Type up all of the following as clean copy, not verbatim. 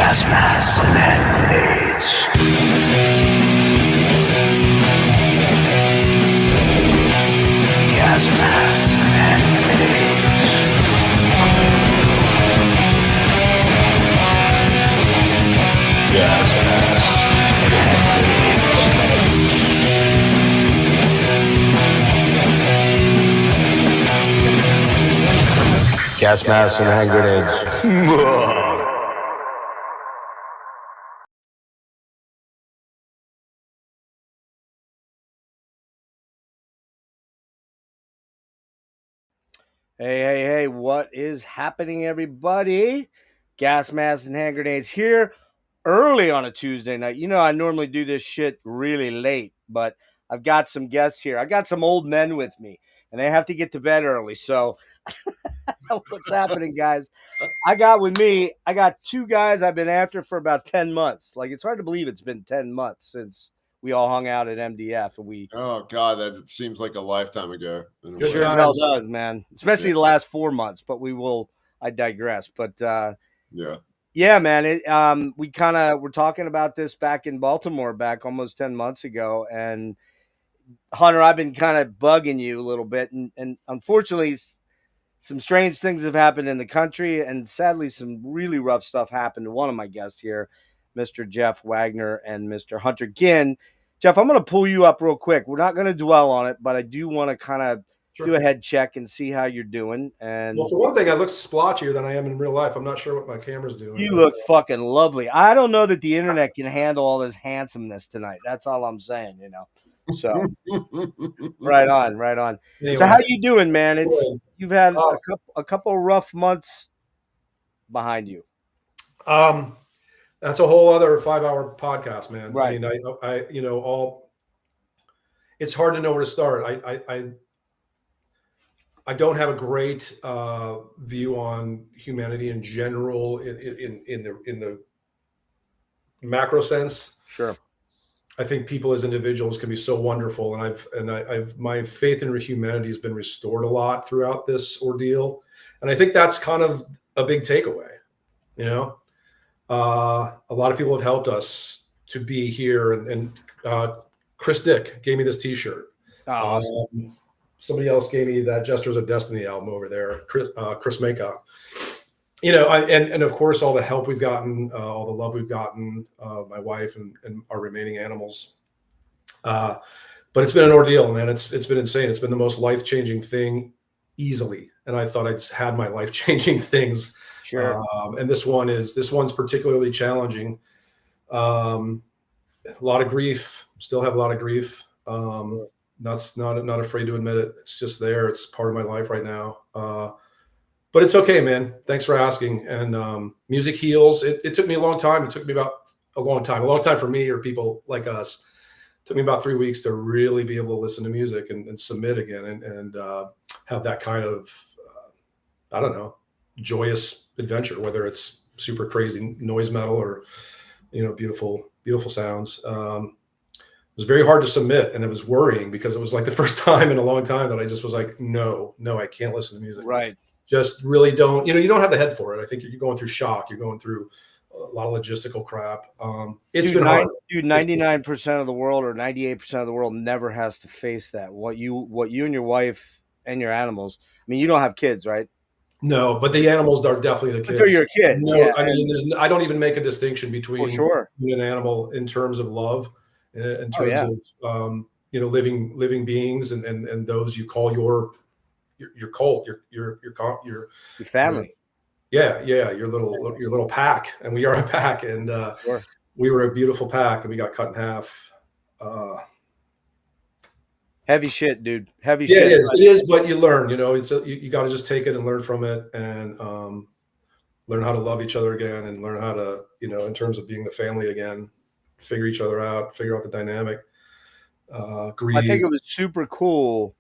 gas masks and hand grenades. Gas masks and hand grenades. Gas masks and hand grenades. Gas masks and hand grenades. Hey, what is happening, everybody? Gas masks and hand grenades here early on a Tuesday night. You know, I normally do this shit really late, but I've got some guests here. I got some old men with me, and they have to get to bed early. So what's happening, guys? I got two guys I've been after for about 10 months. Like, it's hard to believe it's been 10 months since we all hung out at MDF, and oh god, that seems like a lifetime ago. Sure as hell does, man. Especially the last 4 months, but I digress. But yeah, man. We kind of were talking about this back in Baltimore back almost 10 months ago, and Hunter, I've been kind of bugging you a little bit, and unfortunately, some strange things have happened in the country, and sadly, some really rough stuff happened to one of my guests here, Mr. Jeff Wagner and Mr. Hunter Ginn. Jeff, I'm going to pull you up real quick. We're not going to dwell on it, but I do want to kind of do a head check and see how you're doing. And well, for one thing, I look splotchier than I am in real life. I'm not sure what my camera's doing. You look fucking lovely. I don't know that the internet can handle all this handsomeness tonight. That's all I'm saying, you know. So right on. Anyway. So how you doing, man? You've had a couple of rough months behind you. That's a whole other 5-hour podcast, man. Right. I mean, it's hard to know where to start. I don't have a great view on humanity in general in the macro sense. Sure. I think people as individuals can be so wonderful, and I've my faith in humanity has been restored a lot throughout this ordeal, and I think that's kind of a big takeaway. You know, a lot of people have helped us to be here, and Chris Dick gave me this T-shirt. Oh, awesome. Somebody else gave me that Jesters of Destiny album over there, Chris Maycock. You know, and of course, all the help we've gotten, all the love we've gotten, my wife and our remaining animals. But it's been an ordeal, man. It's been insane. It's been the most life-changing thing easily. And I thought I'd had my life-changing things. Sure. And this one's particularly challenging. A lot of grief, still have a lot of grief. Not afraid to admit it. It's just there. It's part of my life right now. But it's okay, man. Thanks for asking. And music heals. It took me a long time. It took me about a long time for me or people like us. It took me about 3 weeks to really be able to listen to music and submit again and have that kind of, I don't know, joyous adventure, whether it's super crazy noise metal or, you know, beautiful sounds. It was very hard to submit, and it was worrying because it was like the first time in a long time that I just was like, no, I can't listen to music. Right. Just really don't, you don't have the head for it. I think you're going through shock. You're going through a lot of logistical crap. It's been hard. Dude, 99% of the world or 98% of the world never has to face that. What you and your wife and your animals. I mean, you don't have kids, right? No, but the animals are definitely the kids. They're your kids. No, yeah. I mean, I don't even make a distinction between sure. an animal in terms of love, in terms of living beings and those you call your cult, your family. Yeah, your little pack, and we are a pack, and sure. We were a beautiful pack, and we got cut in half. Heavy shit, dude. Heavy shit. It is, but you learn. It's you got to just take it and learn from it, and learn how to love each other again, and learn how to, in terms of being the family again, figure each other out, figure out the dynamic. Grieve. I think it was super cool.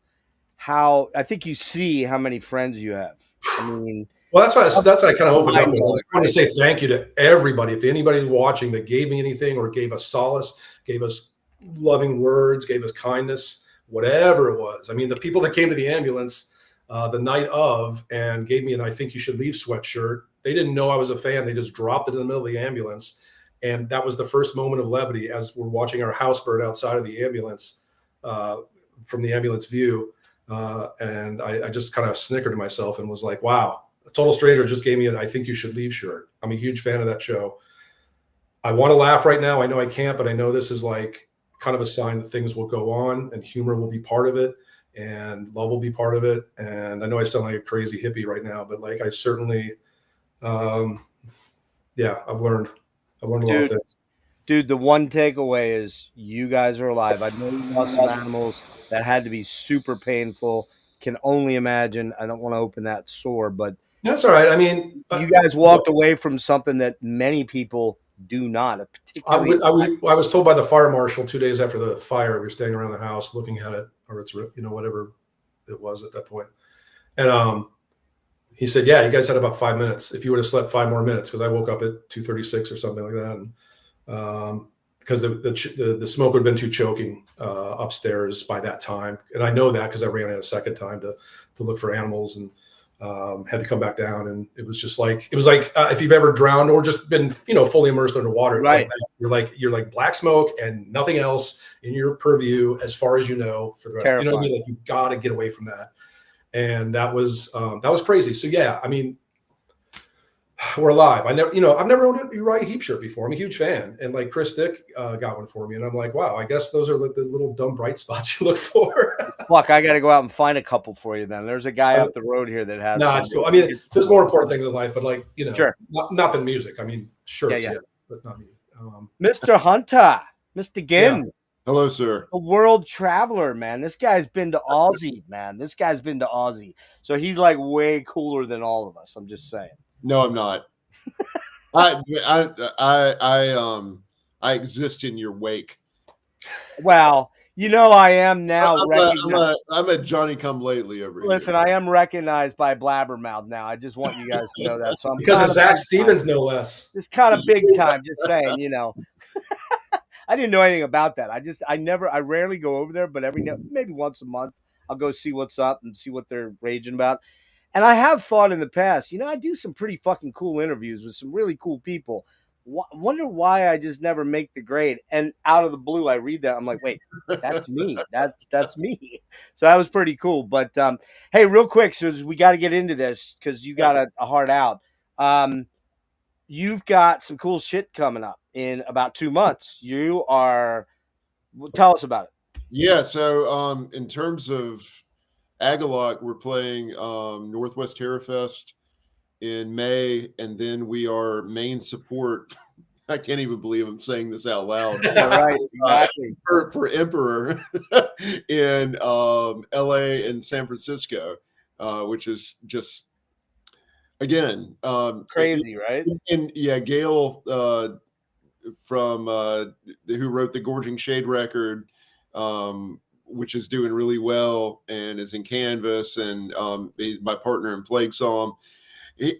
I think you see how many friends you have. I mean, well, that's why I kind of opened up. I just want to say thank you to everybody. If anybody's watching that gave me anything or gave us solace, gave us loving words, gave us kindness, whatever it was. I mean, the people that came to the ambulance the night of and gave me an "I think you should leave" sweatshirt They didn't know I was a fan. They just dropped it in the middle of the ambulance. And that was the first moment of levity as we're watching our house burn outside of the ambulance, from the ambulance view. And I just kind of snickered to myself and was like, wow, a total stranger just gave me an I think you should leave shirt. I'm a huge fan of that show. I want to laugh right now. I know I can't, but I know this is like kind of a sign that things will go on and humor will be part of it and love will be part of it. And I know I sound like a crazy hippie right now, but like I certainly, I've learned a lot of things. Dude, the one takeaway is you guys are alive. I know you lost some animals that had to be super painful. Can only imagine. I don't want to open that sore, but that's all right. I mean, you guys walked away from something that many people do not. I was told by the fire marshal 2 days after the fire, we were standing around the house looking at it, or it's, whatever it was at that point. And he said, yeah, you guys had about 5 minutes. If you would have slept 5 more minutes, because I woke up at 2:36 or something like that. And because the smoke would have been too choking upstairs by that time. And I know that because I ran in a second time to look for animals and had to come back down. And it was like if you've ever drowned or just been, fully immersed underwater, it's right. You're like black smoke and nothing else in your purview as far as for the rest. Terrifying. You know what I mean? Like you got to get away from that. And that was crazy. So yeah, I mean, we're alive. I've never owned a Uriah Heep shirt before. I'm a huge fan. And like Chris Dick got one for me. And I'm like, wow, I guess those are the little dumb bright spots you look for. Fuck, I got to go out and find a couple for you then. There's a guy up the road here that has. No, it's cool. I mean, there's more important things in life, but like, sure. not than music. I mean, shirts, yeah, but not music. Mr. Hunter, Mr. Ginn. Yeah. Hello, sir. A world traveler, man. This guy's been to Aussie, man. So he's like way cooler than all of us. I'm just saying. No, I'm not. I exist in your wake. Well, I am now. I'm a Johnny Come Lately over here. Listen, I am recognized by Blabbermouth now. I just want you guys to know that. So because of Zach Stevens, no less. It's kind of big time. Just saying, I didn't know anything about that. I rarely go over there, but maybe once a month, I'll go see what's up and see what they're raging about. And I have thought in the past, I do some pretty fucking cool interviews with some really cool people. Wonder why I just never make the grade. And out of the blue, I read that. I'm like, wait, that's me. That's me. So that was pretty cool. But hey, real quick, so we got to get into this because you got a hard out. You've got some cool shit coming up in about 2 months. Tell us about it. Yeah. So in terms of Agalloch, we're playing Northwest Terror Fest in May, and then we are main support. I can't even believe I'm saying this out loud. Right, exactly. For Emperor in LA and San Francisco, which is just again crazy, right? And yeah, Gail from who wrote the Gorging Shade record, which is doing really well and is in Canvas, and my partner in Plague Psalm.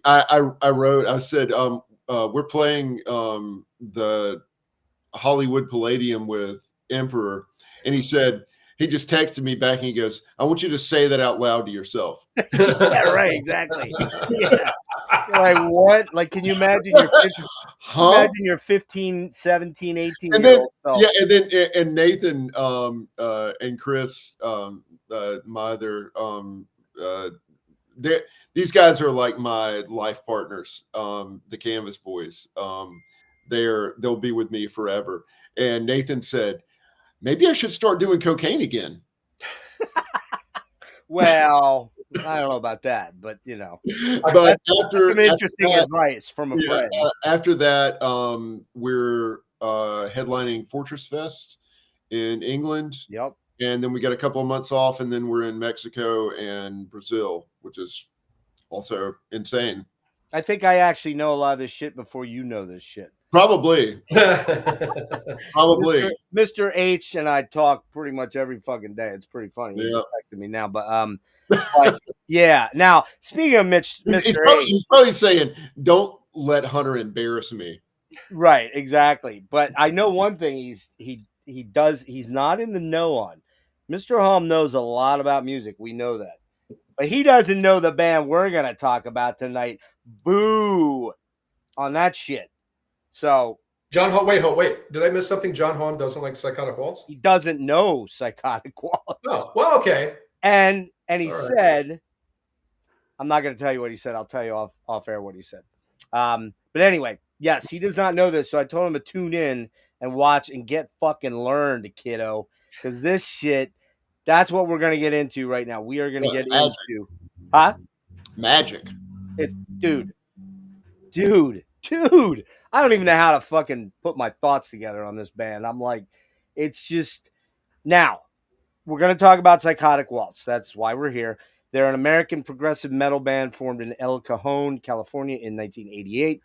I said we're playing the Hollywood Palladium with Emperor, and he just texted me back and he goes, I want you to say that out loud to yourself. Yeah, right, exactly. Yeah. Like what? Like, can you imagine your 15, 17, 18 and year then, old self? Yeah, and Nathan and Chris, my other these guys are like my life partners, the Canvas boys. They'll be with me forever. And Nathan said, maybe I should start doing cocaine again. Well, I don't know about that, but But that's some interesting advice from a friend. After that, we're headlining Fortress Fest in England. Yep. And then we got a couple of months off, and then we're in Mexico and Brazil, which is also insane. I think I actually know a lot of this shit before you know this shit. Probably. Mr. H and I talk pretty much every fucking day. It's pretty funny. He just texted me now, but yeah. Now, speaking of Mr. H, he's probably saying, "Don't let Hunter embarrass me." Right, exactly. But I know one thing he's not in the know on. Mr. Hom knows a lot about music. We know that. But he doesn't know the band we're going to talk about tonight. Boo on that shit. So John Hahn, wait. Did I miss something? John Hahn doesn't like Psychotic Waltz? he doesn't know Psychotic Waltz. Oh, well, okay. And he All said, I'm not going to tell you what he said. I'll tell you off air what he said. But anyway, yes, he does not know this. So I told him to tune in and watch and get fucking learned, kiddo. Because this shit, that's what we're going to get into right now. We are going to get into. Huh? Magic. It's dude. I don't even know how to fucking put my thoughts together on this band. I'm like, it's just now we're going to talk about Psychotic Waltz. That's why we're here. They're an American progressive metal band formed in El Cajon, California in 1988.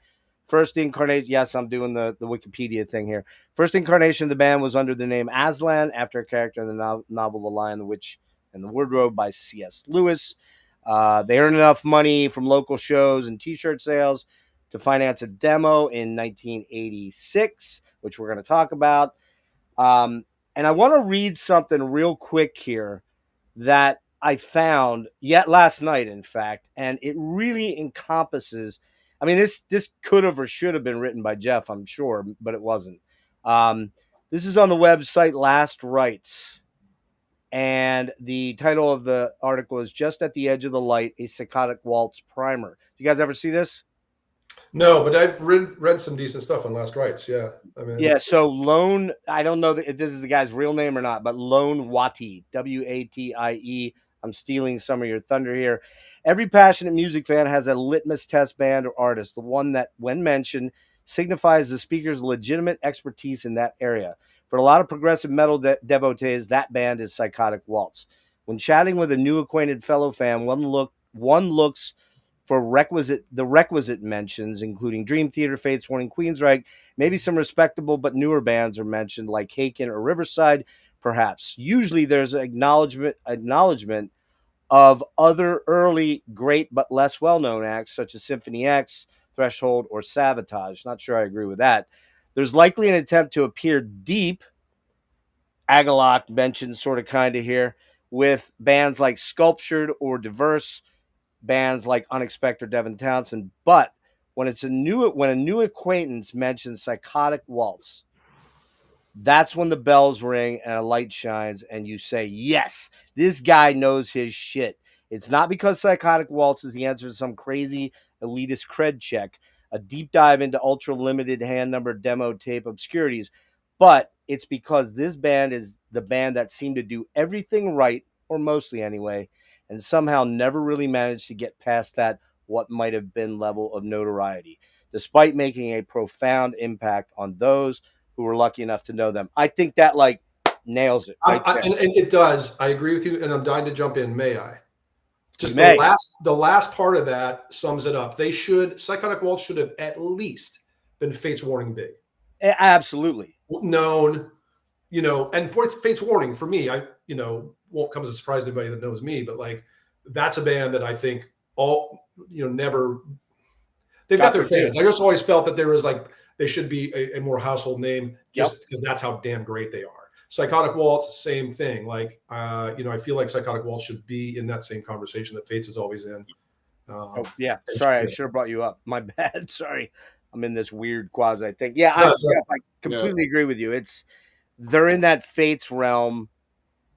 First incarnation, yes, I'm doing the Wikipedia thing here. First incarnation of the band was under the name Aslan, after a character in the novel The Lion, the Witch, and the Wardrobe by C.S. Lewis. They earned enough money from local shows and T-shirt sales to finance a demo in 1986, which we're going to talk about. And I want to read something real quick here that I found last night, in fact, and it really encompasses. I mean, this could have or should have been written by Jeff, I'm sure, but it wasn't. This is on the website Last Rites, and the title of the article is "Just at the Edge of the Light: A Psychotic Waltz Primer." You guys ever see this? No, but I've read some decent stuff on Last Rites. Yeah, I mean, yeah. So Lone, I don't know if this is the guy's real name or not, but Lone Watie, W-A-T-I-E. I'm stealing some of your thunder here. Every passionate music fan has a litmus test band or artist, the one that, when mentioned, signifies the speaker's legitimate expertise in that area. For a lot of progressive metal devotees, that band is Psychotic Waltz. When chatting with a new acquainted fellow fan, one looks for the requisite mentions, including Dream Theater, Fates Warning, Queensryche. Maybe some respectable but newer bands are mentioned, like Haken or Riverside, perhaps. Usually there's an acknowledgement of other early, great but less well-known acts, such as Symphony X, Threshold, or Sabotage. Not sure I agree with that. There's likely an attempt to appear deep, Agalloch mentioned sort of kind of here, with bands like Sculptured or Diverse, bands like Unexpected, Devin Townsend. But when a new acquaintance mentions Psychotic Waltz, that's when the bells ring and a light shines and you say, yes, this guy knows his shit. It's not because Psychotic Waltz is the answer to some crazy elitist cred check, a deep dive into ultra limited hand numbered demo tape obscurities, but it's because this band is the band that seemed to do everything right, or mostly anyway, and somehow never really managed to get past that what might have been level of notoriety, despite making a profound impact on those who were lucky enough to know them. I think that like nails it. Right and it does. I agree with you, and I'm dying to jump in. May I? Just the last part of that sums it up. Psychotic Waltz should have at least been Fates Warning big. Absolutely. Known, and for Fates Warning, for me, won't come as a surprise to anybody that knows me, but like that's a band that I think never, they've got their fans. I just always felt that there was like, they should be a more household name just because that's how damn great they are. Psychotic Waltz, same thing. Like, I feel like Psychotic Waltz should be in that same conversation that Fates is always in. Sorry, I should have brought you up. My bad. Sorry. I'm in this weird quasi thing. Yeah, I completely agree with you. They're in that Fates realm.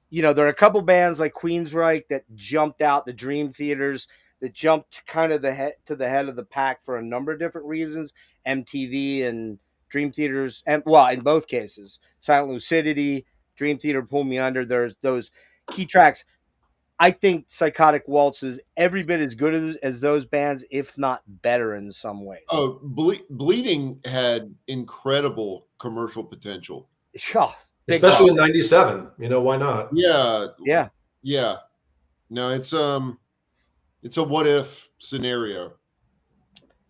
There are a couple bands like Queensryche that jumped out, the Dream Theaters that jumped kind of to the head of the pack for a number of different reasons. MTV and Dream Theaters, and in both cases, Silent Lucidity, Dream Theater, Pull Me Under. There's those key tracks. I think Psychotic Waltz is every bit as good as those bands, if not better in some ways. Oh, Bleeding had incredible commercial potential. Especially in '97. Why not? Yeah. No, it's a what if scenario.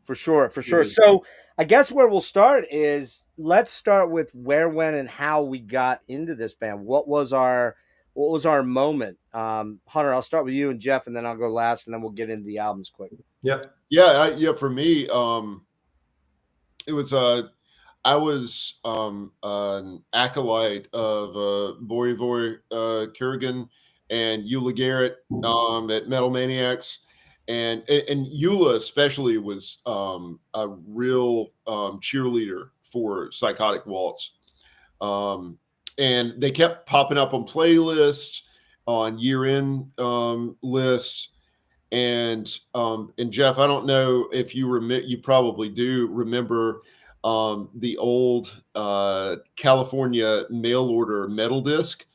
For sure. So I guess where we'll start is let's start with where, when, and how we got into this band. What was our moment? Hunter, I'll start with you and Jeff, and then I'll go last, and then we'll get into the albums quick. Yeah. For me, it was I was an acolyte of Voivod Kurgan and Eula Garrett at Metal Maniacs. And Eula especially was a real cheerleader for Psychotic Waltz. And they kept popping up on playlists, on year-end lists. And Jeff, I don't know if you probably do remember the old California mail order metal disc.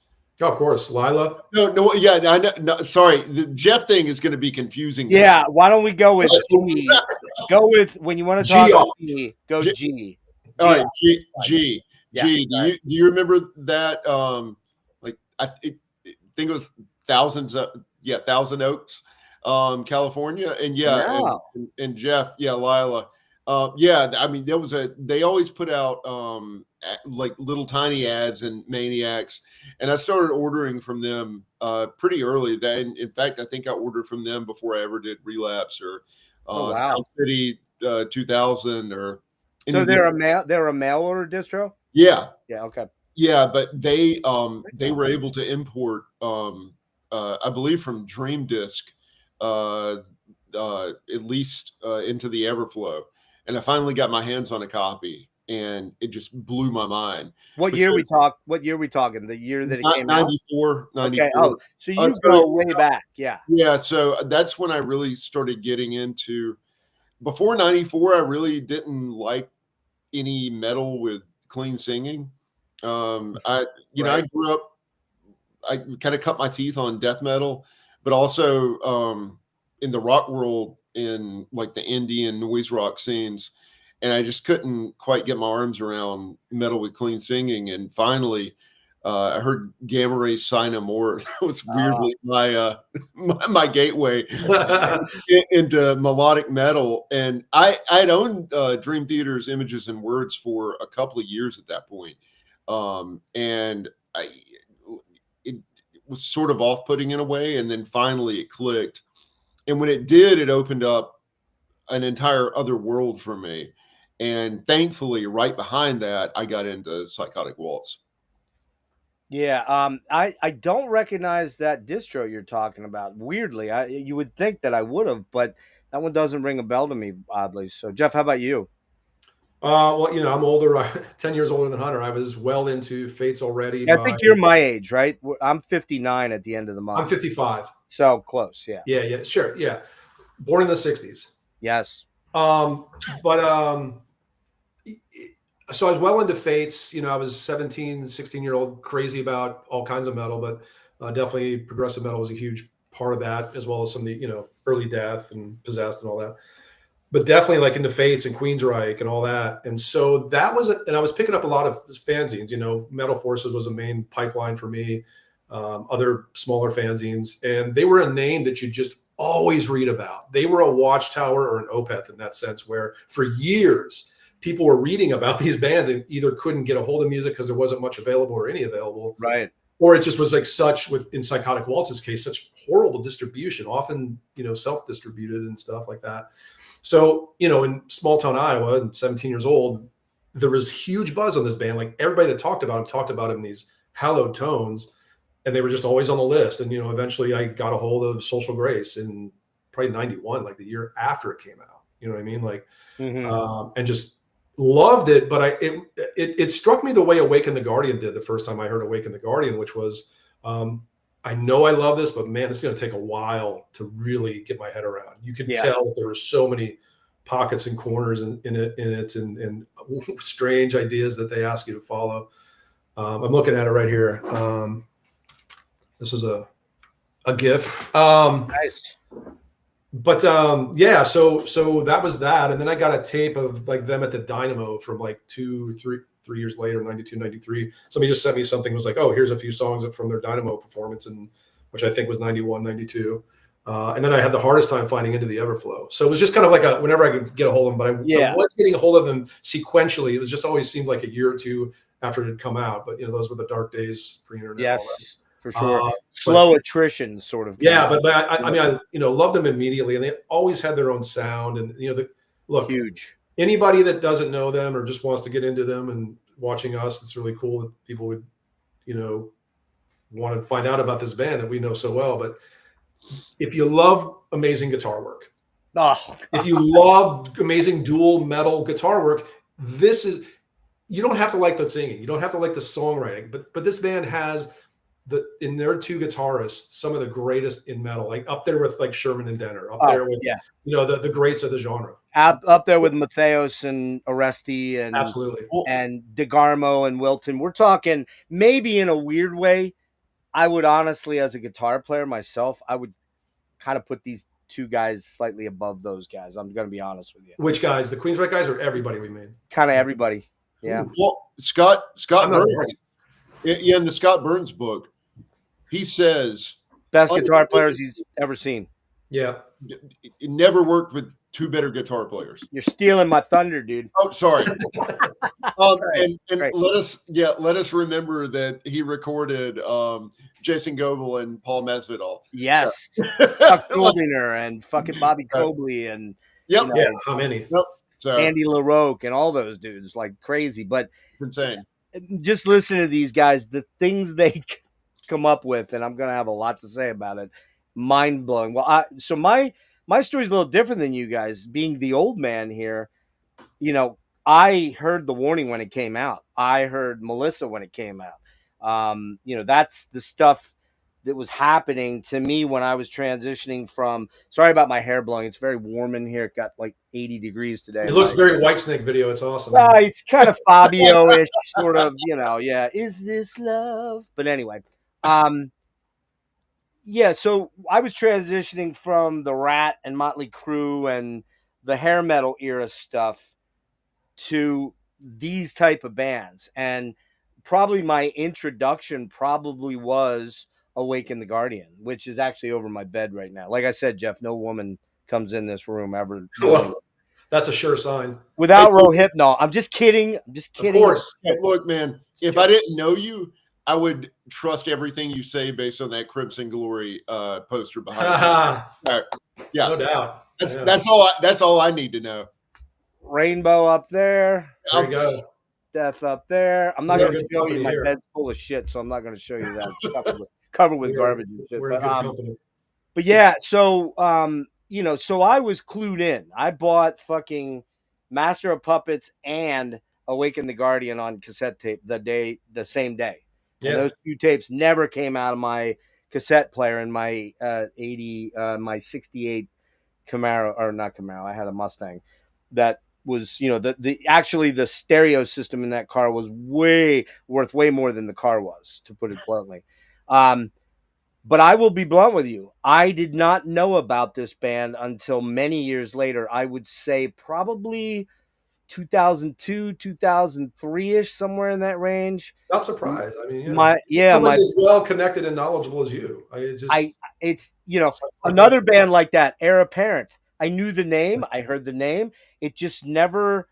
Oh, of course, Lila. No, yeah, I know. No, sorry, the Jeff thing is going to be confusing. Yeah, why don't we go with G? Go with when you want to talk about G. Go G. All right, G. Do you remember that? I think it was Thousand Oaks, California, and and Jeff, Lila. I mean, they always put out like little tiny ads and Maniacs, and I started ordering from them pretty early. In fact, I think I ordered from them before I ever did Relapse or Sound City 2000 or. So they're a mail order distro. Yeah. Okay. Yeah, but they were able to import I believe from Dream Disc at least into the Everflow. And I finally got my hands on a copy, and it just blew my mind. What year we talking? The year that it came 94, out? 94. Okay. Oh, so you go way back. Yeah. Yeah. So that's when I really started getting into. Before 94, I really didn't like any metal with clean singing. I grew up. I kind of cut my teeth on death metal, but also in the rock world, in like the indie and noise rock scenes, and I just couldn't quite get my arms around metal with clean singing. And finally, I heard Gamma Ray Sign No More. That was weirdly my gateway into melodic metal. And I'd owned Dream Theater's Images and Words for a couple of years at that point, and it was sort of off-putting in a way. And then finally, it clicked. And when it did, it opened up an entire other world for me. And thankfully, right behind that, I got into Psychotic Waltz. Yeah, I don't recognize that distro you're talking about. Weirdly, you would think that I would have, but that one doesn't ring a bell to me, oddly. So, Jeff, how about you? Well, I'm older, 10 years older than Hunter. I was well into Fates already. Yeah, I think you're my age, right? I'm 59 at the end of the month. I'm 55. So close, yeah. Yeah, sure, yeah. Born in the 60s. Yes. So I was well into Fates. I was 17, 16-year-old, crazy about all kinds of metal, but definitely progressive metal was a huge part of that, as well as some of the, early Death and Possessed and all that. But definitely like into Fates and Queensryche and all that. And so that was and I was picking up a lot of fanzines. Metal Forces was a main pipeline for me, other smaller fanzines. And they were a name that you just always read about. They were a Watchtower or an Opeth in that sense, where for years people were reading about these bands and either couldn't get a hold of music because there wasn't much available or any available. Right. Or it just was like in Psychotic Waltz's case, such horrible distribution, often, self-distributed and stuff like that. So, in small town Iowa, and 17 years old, there was huge buzz on this band. Like everybody that talked about him in these hallowed tones, and they were just always on the list. And, eventually I got a hold of Social Grace in probably 91, like the year after it came out, you know what I mean? Like, and just loved it. But it struck me the way Awaken the Guardian did the first time I heard Awaken the Guardian, which was, I know I love this, but man, it's going to take a while to really get my head around. You can tell that there were so many pockets and corners in it and strange ideas that they ask you to follow. I'm looking at it right here. This is a GIF. Nice. But so that was that. And then I got a tape of like them at the Dynamo from like 3 years later, 92, 93. Somebody just sent me something, was like, oh, here's a few songs from their Dynamo performance, and which I think was 91, 92. And then I had the hardest time finding Into the Everflow. So it was just kind of like whenever I could get a hold of them, but I was getting a hold of them sequentially. It was just always seemed like a year or two after it had come out. But, those were the dark days pre-internet. Yes, for sure. Slow attrition sort of. Yeah, but I loved them immediately, and they always had their own sound. And, huge. Anybody that doesn't know them or just wants to get into them and watching us, it's really cool that people would, want to find out about this band that we know so well. But if you love amazing guitar work, if you love amazing dual metal guitar work, this is, you don't have to like the singing, you don't have to like the songwriting, but this band has in their two guitarists, some of the greatest in metal, like up there with like Sherman and Denner, up there with the greats of the genre. Up there with Matheos and Oresti and absolutely and DeGarmo and Wilton. We're talking, maybe in a weird way, I would honestly, as a guitar player myself, I would kind of put these two guys slightly above those guys. I'm going to be honest with you. Which guys? The Queensryche guys or everybody we made? Kind of everybody. Yeah. Well, Scott Burns, in the Scott Burns book, he says best guitar players he's ever seen. Yeah. It never worked with two better guitar players. You're stealing my thunder, dude. Oh, sorry. And let us remember that he recorded Jason Goebel and Paul Masvidal. Yes. Chuck Goldiner and fucking Bobby Cobley and how many? Yep. So, Andy LaRoque and all those dudes, like crazy. But it's insane. Just listen to these guys, the things they come up with, and I'm going to have a lot to say about it. Mind blowing. Well, so my story's a little different than you guys. Being the old man here, I heard The Warning when it came out. I heard Melissa when it came out. That's the stuff that was happening to me when I was transitioning from. Sorry about my hair blowing. It's very warm in here. It got like 80 degrees today. It looks very Whitesnake video. It's awesome. It's kind of Fabio-ish, sort of. Yeah. Is this love? But anyway, so I was transitioning from the Rat and Motley Crue and the hair metal era stuff to these type of bands. And probably my introduction was Awaken the Guardian, which is actually over my bed right now. Like I said, Jeff, no woman comes in this room ever. Well, that's a sure sign. Without Rohypnol. I'm just kidding. Of course. Look, man, if I didn't know you, I would trust everything you say based on that Crimson Glory poster behind you. Yeah, no doubt. That's all I need to know. Rainbow up there. There you go. Death up there. I'm not going to show you. My bed's full of shit, so I'm not going to show you that. It's covered with garbage and shit. But yeah, so so I was clued in. I bought fucking Master of Puppets and Awaken the Guardian on cassette tape the same day. Yeah. And those two tapes never came out of my cassette player in my my 68 Camaro, or not Camaro. I had a Mustang that was, the stereo system in that car was worth way more than the car was, to put it bluntly. But I will be blunt with you. I did not know about this band until many years later. I would say probably 2002, 2003-ish, somewhere in that range. Not surprised. I mean, somebody as well connected and knowledgeable as you. It's another band like that, Heir Apparent. I knew the name. I heard the name. I just never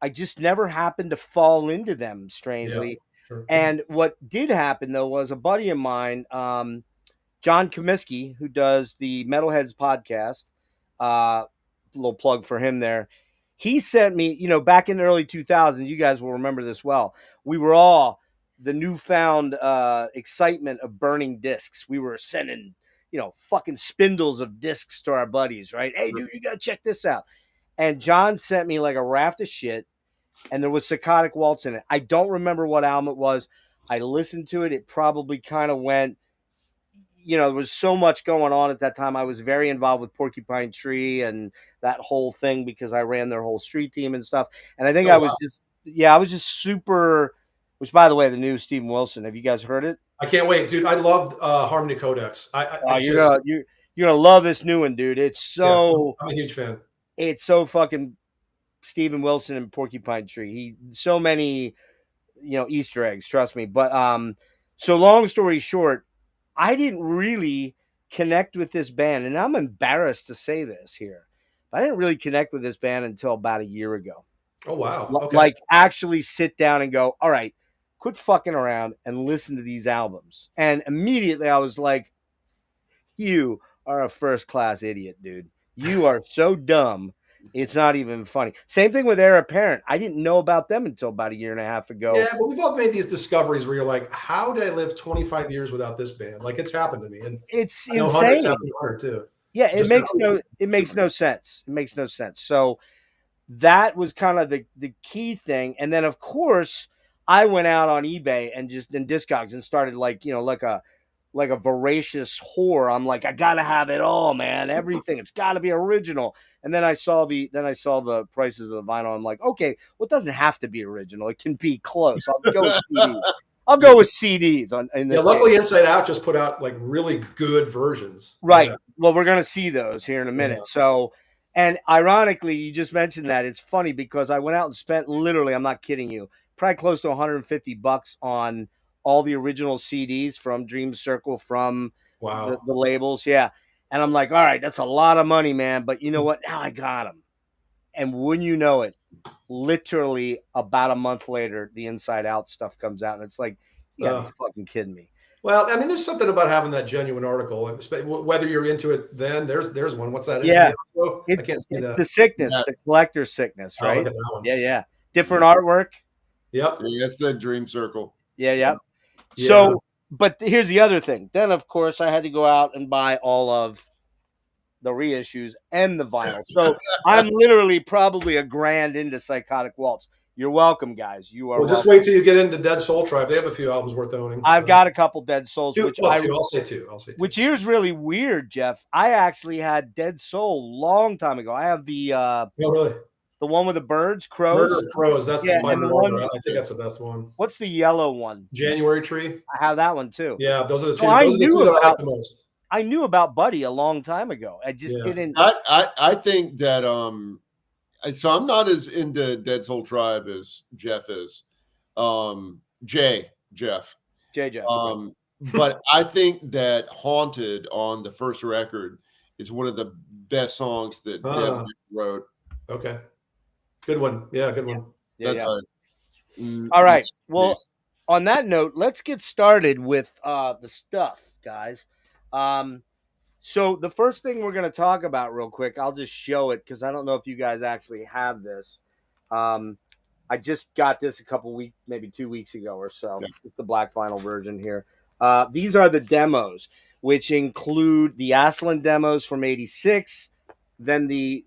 happened to fall into them, strangely. Yeah, sure. And what did happen, though, was a buddy of mine, John Comiskey, who does the Metalheads podcast, little plug for him there. He sent me, back in the early 2000s, you guys will remember this well. We were all the newfound excitement of burning discs. We were sending, fucking spindles of discs to our buddies, right? Hey, dude, you got to check this out. And John sent me like a raft of shit, and there was Psychotic Waltz in it. I don't remember what album it was. I listened to it. It probably kind of went, there was so much going on at that time. I was very involved with Porcupine Tree and that whole thing because I ran their whole street team and stuff. And I think I was just super, which, by the way, the new Steven Wilson. Have you guys heard it? I can't wait, dude. I loved Harmony Codex. You're gonna love this new one, dude. It's so I'm a huge fan. It's so fucking Steven Wilson and Porcupine Tree. So many, Easter eggs, trust me. But so long story short, I didn't really connect with this band, and I'm embarrassed to say this here. I didn't really connect with this band until about a year ago. Oh wow. Okay. Like actually sit down and go, all right, quit fucking around and listen to these albums. And immediately I was like, you are a first-class idiot, dude. You are so dumb It's not even funny. Same thing with Heir Apparent. I didn't know about them until about a year and a half ago. Yeah, but we've all made these discoveries where you're like, how did I live 25 years without this band? Like, it's happened to me. And it's I know insane. Hunter's happened to Hunter too. Yeah, it makes no sense. It makes no sense. So that was kind of the key thing. And then of course I went out on eBay and just in Discogs and started like a voracious whore. I'm like, I gotta have it all, man. Everything. It's gotta be original. And then I saw the prices of the vinyl. I'm like, okay, well, it doesn't have to be original. It can be close. I'll go with CDs. I'll go with CDs in this. Yeah, luckily Inside Out just put out like really good versions. Right. Yeah. Well, we're gonna see those here in a minute. Yeah. So, and ironically, you just mentioned that. It's funny because I went out and spent literally, I'm not kidding you, probably close to $150 on all the original CDs from Dream Circle, from Wow. the labels. Yeah. And I'm like, all right, that's a lot of money, man. But you know what? Now I got them. And wouldn't you know it, literally about a month later, the Inside Out stuff comes out. And it's like, you gotta be fucking kidding me. Well, I mean, there's something about having that genuine article, whether you're into it then. There's one. What's that? Yeah. I can't see that. The sickness, the collector's sickness, right? Oh, look at that one. Yeah. Different artwork. Yep. That's the Dream Circle. Yeah. So, but here's the other thing. Then, of course, I had to go out and buy all of the reissues and the vinyl. So I'm literally probably $1,000 into Psychotic Waltz. You're welcome, guys. You are. Well, just wait till you get into Dead Soul Tribe. They have a few albums worth owning. I've got a couple Dead Souls, I'll say two. Which here's really weird, Jeff. I actually had Dead Soul a long time ago. I have the oh, really? The one with the birds, crows. Murder of Crows. That's the one. I think that's the best one. What's the yellow one? January Tree. I have that one too. Yeah, those are the two. So those are the two that I like the most. I knew about Buddy a long time ago. I just didn't. I think that so I'm not as into Dead Soul Tribe as Jeff is. Jeff. But I think that Haunted on the first record is one of the best songs that Dev wrote. Okay. Good one. Yeah, good one. All right. Well, on that note, let's get started with the stuff, guys. So the first thing we're going to talk about real quick, I'll just show it because I don't know if you guys actually have this. I just got this a couple weeks, maybe 2 weeks ago or so. Yeah. It's the black vinyl version here. These are the demos, which include the Aslan Demos from '86, then the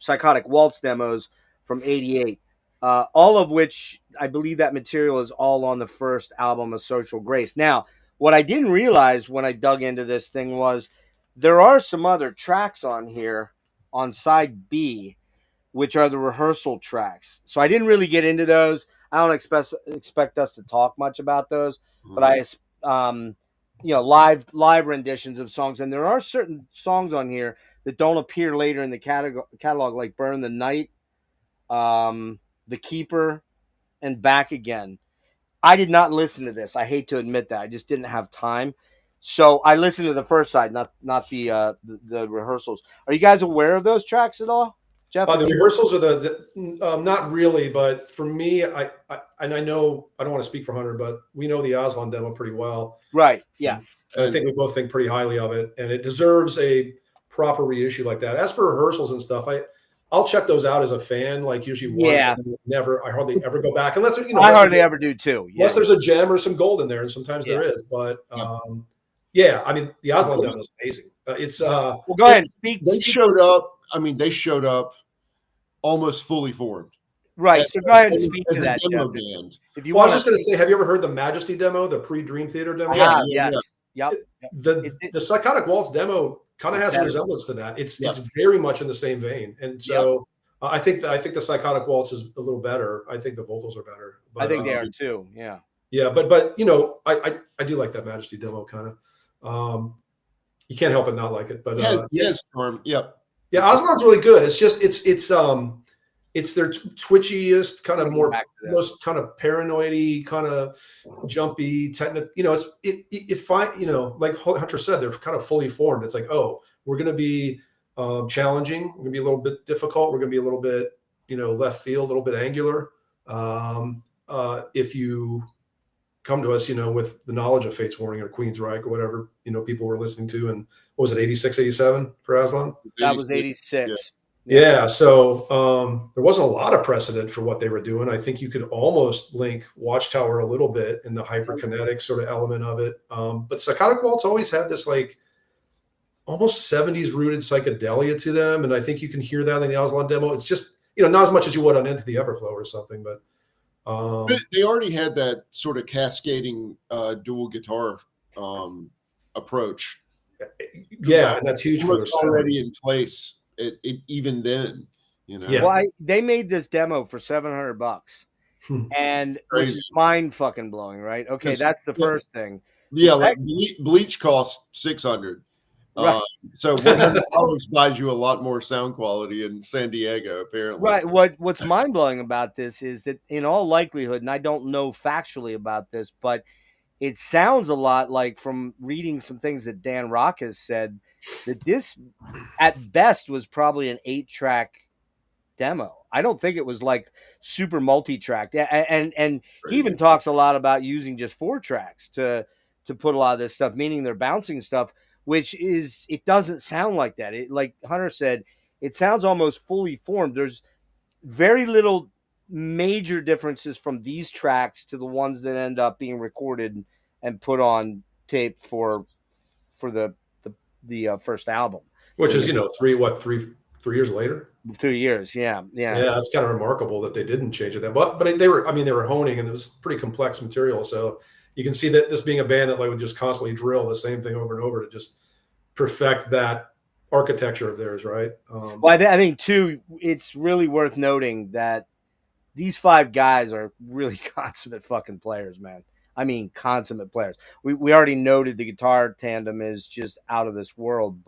Psychotic Waltz demos from '88. All of which I believe that material is all on the first album of Social Grace. Now, what I didn't realize when I dug into this thing was there are some other tracks on here on side B, which are the rehearsal tracks. So I didn't really get into those. I don't expect us to talk much about those, but live renditions of songs. And there are certain songs on here that don't appear later in the catalog, like Burn the Night, The Keeper, and Back Again. I did not listen to this. I hate to admit that. I just didn't have time. So I listened to the first side, not the rehearsals. Are you guys aware of those tracks at all, Jeff? The rehearsals are not really, but for me, I know, I don't want to speak for Hunter, but we know the Aslan demo pretty well. Right. Yeah. I think we both think pretty highly of it, and it deserves a proper reissue like that. As for rehearsals and stuff, I'll check those out as a fan, like usually once. Yeah. I hardly ever go back unless I hardly ever do too. Yeah. Unless there's a gem or some gold in there, and sometimes there is. But I mean, the Aslan demo is amazing. Well, go ahead. They showed up. I mean, they showed up almost fully formed. Right. So go ahead and speak to that. I was just going to say, have you ever heard the Majesty demo, the pre-Dream Theater demo? Yes. Yep. The Psychotic Waltz demo kind of has a resemblance to that. It's very much in the same vein, and so I think the Psychotic Waltz is a little better. I think the vocals are better. But, I think they are too. Yeah. Yeah, but you know, I do like that Majesty demo kind of. You can't help but not like it. But yes, yeah, Aslan's really good. It's just it's their twitchiest, kind of most kind of paranoid-y, kind of jumpy, technical. You know, like Hunter said, they're kind of fully formed. It's like, oh, we're going to be challenging. We're going to be a little bit difficult. We're going to be a little bit, left field, a little bit angular. If you come to us, with the knowledge of Fate's Warning or Queensryche or whatever, people were listening to. And what was it, 86, 87 for Aslan? That was 86. Yeah. So there wasn't a lot of precedent for what they were doing. I think you could almost link Watchtower a little bit in the hyperkinetic sort of element of it. But Psychotic Waltz always had this like almost 70s rooted psychedelia to them. And I think you can hear that in the Aslan demo. It's just, not as much as you would on Into the Everflow or something, but they already had that sort of cascading dual guitar approach. Yeah, and that's huge. It was already in place. It even then, Yeah. Well, they made this demo for $700, and which is mind fucking blowing, right? Okay, that's the first thing. Yeah, like bleach costs $600. Right. So $100 buys you a lot more sound quality in San Diego, apparently. Right. What's mind blowing about this is that in all likelihood, and I don't know factually about this, but it sounds a lot like, from reading some things that Dan Rock has said, that this at best was probably an 8-track demo. I don't think it was like super multi-track. And he even talks a lot about using just 4 tracks to put a lot of this stuff, meaning they're bouncing stuff, which is, it doesn't sound like that. It, like Hunter said, it sounds almost fully formed. There's very little major differences from these tracks to the ones that end up being recorded and put on tape for the first album, which is 3 years later. 3 years, yeah. That's kind of remarkable that they didn't change it then. But they were honing, and it was pretty complex material. So you can see that this being a band that like would just constantly drill the same thing over and over to just perfect that architecture of theirs, right? Well, I think too, it's really worth noting that these 5 guys are really consummate fucking players, man. I mean, consummate players. We already noted the guitar tandem is just out of this world,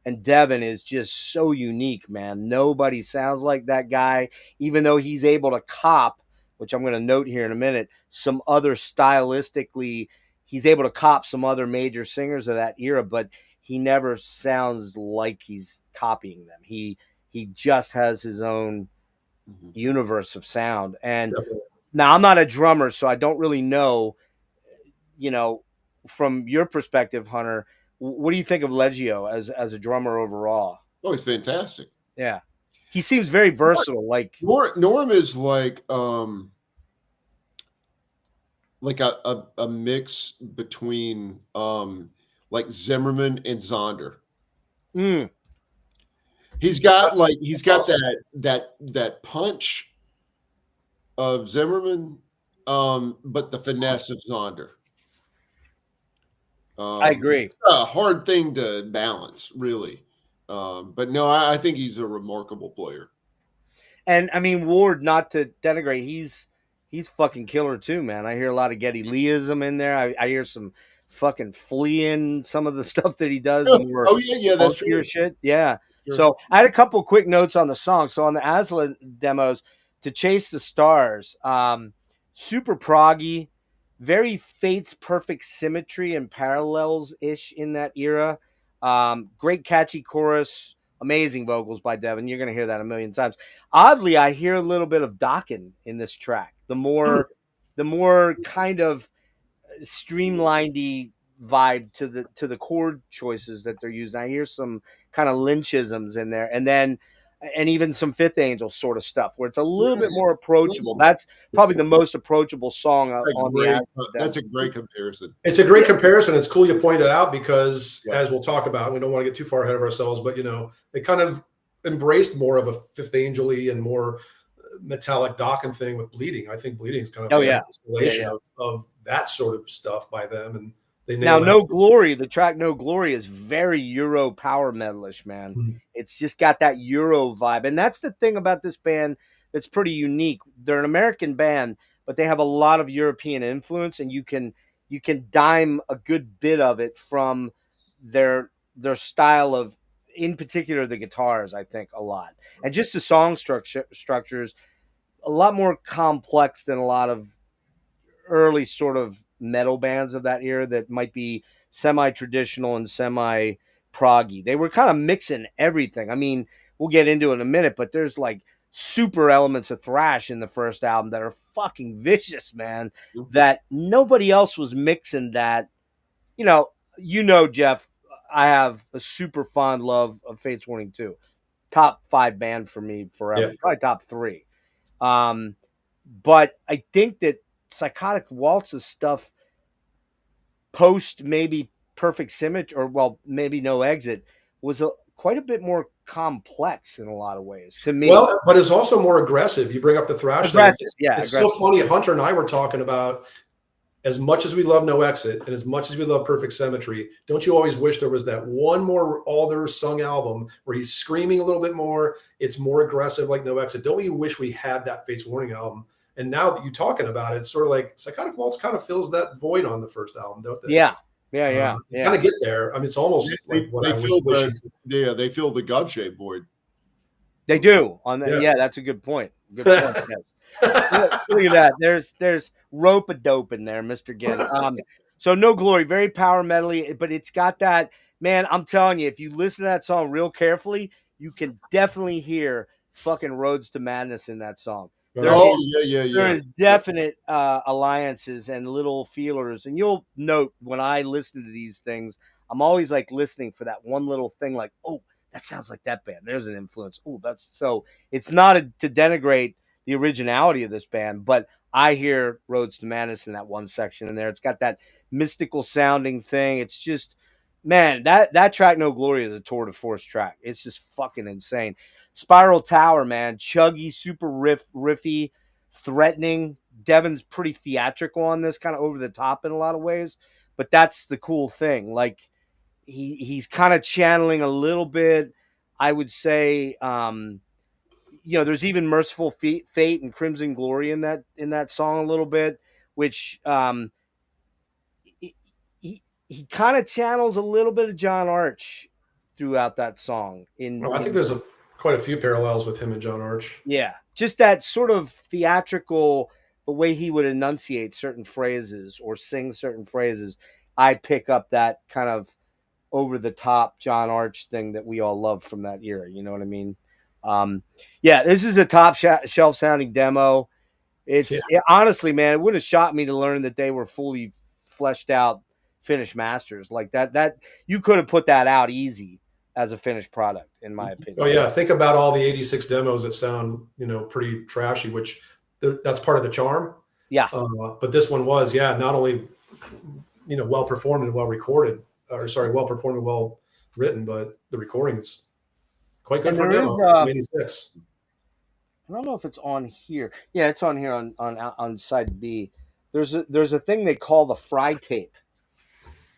and Devin is just so unique, man. Nobody sounds like that guy, even though he's able to cop, which I'm going to note here in a minute, some other stylistically, he's able to cop some other major singers of that era, but he never sounds like he's copying them. He just has his own universe of sound. And Definitely. Now, I'm not a drummer, so I don't really know, from your perspective, Hunter, what do you think of Leggio as a drummer overall? Oh, he's fantastic. Yeah. He seems very versatile. Like Norm is like a mix between like Zimmerman and Zonder. He's got that punch of Zimmerman, but the finesse of Zonder. I agree. A hard thing to balance, really. But no, I think he's a remarkable player. And I mean, Ward, not to denigrate, he's fucking killer too, man. I hear a lot of Geddy Leeism in there. I hear some fucking Flea in some of the stuff that he does. That's true. Shit. Yeah. Sure. So I had a couple quick notes on the song. So on the Aslan demos, To Chase the Stars, super proggy, very Fate's Perfect Symmetry and parallels-ish in that era. Great catchy chorus, amazing vocals by Devin. You're going to hear that a million times. Oddly, I hear a little bit of Dokken in this track. The more kind of streamlinedy vibe to the chord choices that they're using. I hear some kind of Lynchisms in there, and even some Fifth Angel sort of stuff where it's a little bit more approachable. That's probably the most approachable song on the album. That's a great comparison. It's a great comparison. It's cool you pointed out because, as we'll talk about, we don't want to get too far ahead of ourselves, but they kind of embraced more of a Fifth Angel-y and more metallic Dokken thing with Bleeding. I think Bleeding is kind of an installation of that sort of stuff by them, and now, No Glory, the track No Glory is very Euro power metalish, man. Mm-hmm. It's just got that Euro vibe. And that's the thing about this band that's pretty unique. They're an American band, but they have a lot of European influence, and you can dime a good bit of it from their style of, in particular, the guitars, I think, a lot. And just the song structures, a lot more complex than a lot of early sort of metal bands of that era that might be semi-traditional and semi-proggy. They were kind of mixing everything. I mean, we'll get into it in a minute, but there's like super elements of thrash in the first album that are fucking vicious, man. That nobody else was mixing that. Jeff, I have a super fond love of Fates Warning 2. Top 5 band for me forever. Yeah. Probably top 3. But I think that Psychotic Waltz's stuff post maybe Perfect Symmetry, or maybe No Exit, was quite a bit more complex in a lot of ways to me. Well, but it's also more aggressive. You bring up the thrash. It's so funny. Hunter and I were talking about, as much as we love No Exit and as much as we love Perfect Symmetry, don't you always wish there was that one more Alder sung album where he's screaming a little bit more? It's more aggressive like No Exit. Don't you wish we had that Fates Warning album? And now that you're talking about it, it's sort of like Psychotic Waltz kind of fills that void on the first album, don't they? Yeah. Kind of get there. I mean, it's almost like what I was wishing for. Yeah, they fill the God-shaped void. They do. That's a good point. Good point. Look at that. There's rope-a-dope in there, Mr. Ginn. So No Glory, very power metally, but it's got that, man, I'm telling you, if you listen to that song real carefully, you can definitely hear fucking Roads to Madness in that song. There is definite alliances and little feelers. And you'll note when I listen to these things, I'm always like listening for that one little thing like, oh, that sounds like that band. There's an influence. Oh, so it's not to denigrate the originality of this band, but I hear Roads to Madness in that one section in there. It's got that mystical sounding thing. It's just, man, that track No Glory is a tour de force track. It's just fucking insane. Spiral Tower, man, chuggy, super riffy, threatening. Devin's pretty theatrical on this, kind of over the top in a lot of ways, but that's the cool thing. Like he's kind of channeling a little bit, I would say. There's even Merciful Fate and Crimson Glory in that song a little bit, which he kind of channels a little bit of John Arch throughout that song. I think there's quite a few parallels with him and John Arch. Yeah, just that sort of theatrical, the way he would enunciate certain phrases or sing certain phrases. I pick up that kind of over the top John Arch thing that we all love from that era. You know what I mean? This is a top shelf sounding demo. Honestly, man, it would have shocked me to learn that they were fully fleshed out finished masters like that you could have put that out easy as a finished product, in my opinion. Oh yeah, think about all the 86 demos that sound pretty trashy, which that's part of the charm. Yeah, but this one was not only well performed and well recorded, well performed and well written, but the recording is quite good for demo. 86. I don't know if it's on here. Yeah, it's on here on side B. There's a thing they call the fry tape,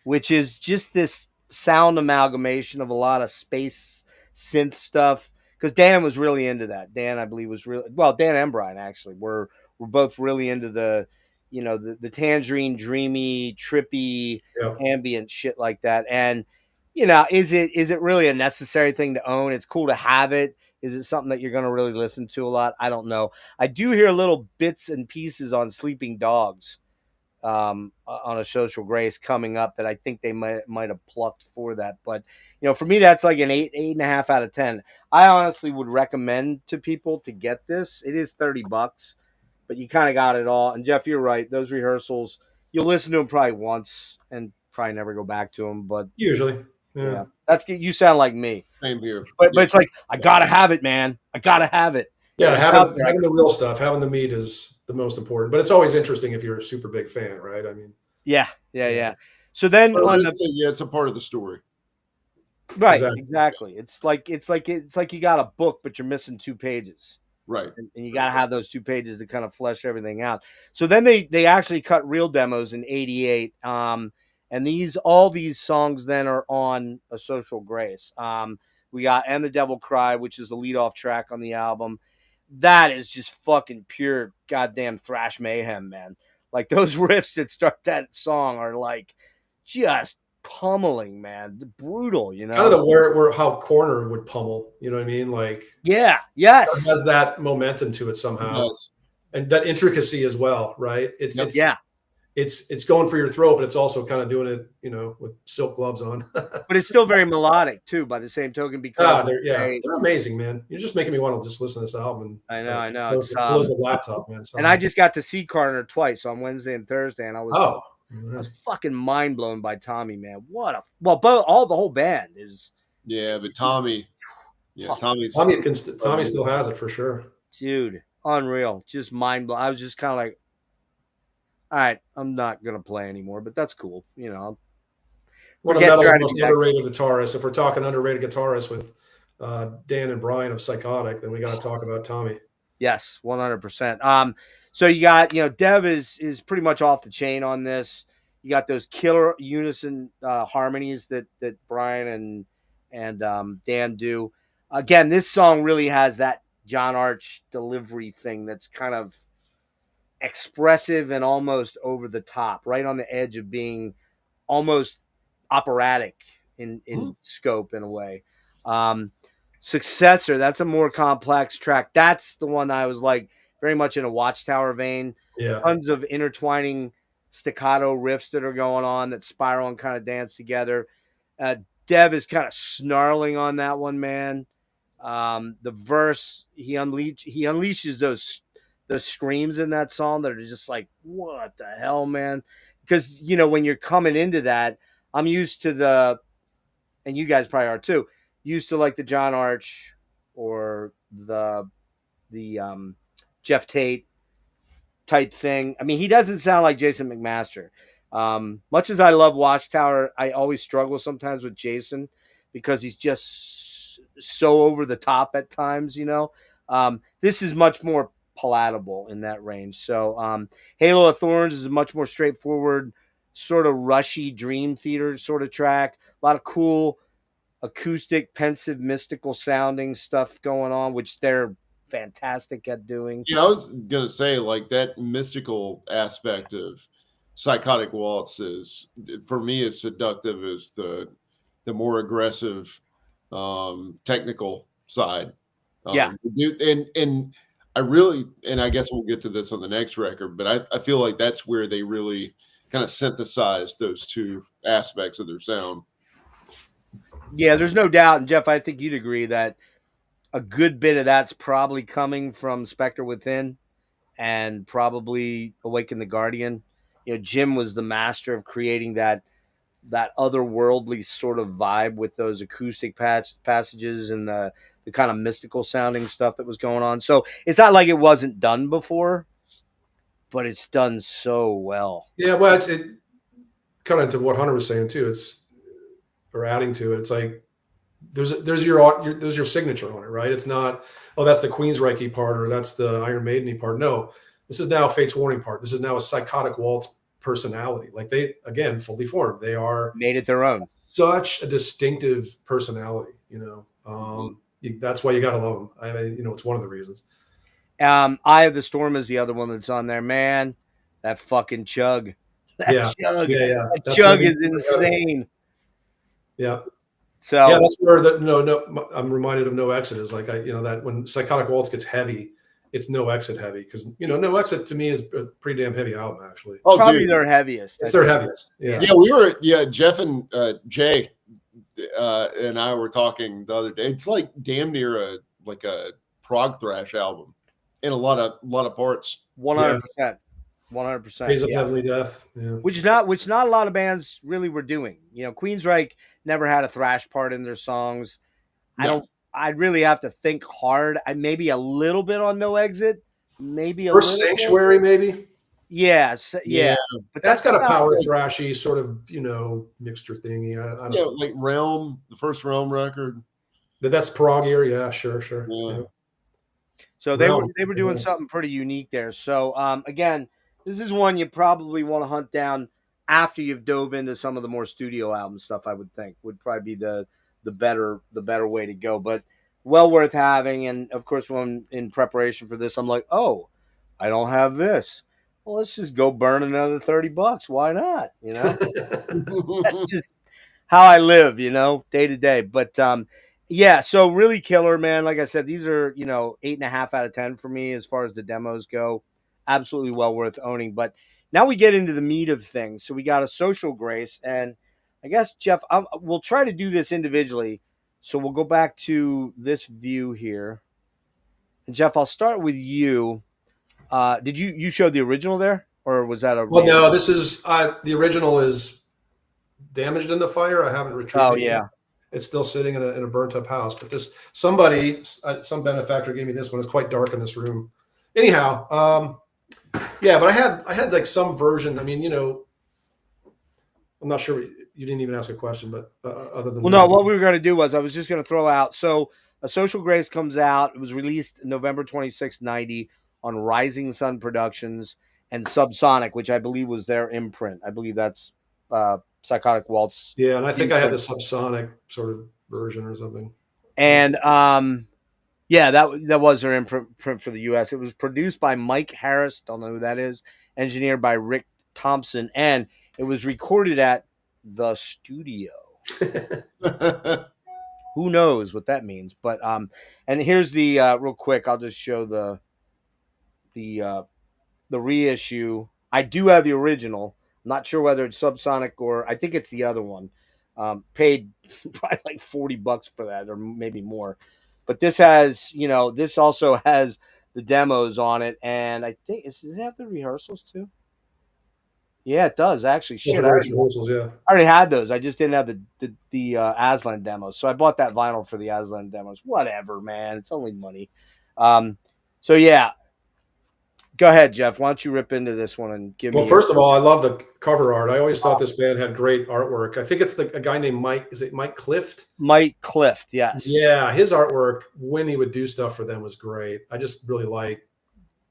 which is just this sound amalgamation of a lot of space synth stuff. Because Dan was really into that. Dan, I believe, was really Dan and Brian actually were both really into the tangerine, dreamy, trippy, ambient shit like that. And is it really a necessary thing to own? It's cool to have it. Is it something that you're going to really listen to a lot? I don't know. I do hear little bits and pieces on Sleeping Dogs on A Social Grace coming up that I think they might have plucked for that. But, for me, that's like an 8.5 out of 10. I honestly would recommend to people to get this. It is $30, but you kind of got it all. And Jeff, you're right. Those rehearsals, you'll listen to them probably once and probably never go back to them. But usually. Yeah. You sound like me. Same here. But it's like, I gotta have it, man. I gotta have it. Yeah, having the real stuff, having the meat is the most important. But it's always interesting if you're a super big fan, right? I mean, yeah. So then it's a part of the story. Right, exactly. It's like you got a book, but you're missing 2 pages. Right. And you gotta have those 2 pages to kind of flesh everything out. So then they actually cut real demos in '88. And all these songs then are on A Social Grace. We got And the Devil Cry, which is the lead-off track on the album. That is just fucking pure goddamn thrash mayhem, man. Like those riffs that start that song are like just pummeling, man. Brutal, Kind of the where how Corner would pummel, you know what I mean? Like yes. It has that momentum to it somehow. And that intricacy as well, right? it's going for your throat, but it's also kind of doing it, you know, with silk gloves on. But it's still very melodic too, by the same token, because they're amazing, man. You're just making me want to just listen to this album. And, I know. Close the laptop, man. And I just got to see Carter twice on Wednesday and Thursday, and I was I was fucking mind blown by Tommy, man. The whole band is. Yeah, but Tommy Tommy still has it for sure, dude. Unreal, just mind blowing. I was just kind of like, all right, I'm not gonna play anymore, but that's cool, you know. One of Metal's most underrated guitarists. If we're talking underrated guitarists with Dan and Brian of Psychotic, then we got to talk about Tommy. Yes, 100%. So you got, you know, Dev is pretty much off the chain on this. You got those killer unison harmonies that Brian and Dan do. Again, this song really has that John Arch delivery thing that's kind of expressive and almost over the top, right on the edge of being almost operatic in scope in a way. Successor, that's a more complex track. That's the one I was like very much in a Watchtower vein. Yeah. Tons of intertwining staccato riffs that are going on that spiral and kind of dance together. Dev is kind of snarling on that one, man. The verse, he unleashes those screams in that song that are just like, what the hell, man? Because, you know, when you're coming into that, I'm used to and you guys probably are too, used to like the John Arch or the Jeff Tate type thing. I mean, he doesn't sound like Jason McMaster. Much as I love Watchtower, I always struggle sometimes with Jason because he's just so over the top at times, you know. This is much more palatable in that range. So Halo of Thorns is a much more straightforward, sort of rushy dream theater sort of track. A lot of cool acoustic, pensive, mystical sounding stuff going on, which they're fantastic at doing. Yeah, I was gonna say, like, that mystical aspect of Psychotic Waltz is, for me, as seductive as the more aggressive technical side. And I really, and I guess we'll get to this on the next record, but I feel like that's where they really kind of synthesize those two aspects of their sound. Yeah, there's no doubt. And Jeff, I think you'd agree that a good bit of that's probably coming from Spectre Within and probably Awaken the Guardian. You know, Jim was the master of creating that otherworldly sort of vibe with those acoustic passages and the kind of mystical sounding stuff that was going on. So it's not like it wasn't done before, but it's done so well. Yeah, well, it kind of to what Hunter was saying too. Or adding to it, it's like there's your signature on it, right? It's not, oh, that's the Queensryche part or that's the Iron Maiden part. No, this is now Fate's Warning part. This is now a Psychotic Waltz personality. Like they, again, fully formed. They are made it their own. Such a distinctive personality, you know. That's why you gotta love them. I mean, you know, it's one of the reasons. Eye of the Storm is the other one that's on there, man. That fucking chug. That chug. Yeah. That chug is insane. Yeah. So yeah, that's where I'm reminded of No Exit is like that when Psychotic Waltz gets heavy, it's No Exit heavy because No Exit to me is a pretty damn heavy album actually. Oh, probably their heaviest. It's their heaviest. Yeah. Yeah, Jeff and Jay and I were talking the other day. It's like damn near a prog thrash album in a lot of parts. 100%. 100%. Days of Heavenly Death. Yeah. Which not a lot of bands really were doing. You know, Queensryche never had a thrash part in their songs. No. I'd really have to think hard. Maybe a little bit on No Exit. Maybe First Sanctuary, maybe. Yes, yeah. But that's got a power thrashy sort of, mixture thingy. I don't know. Like Realm, the first Realm record. That's proggier, yeah, sure. Yeah. So they were doing something pretty unique there. So again, this is one you probably want to hunt down after you've dove into some of the more studio album stuff. I would think would probably be the better way to go. But well worth having. And of course, when in preparation for this, I'm like, oh, I don't have this. Well, let's just go burn another $30. Why not? That's just how I live, day to day. But yeah, so really killer, man. Like I said, these are 8.5 out of 10 for me as far as the demos go. Absolutely well worth owning. But now we get into the meat of things. So we got a Social Grace, and I guess Jeff, we'll try to do this individually. So we'll go back to this view here. And Jeff, I'll start with you. Did you show the original there, or was that a? Well, no, this is the original is damaged in the fire. I haven't retrieved it yet. It's still sitting in a burnt up house. But this some benefactor gave me this one. It's quite dark in this room. Anyhow, yeah, but I had like some version. I mean, I'm not sure. You didn't even ask a question, but other than no, what we were going to do was I was just going to throw out. So A Social Grace comes out. It was released November 26, 90 on Rising Sun Productions and Subsonic, which I believe was their imprint. I believe that's Psychotic Waltz. Yeah, and I think I had the Subsonic sort of version or something. And yeah, that was their imprint for the U.S. It was produced by Mike Harris. Don't know who that is. Engineered by Rick Thompson, and it was recorded at the studio. Who knows what that means? But and here's the real quick. I'll just show the reissue. I do have the original. I'm not sure whether it's Subsonic or I think it's the other one. Paid probably like $40 for that, or maybe more. But this has, this also has the demos on it, and I think does it have the rehearsals too? Yeah, it does actually. Shit, I already had those. I just didn't have the Aslan Demos, so I bought that vinyl for the Aslan Demos. Whatever, man. It's only money. So yeah. Go ahead, Jeff. Why don't you rip into this one and give me? Well, first of all, I love the cover art. I always thought this band had great artwork. I think it's a guy named Mike. Is it Mike Clift? Mike Clift, yes. Yeah, his artwork when he would do stuff for them was great. I just really like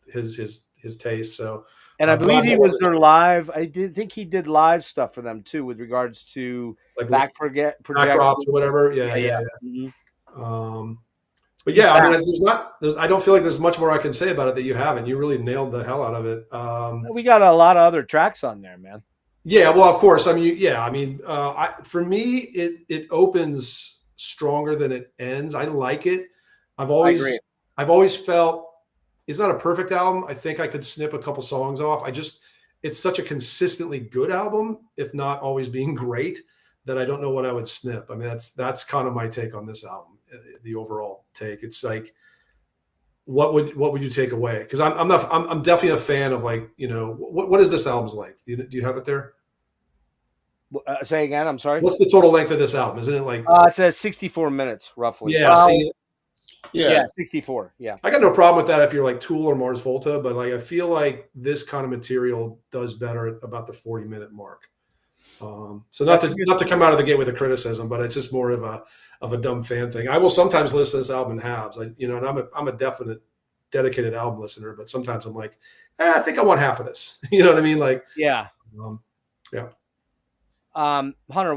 his taste. So, and I believe he was their live. I did think he did live stuff for them too, with regards to like backdrops or whatever. Yeah. Mm-hmm. But yeah, I mean, I don't feel like there's much more I can say about it that you haven't. You really nailed the hell out of it. We got a lot of other tracks on there, man. Yeah, well, of course. I mean, for me, it opens stronger than it ends. I like it. I've always felt it's not a perfect album. I think I could snip a couple songs off. It's such a consistently good album, if not always being great, that I don't know what I would snip. I mean, that's kind of my take on this album. The overall take. It's like, what would you take away? Because I'm definitely a fan of, like, what is this album's length? Do you have it there? Say again. I'm sorry. What's the total length of this album? Isn't it like? It says 64 minutes roughly. Yeah. Yeah, 64. Yeah. I got no problem with that if you're like Tool or Mars Volta, but like I feel like this kind of material does better at about the 40-minute mark. So not to come out of the gate with a criticism, but it's just more of a dumb fan thing. I will sometimes listen to this album in halves. And I'm a definite dedicated album listener, but sometimes I'm like, I think I want half of this. You know what I mean? Like, yeah. Yeah. Hunter,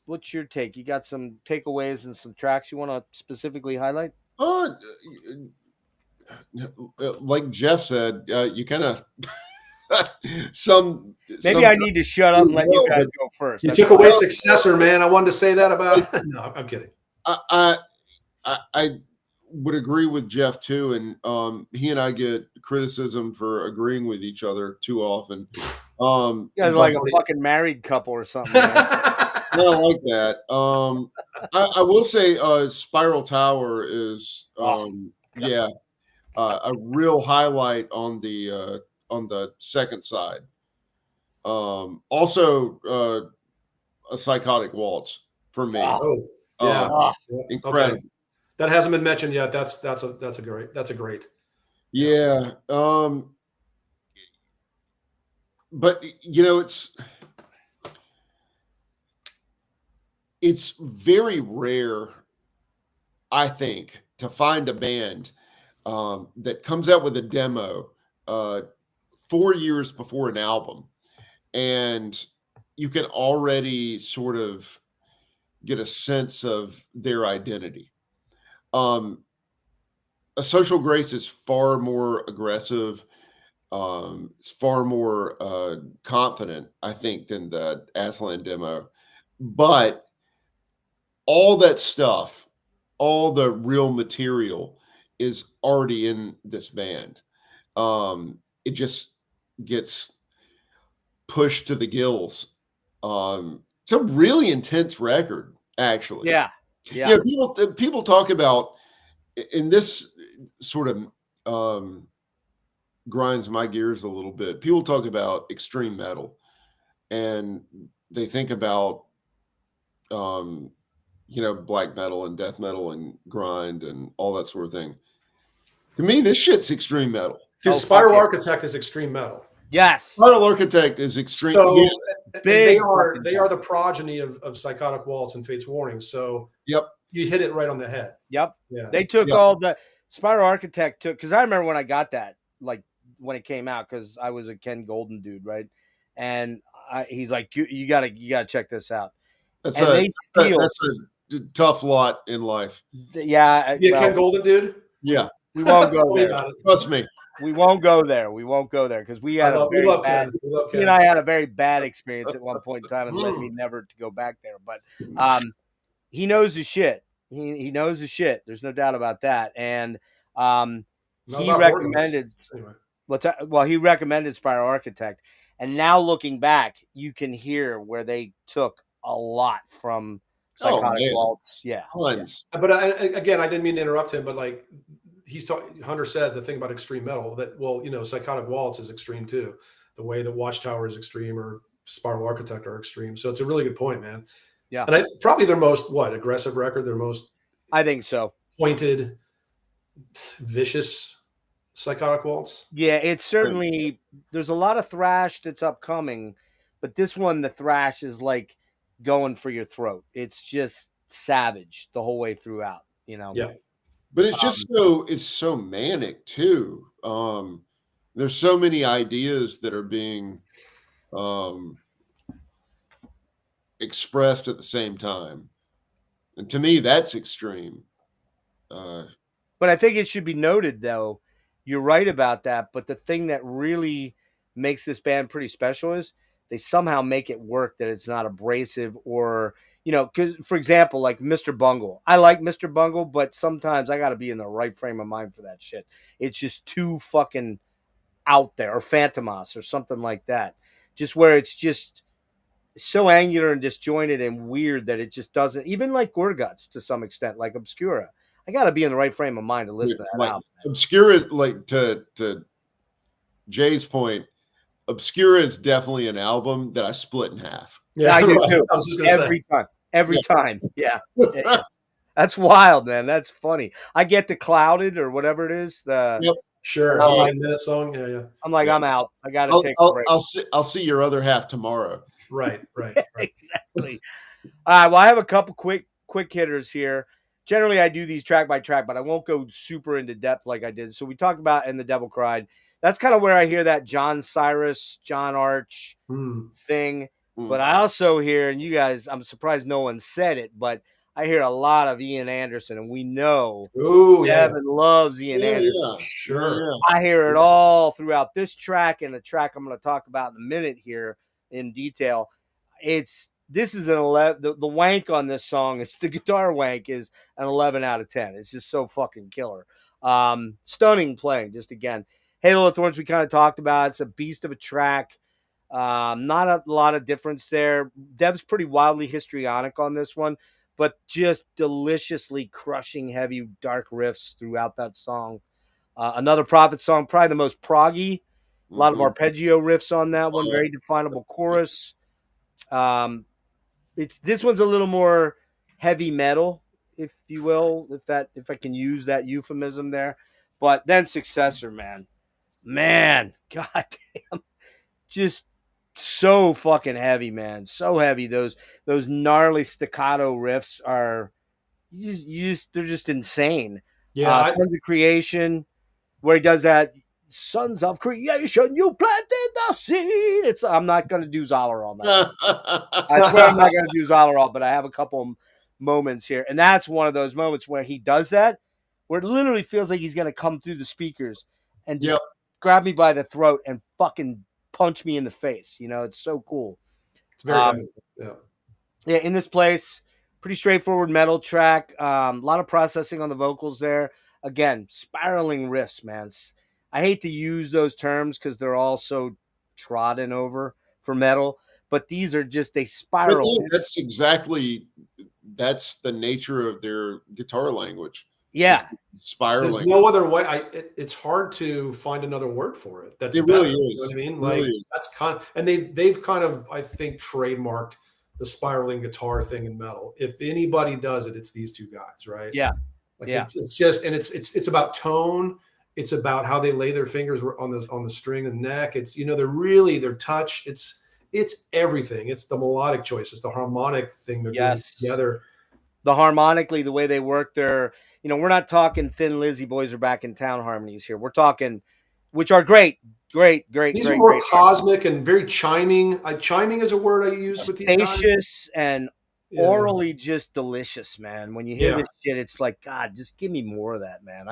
what's your take? You got some takeaways and some tracks you want to specifically highlight? Like Jeff said, you kind of Maybe I need to shut up and let you guys go first. You took away Successor, man. I wanted to say that about. No, I'm kidding. I would agree with Jeff too, and he and I get criticism for agreeing with each other too often. You guys are like a fucking married couple or something. I don't like that. I will say, Spiral Tower is a real highlight on the second side. Also, a Psychotic Waltz for me. Oh, yeah, incredible. Okay. That hasn't been mentioned yet. That's a great. Yeah. But it's very rare, I think, to find a band that comes out with a demo 4 years before an album, and you can already sort of get a sense of their identity. A Social Grace is far more aggressive. It's far more confident, I think, than the Aslan demo. But all that stuff, all the real material is already in this band. It just gets pushed to the gills. It's a really intense record, actually. Yeah. People talk about, in this sort of grinds my gears a little bit. People talk about extreme metal, and they think about black metal and death metal and grind and all that sort of thing. To me, this shit's extreme metal. Dude, Spiral Architect is extreme metal. Yes. Spiral Architect is extreme. So they are the progeny of Psychotic Waltz and Fate's Warning. So yep, you hit it right on the head. Yep. Yeah. They took all the Spiral Architect because I remember when I got that, like when it came out, because I was a Ken Golden dude, right? And he's like, you gotta check this out. That's a tough lot in life. Yeah. Ken Golden dude. Yeah. We won't go there. Trust me. We won't go there. We won't go there because we had he and I had a very bad experience at one point in time and led me never to go back there. But he knows his shit. He knows his shit. There's no doubt about that. And he recommended he recommended Spiral Architect. And now looking back, you can hear where they took a lot from Psychotic Waltz. Yeah. But again, I didn't mean to interrupt him, but like Hunter said, the thing about extreme metal that, Psychotic Waltz is extreme too. The way that Watchtower is extreme or Spiral Architect are extreme. So it's a really good point, man. Yeah. And probably their most aggressive record, their most, I think so, pointed, vicious Psychotic Waltz. Yeah, it's certainly, there's a lot of thrash that's upcoming, but this one, the thrash is like going for your throat. It's just savage the whole way throughout, Yeah. But it's just it's so manic too. There's so many ideas that are being expressed at the same time. And to me, that's extreme. But I think it should be noted, though, you're right about that. But the thing that really makes this band pretty special is they somehow make it work, that it's not abrasive or, because, for example, like Mr. Bungle. I like Mr. Bungle, but sometimes I got to be in the right frame of mind for that shit. It's just too fucking out there, or Phantomas or something like that. Just where it's just so angular and disjointed and weird that it just doesn't, even like Gorguts to some extent, like Obscura. I got to be in the right frame of mind to listen to that album. Obscura, like to Jay's point, Obscura is definitely an album that I split in half. Yeah, I do too. I was just every time. Yeah. That's wild, man. That's funny. I get to Clouded or whatever it is. Sure. 9-minute song. Yeah. I'm like, I'm out. I got to take a break. I'll see your other half tomorrow. Right. Exactly. All right. Well, I have a couple quick hitters here. Generally, I do these track by track, but I won't go super into depth like I did. So we talked about And the Devil Cried. That's kind of where I hear that John Cyrus, John Arch thing. But I also hear, and you guys, I'm surprised no one said it, but I hear a lot of Ian Anderson, and we know Devin loves Ian Anderson. Yeah, sure. Yeah. I hear it all throughout this track and the track I'm going to talk about in a minute here in detail. This is an 11. The wank on this song, it's the guitar wank, is an 11 out of 10. It's just so fucking killer. Stunning playing. Just again, Halo of Thorns we kind of talked about. It's a beast of a track. Not a lot of difference there. Dev's pretty wildly histrionic on this one, but just deliciously crushing heavy dark riffs throughout that song. Another Prophet song, probably the most proggy. A lot of arpeggio riffs on that one. Very definable chorus. This one's a little more heavy metal, if you will, if I can use that euphemism there. But then Successor, man, goddamn, just so fucking heavy, man, so heavy. Those gnarly staccato riffs are they're just insane. Yeah, Sons of Creation, where he does that. Sons of Creation, you planted the seed. I'm not going to do Zalaral now. I swear I'm not going to do Zalaral, but I have a couple moments here. And that's one of those moments where he does that, where it literally feels like he's going to come through the speakers and just grab me by the throat and fucking punch me in the face. It's so cool. It's very yeah, In This Place, pretty straightforward metal track. A lot of processing on the vocals there. Again, spiraling riffs, man. I hate to use those terms because they're all so trodden over, for metal, but these are just they But spiral. no, that's the nature of their guitar language. Yeah, spiraling. There's no other way. It's hard to find another word for it. That's it better. really is. You know what I mean? Like really that's and they've kind of, I think, trademarked the spiraling guitar thing in metal. If anybody does it, it's these two guys, right? Yeah. Like it's just, and it's about tone. It's about how they lay their fingers on the string and neck. It's, their touch. It's everything. It's the melodic choice. It's the harmonic thing they're doing together. The harmonically, the way they work their, we're not talking Thin Lizzy Boys Are Back in Town harmonies here. We're talking, which are great. These are more cosmic and very chiming. Chiming is a word I use with these guys. Spacious and orally just delicious, man. When you hear this shit, it's like, God, just give me more of that, man.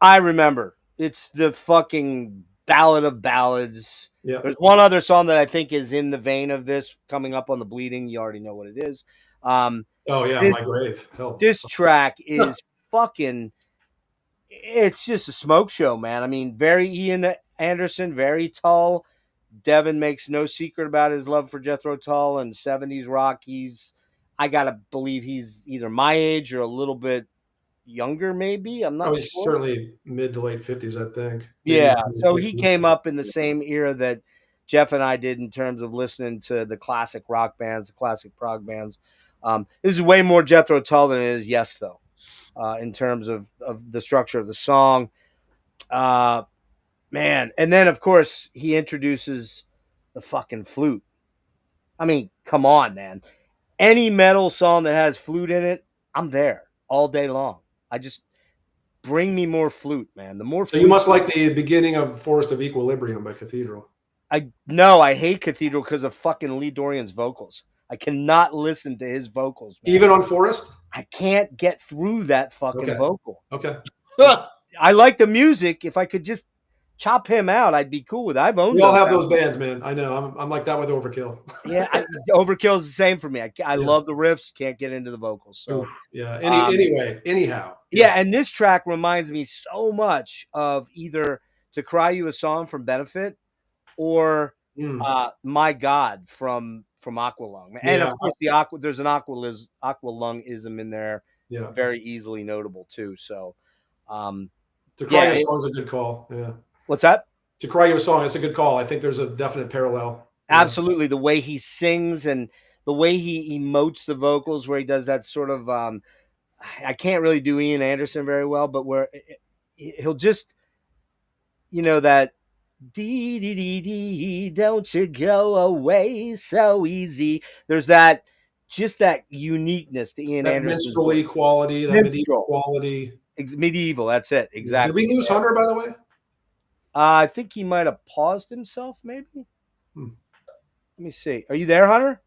I remember it's the fucking Ballad of Ballads. Yeah. There's one other song that I think is in the vein of this coming up on the Bleeding. You already know what it is. My grave. Help. This track is fucking, it's just a smoke show, man. I mean, very Ian Anderson, very Tull. Devin makes no secret about his love for Jethro Tull and 70s rock. I gotta believe he's either my age or a little bit younger, maybe. I'm not he's sure. Certainly mid to late 50s, I think. Yeah. So he came up in the same era that Jeff and I did in terms of listening to the classic rock bands, the classic prog bands. This is way more Jethro Tull than it is Yes, though, in terms of the structure of the song. Man. And then, of course, he introduces the fucking flute. I mean, come on, man. Any metal song that has flute in it, I'm there all day long. I just bring me more flute, man. The more. So you must like the beginning of Forest of Equilibrium by Cathedral. I hate Cathedral because of fucking Lee Dorian's vocals. I cannot listen to his vocals, man. Even on Forest? I can't get through that fucking vocal. Okay. I like the music. If I could just chop him out, I'd be cool with it. I've owned. We all have those bands, man. I know. I'm like that with Overkill. Yeah, Overkill is the same for me. I love the riffs. Can't get into the vocals. So anyhow. Yeah, and this track reminds me so much of either To Cry You a Song from Benefit or My God from Aqualung. And of course there's an Aqualung-ism in there. Yeah. Very easily notable too. So To Cry You a Song is a good call. Yeah. What's that? To Cry You a Song, it's a good call. I think there's a definite parallel. Absolutely. The way he sings and the way he emotes the vocals, where he does that sort of I can't really do Ian Anderson very well, but where he'll just, that dee dee dee dee, don't you go away so easy. There's that uniqueness to Ian Anderson. Minstrel quality, that medieval quality. Medieval, that's it. Exactly. Did we lose Hunter, by the way? I think he might have paused himself, maybe. Let me see. Are you there, Hunter?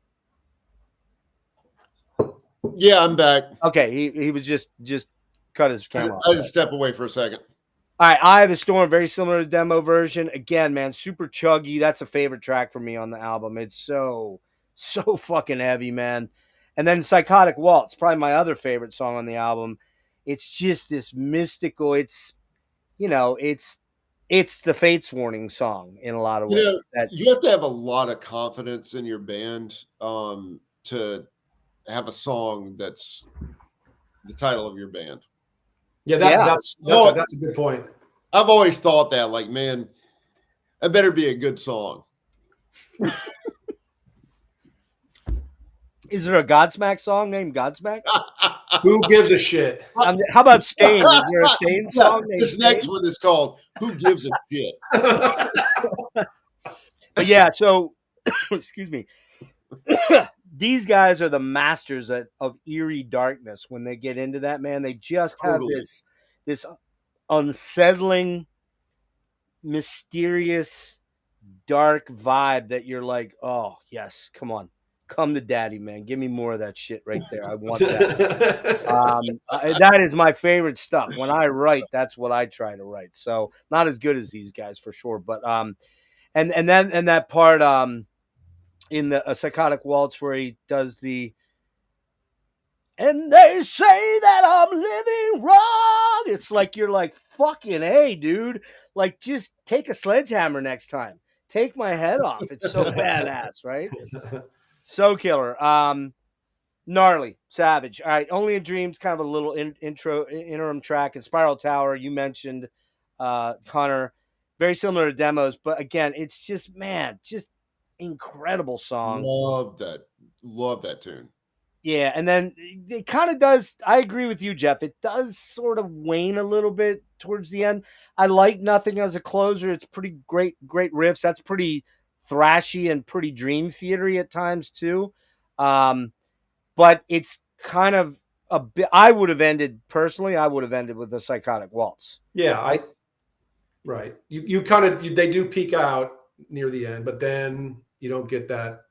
Yeah, I'm back. Okay, he was just cut his camera off. I had to step away for a second. All right, Eye of the Storm, very similar to the demo version. Again, man, super chuggy. That's a favorite track for me on the album. It's so fucking heavy, man. And then Psychotic Waltz, probably my other favorite song on the album. It's just this mystical. It's the Fates Warning song in a lot of ways. You have to have a lot of confidence in your band to have a song that's the title of your band. Yeah, that's a good point. I've always thought that, like, man, that better be a good song. Is there a Godsmack song named Godsmack? Who gives a shit? How about Stain? Is there a Stain song named This Stain? next one is called Who Gives a Shit? But yeah, so excuse me. These guys are the masters of eerie darkness. When they get into that, man, they just have this unsettling, mysterious, dark vibe that you're like, oh yes, come on. Come to daddy, man. Give me more of that shit right there. I want that. That is my favorite stuff. When I write, that's what I try to write. So not as good as these guys for sure. But and that part in the Psychotic Waltz where he does the and they say that I'm living wrong. It's like you're like, fucking hey, dude. Like, just take a sledgehammer next time. take my head off. It's so badass, right? So killer. Gnarly, savage. All right, Only in Dreams, kind of a little interim track. And Spiral Tower, you mentioned, Connor, very similar to Demos, but again, it's just, man, just incredible song. Love that tune. Yeah, and then it kind of does. I agree with you, Jeff. It does sort of wane a little bit towards the end. I like Nothing as a closer. It's pretty great riffs. That's pretty thrashy and pretty Dream Theater-y at times too. But it's kind of a bit. I would have ended with the Psychotic Waltz. Yeah, right. You kind of they do peak out near the end, but then you don't get that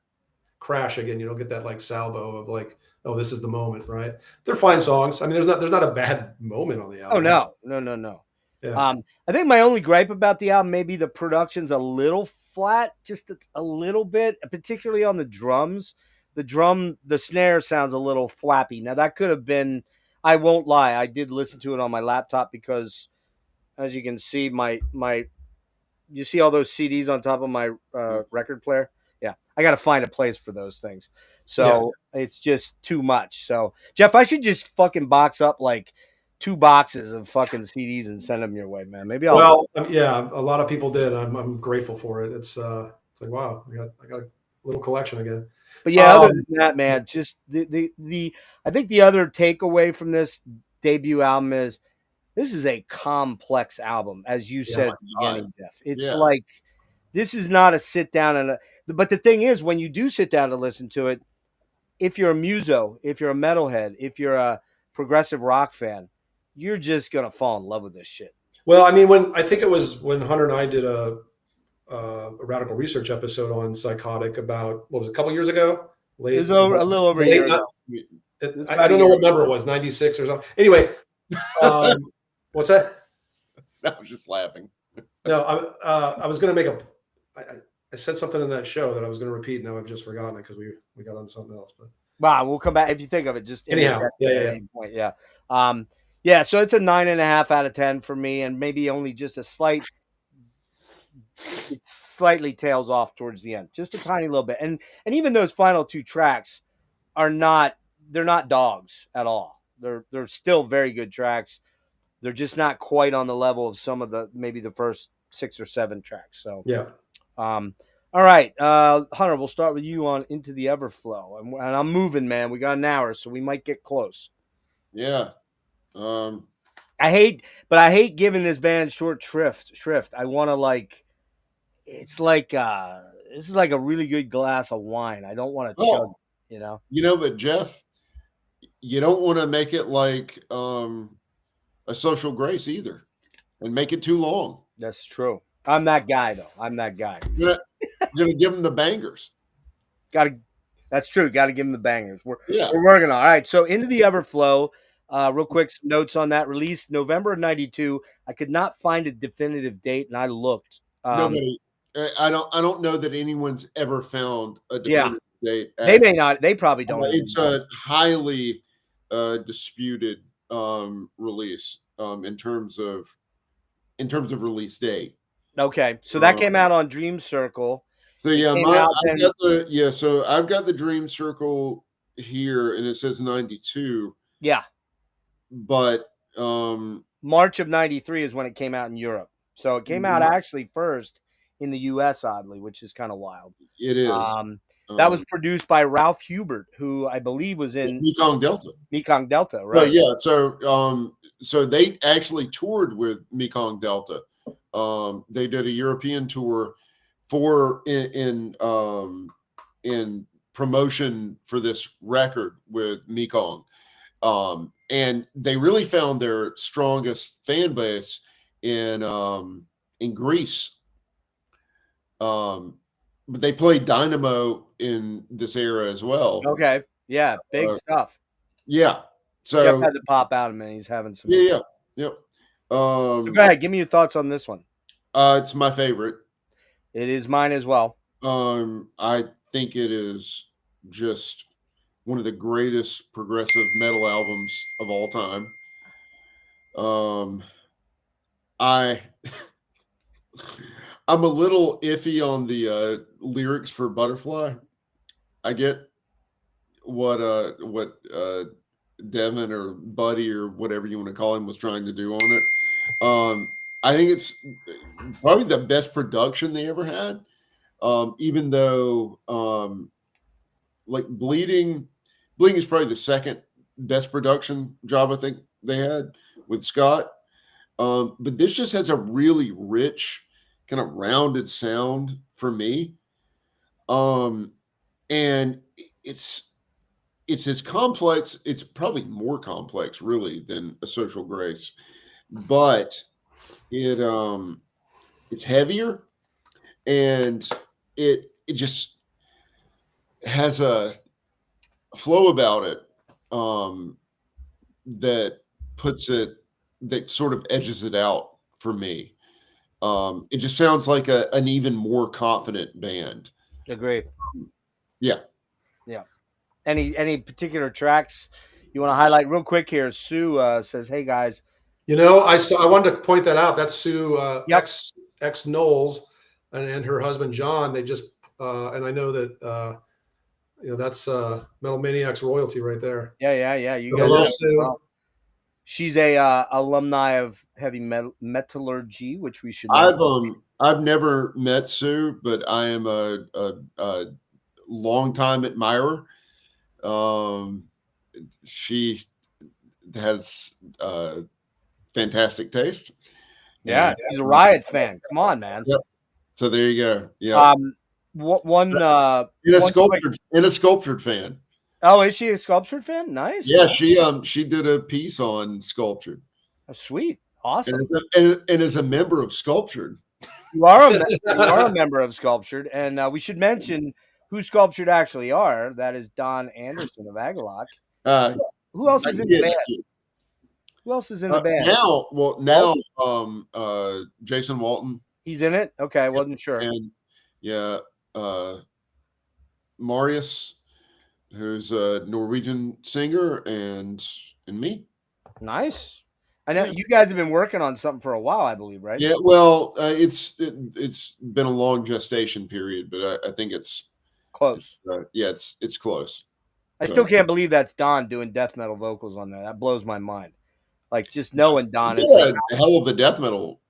crash again. You don't get that like salvo of like, oh, this is the moment, right? They're fine songs. I mean, there's not a bad moment on the album. Oh no. Yeah. I think my only gripe about the album, maybe the production's a little flat, just a little bit, particularly on the drums. The snare sounds a little flappy. Now that could have been, I won't lie, I did listen to it on my laptop because, as you can see, you see all those CDs on top of my record player? Yeah, I got to find a place for those things. So It's just too much. So, Jeff, I should just fucking box up like 2 boxes of fucking CDs and send them your way, man. Maybe I'll. Well, yeah, a lot of people did. I'm grateful for it. It's like, wow, I got a little collection again. But yeah, other than that, man, just the I think the other takeaway from this debut album is this is a complex album, as you said at the beginning, Jeff. It's like, this is not a sit down but the thing is, when you do sit down to listen to it, if you're a muso, if you're a metalhead, if you're a progressive rock fan, you're just gonna fall in love with this shit. Well, I mean, when Hunter and I did a Radical Research episode on Psychotic about, what was it, a couple years ago? It was a little over a year ago. I don't know what number it was, 96 or something. Anyway, what's that? I was just laughing. No, I was going to make I said something in that show that I was going to repeat. Now I've just forgotten it because we got on something else. But wow, we'll come back if you think of it. Just anyhow, point. Yeah. So it's a 9.5 out of 10 for me, and maybe only just it slightly tails off towards the end, just a tiny little bit. And even those final 2 tracks they're not dogs at all. They're still very good tracks. They're just not quite on the level of some of maybe the first 6 or 7 tracks. So yeah. All right, Hunter, we'll start with you on Into the Everflow, and I'm moving, man. We got an hour, so we might get close. Yeah. I hate giving this band short shrift. I want to it's like this is like a really good glass of wine. I don't want to chug, you know. But Jeff, you don't want to make it like a Social Grace either, and make it too long. That's true. I'm that guy, though. I'm that guy. You're gonna give them the bangers. That's true. Got to give them the bangers. We're working on. All right. So Into the Everflow. Real quick, some notes on that. Released November of '92. I could not find a definitive date, and I looked. Nobody. I don't know that anyone's ever found a definitive date. They may not. They probably don't. It's a highly disputed release in terms of release date. Okay, so that came out on Dream Circle. So so I've got the Dream Circle here, and it says 92. Yeah, but March of '93 is when it came out in Europe. So it came out actually first in the U.S. oddly, which is kind of wild. It is. That was produced by Ralph Hubert, who I believe was in Mekong Delta. Mekong Delta, right? So they actually toured with Mekong Delta. They did a European tour in promotion for this record with Mekong, and they really found their strongest fan base in Greece. But they played Dynamo in this era as well. Okay, yeah, big stuff. Yeah, so Jeff had to pop out, man. He's having some. Yep. So go ahead, give me your thoughts on this one. It's my favorite. It is mine as well. I think it is just one of the greatest progressive metal albums of all time. I'm a little iffy on the lyrics for Butterfly. I get what Devin or Buddy or whatever you want to call him was trying to do on it. I think it's probably the best production they ever had. Even though like Bleeding is probably the second best production job I think they had with Scott. But this just has a really rich, kind of rounded sound for me. And it's as complex, it's probably more complex really than A Social Grace, but it's heavier, and it just has a flow about it that sort of edges it out for me. It just sounds like an even more confident band. Agree. Yeah. Any particular tracks you want to highlight real quick here? Sue says, "Hey guys, I wanted to point that out. That's Sue, Yep. ex Knowles, and her husband John. They just and I know that that's Metal Maniacs royalty right there. Yeah. You So guys, hello, Sue. She's a alumni of Heavy Metallurgy, which we should know. I've never met Sue, but I am a longtime admirer. She has fantastic taste. Yeah, she's a Riot fan. Come on, man. Yep. So there you go. Yeah. A sculptured fan. Oh, is she a Sculptured fan? Nice. Yeah, she did a piece on Sculptured. Oh, sweet. Awesome. And as a member of Sculptured. You are a member of Sculptured, and we should mention who Sculptured actually are. That is Don Anderson of Agalloch. Who else is in the band? Who else is in the band? Now, Jason Walton. He's in it? Okay, I wasn't sure. And Marius, who's a Norwegian singer, and me. Nice. I know you guys have been working on something for a while, I believe, right? Yeah, well, it's been a long gestation period, but I think it's close. It's close. I still can't believe that's Don doing death metal vocals on there. That blows my mind. Like just knowing Don is a hell of a death metal.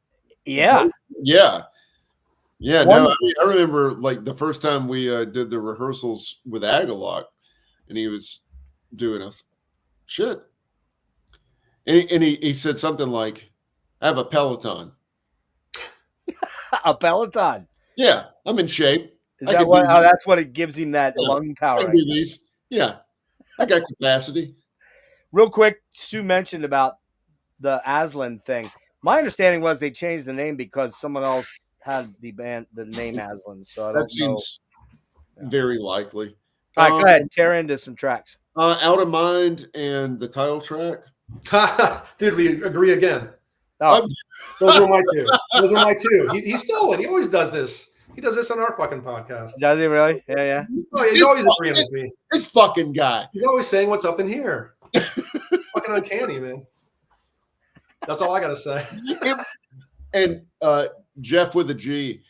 Yeah. Yeah. Yeah. No, I remember like the first time we did the rehearsals with Agalloch, and he was doing us shit. And he said something like, I have a Peloton. A Peloton? Yeah, I'm in shape. Is that what? Oh, that's what it gives him that lung power. I can do these. Yeah, I got capacity. Real quick, Sue mentioned about the Aslan thing. My understanding was they changed the name because someone else had the name Aslan. So that seems very likely. All right, go ahead. Tear into some tracks. Out of Mind and the title track. Dude, we agree again. Oh. Those were my two. He stole it. He always does this. He does this on our fucking podcast. Does he really? Yeah. Oh, he's always agreeing with me. This fucking guy. He's always saying what's up in here. Fucking uncanny, man. That's all I gotta say. And Jeff with a G.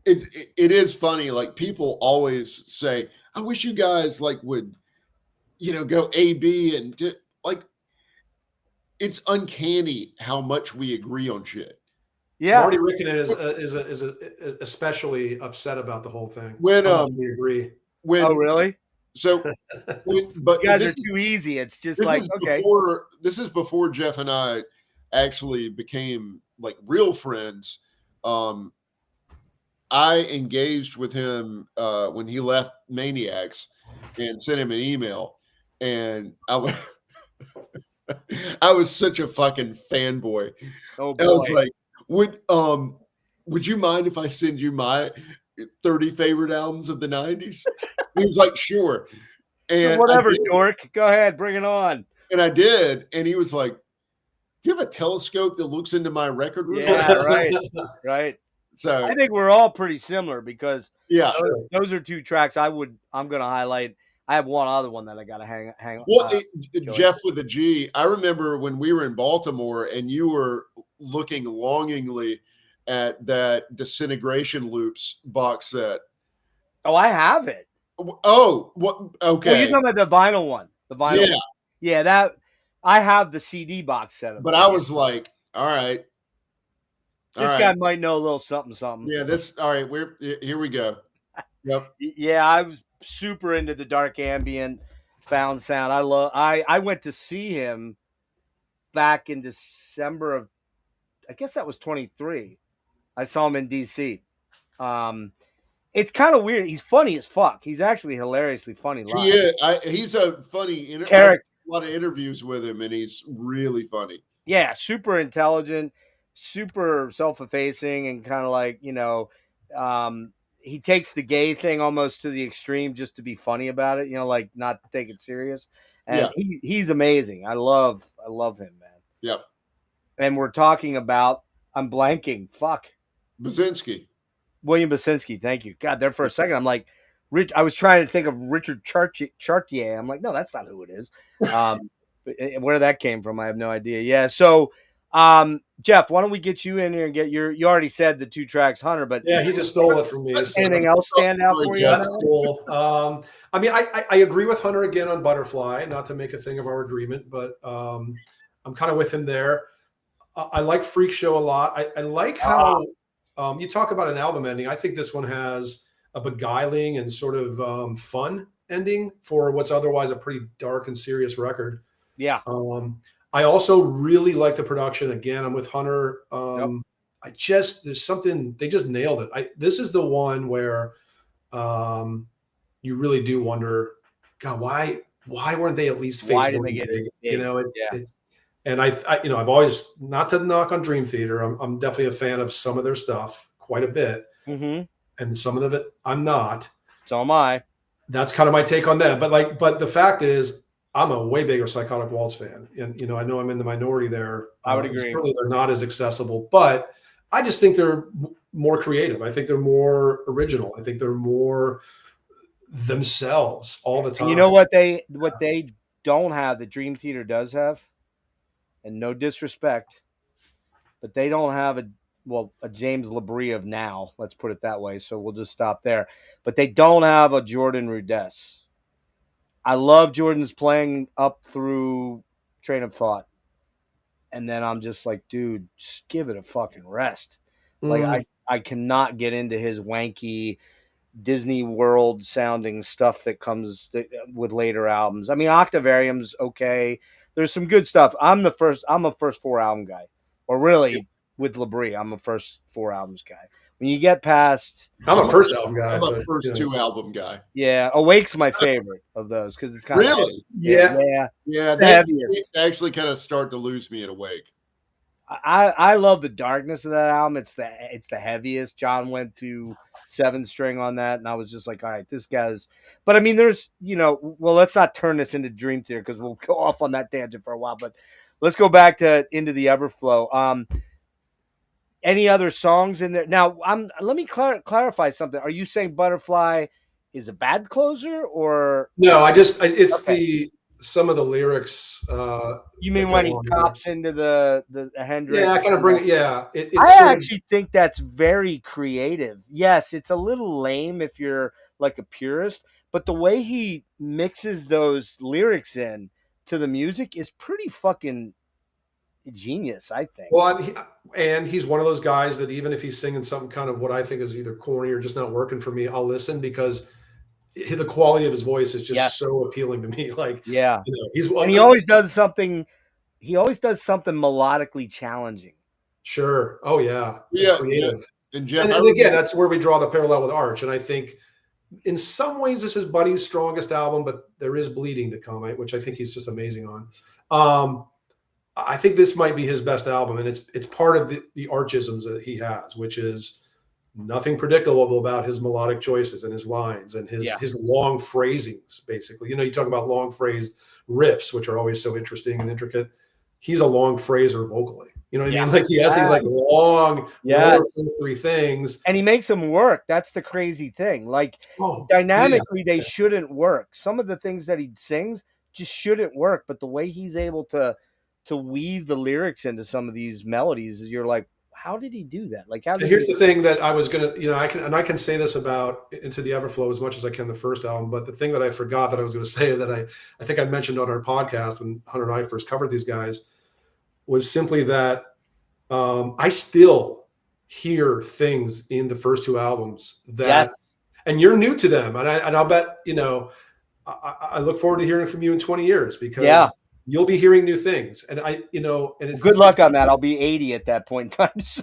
It is funny. Like people always say, I wish you guys like would, go AB and like. It's uncanny how much we agree on shit. Yeah, Marty Rickinen is especially upset about the whole thing. When we agree. Oh, really? So, but you guys are too easy. It's just like okay. This is before Jeff and I actually became like real friends. I engaged with him when he left Maniacs and sent him an email, and I was such a fucking fanboy. Oh boy. I was like, would you mind if I send you my 30 favorite albums of the 90s? He was like, sure. And so whatever, dork. Go ahead, bring it on. And I did. And he was like, do you have a telescope that looks into my record room? Yeah, right. Right. So I think we're all pretty similar because those are two tracks I'm gonna highlight. I have one other one that I got to hang on. Well, Jeff with a G, I remember when we were in Baltimore and you were looking longingly at that Disintegration Loops box set. Oh, I have it. Oh, what? Okay. Well, you're talking about the vinyl one. The vinyl. Yeah. One. Yeah, that I have the CD box set of but that. I was like, all right. This guy might know a little something, something. Yeah, all right, here we go. Yep. Yeah, I was super into the dark ambient found sound. I went to see him back in December of, I guess that was 23. I saw him in DC. It's kind of weird. He's funny as fuck. He's actually hilariously funny live. He's a funny character. A lot of interviews with him, and he's really funny. Yeah, super intelligent, super self-effacing, and kind of like, he takes the gay thing almost to the extreme just to be funny about it, like not take it serious. And he's amazing. I love him, man. Yep. And we're talking about, I'm blanking. Fuck. William Basinski. Thank you. God, there for a second, I'm like, I was trying to think of Richard Chartier. I'm like, no, that's not who it is. Where that came from, I have no idea. Yeah. So, Jeff, why don't we get you in here and get you already said the 2 tracks, Hunter, but yeah, he just stole it from me. Anything else stand out for you? That's cool. I mean, I agree with Hunter again on Butterfly, not to make a thing of our agreement, but I'm kind of with him there. I like Freak Show a lot. I like how you talk about an album ending. I think this one has a beguiling and sort of fun ending for what's otherwise a pretty dark and serious record. Yeah. I also really like the production. Again, I'm with Hunter. There's something, they just nailed it. This is the one where you really do wonder, God, why weren't they at least why didn't they get it? And I've always, not to knock on Dream Theater, I'm definitely a fan of some of their stuff quite a bit. Mm-hmm. And some of it I'm not. So am I. That's kind of my take on that. But the fact is, I'm a way bigger Psychotic Waltz fan. And, I know I'm in the minority there. I would agree. Certainly they're not as accessible, but I just think they're more creative. I think they're more original. I think they're more themselves all the time. And you know what they don't have that Dream Theater does have? And no disrespect, but they don't have a James Labrie of now. Let's put it that way. So we'll just stop there. But they don't have a Jordan Rudess. I love Jordan's playing up through Train of Thought. And then I'm just like, dude, just give it a fucking rest. Like I cannot get into his wanky Disney World sounding stuff that comes with later albums. I mean, Octavarium's okay. There's some good stuff. I'm a first 4 album guy, or really with Labrie, I'm a first 4 albums guy. When you get past, I'm a first album guy. I'm a first 2 album guy. Yeah, Awake's my favorite of those because it's kind of yeah. They actually kind of start to lose me at Awake. I love the darkness of that album. It's the heaviest. John went to 7-string on that, and I was just like, all right, this guy's. But I mean, there's well, let's not turn this into Dream Theater because we'll go off on that tangent for a while. But let's go back to Into the Everflow. Any other songs in there? Now, let me clarify something. Are you saying Butterfly is a bad closer, or no? Some of the lyrics. You mean when he pops into the Hendrix? Yeah, I kind of bring it. Yeah, I actually think that's very creative. Yes, it's a little lame if you're like a purist, but the way he mixes those lyrics in to the music is pretty fucking genius, I think. Well, and he's one of those guys that even if he's singing something kind of what I think is either corny or just not working for me, I'll listen because the quality of his voice is just so appealing to me. Like, he always does something. He always does something melodically challenging. Sure. Oh yeah. Creative. Yeah. And Jeff, and again, that's where we draw the parallel with Arch. And I think in some ways this is Buddy's strongest album, but there is Bleeding to come, which I think he's just amazing on. I think this might be his best album, and it's part of the Archisms that he has, which is nothing predictable about his melodic choices and his lines and his long phrasings, basically. You talk about long phrased riffs, which are always so interesting and intricate. He's a long phraser vocally. You know what I mean? Like he has these like long, three things. And he makes them work. That's the crazy thing. Like dynamically, they shouldn't work. Some of the things that he sings just shouldn't work. But the way he's able to weave the lyrics into some of these melodies is you're like, how did he do that? Like, how did here's the thing that I was gonna, I can say this about Into the Everflow as much as I can the first album, but the thing that I forgot that I was going to say that I think I mentioned on our podcast when Hunter and I first covered these guys was simply that I still hear things in the first two albums that, and you're new to them, and I'll bet I look forward to hearing from you in 20 years because you'll be hearing new things, and and it's good luck on that. I'll be 80 at that point in time. So,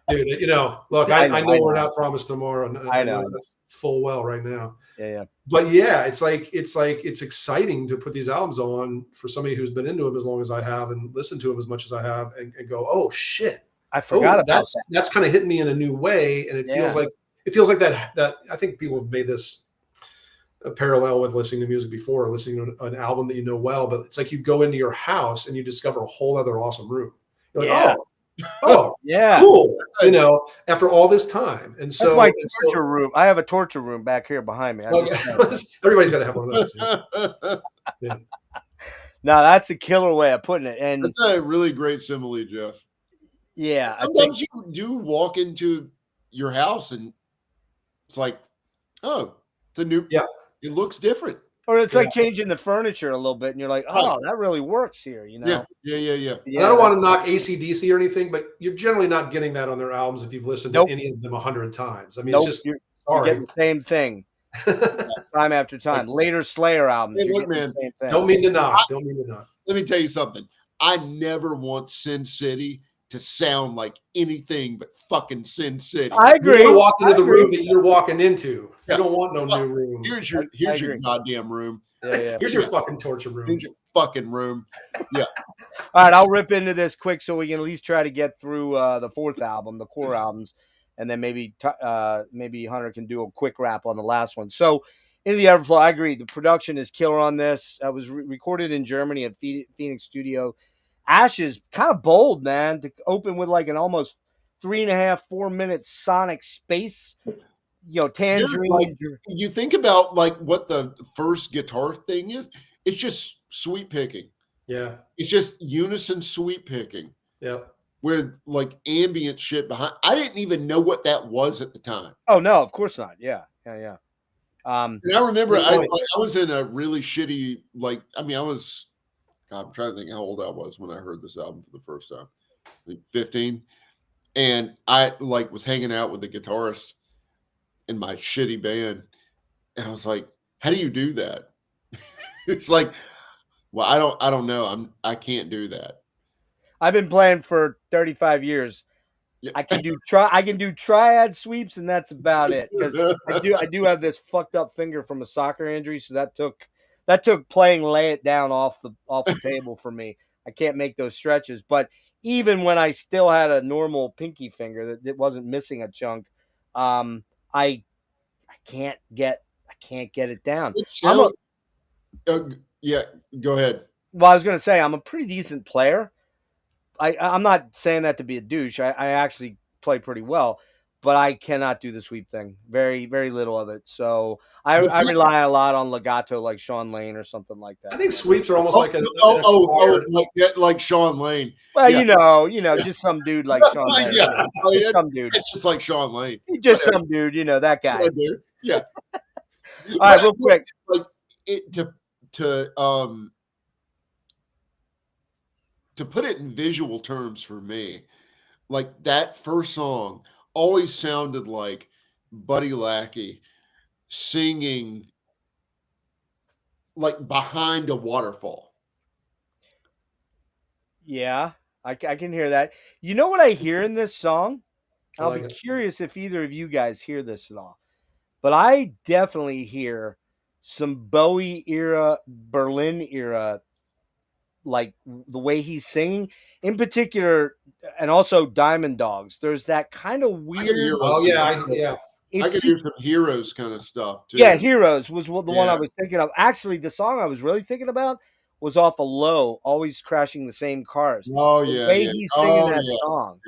dude, look, I know we're not promised tomorrow. And I know that full well right now. Yeah. But yeah, it's exciting to put these albums on for somebody who's been into them as long as I have and listened to them as much as I have, and go, oh shit, I forgot about that. That's kind of hitting me in a new way, and it feels like that. I think people have made this a parallel with listening to music before, listening to an album that you know well, but it's like you go into your house and you discover a whole other awesome room. You're like, oh, yeah, cool. After all this time, and so that's my torture room. I have a torture room back here behind me. Everybody's got to have one of those. Yeah. No, that's a killer way of putting it, and that's a really great simile, Jeff. Yeah, sometimes you do walk into your house and it's like, oh, the new it looks different. Or it's like changing the furniture a little bit, and you're like, oh, that really works here, Yeah. I don't want to knock AC/DC or anything, but you're generally not getting that on their albums if you've listened to any of them 100 times. I mean, it's just you're getting the same thing time after time. Later Slayer albums, hey, look, man, the same thing. Don't mean to knock. Let me tell you something. I never want Sin City to sound like anything but fucking Sin City. I agree. You walk into the room that you're walking into. You don't want no new room. Here's your goddamn room. Yeah. Here's your fucking torture room. Here's your fucking room. Yeah. All right, I'll rip into this quick so we can at least try to get through the fourth album, the core albums, and then maybe Hunter can do a quick wrap on the last one. So, Into the Everflow, I agree. The production is killer on this. It was recorded in Germany at Phoenix Studio. Ash is kind of bold, man, to open with like an almost 3.5-4 minute sonic space, tangerine. Like, you think about like what the first guitar thing is. It's just sweet picking. Yeah, it's just unison sweet picking. Yeah, with like ambient shit behind. I didn't even know what that was at the time. Oh no, of course not. Yeah. And I remember I was in a really shitty I'm trying to think how old I was when I heard this album for the first time. Like 15. And I was hanging out with the guitarist in my shitty band. And I was like, how do you do that? It's like, well, I don't know. I can't do that. I've been playing for 35 years. Yeah. I can do triad sweeps, and that's about it. Because I do have this fucked up finger from a soccer injury, so that took playing Lay It Down off the table for me. I can't make those stretches. But even when I still had a normal pinky finger that wasn't missing a chunk, I can't get it down. Yeah, go ahead. Well, I was going to say I'm a pretty decent player. I'm not saying that to be a douche. I actually play pretty well, but I cannot do the sweep thing. Very, very little of it. So I rely a lot on legato, like Sean Lane or something like that. I think sweeps are almost like like Sean Lane. Well, just some dude like Sean Lane. Just some dude. It's just like Sean Lane. Just some dude, that guy. Yeah. All right, real quick. Like to put it in visual terms for me, like that first song always sounded like Buddy Lackey singing like behind a waterfall. Yeah, I can hear that. You know what I hear in this song? I'll be curious if either of you guys hear this at all. But I definitely hear some Bowie era, Berlin era, like the way he's singing in particular, and also Diamond Dogs. There's that kind of weird. I could hear some Heroes kind of stuff too. Yeah, Heroes was the one I was thinking of. Actually, the song I was really thinking about was off of Low, Always Crashing the Same Cars. Oh yeah, the way he's singing that song,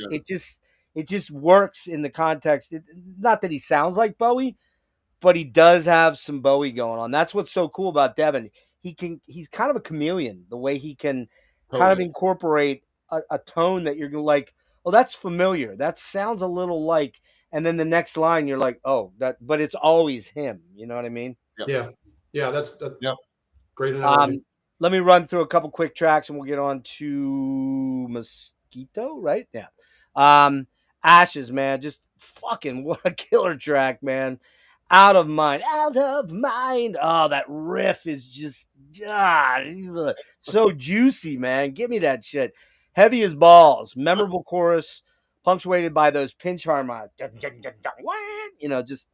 it just works in the context. Not that he sounds like Bowie, but he does have some Bowie going on. That's what's so cool about Devin. He's kind of a chameleon, the way he can kind of incorporate a tone that you're like, oh, that's familiar. That sounds a little like, and then the next line you're like, oh, that, but it's always him. You know what I mean? Yep. Yeah. That's Yep. Great analogy. Let me run through a couple quick tracks and we'll get on to Mosquito, right? Yeah. Ashes, man, just fucking what a killer track, man. Out of Mind. Oh, that riff is just so juicy, man. Give me that shit. Heavy as balls. Memorable chorus, punctuated by those pinch harmonics. You know, just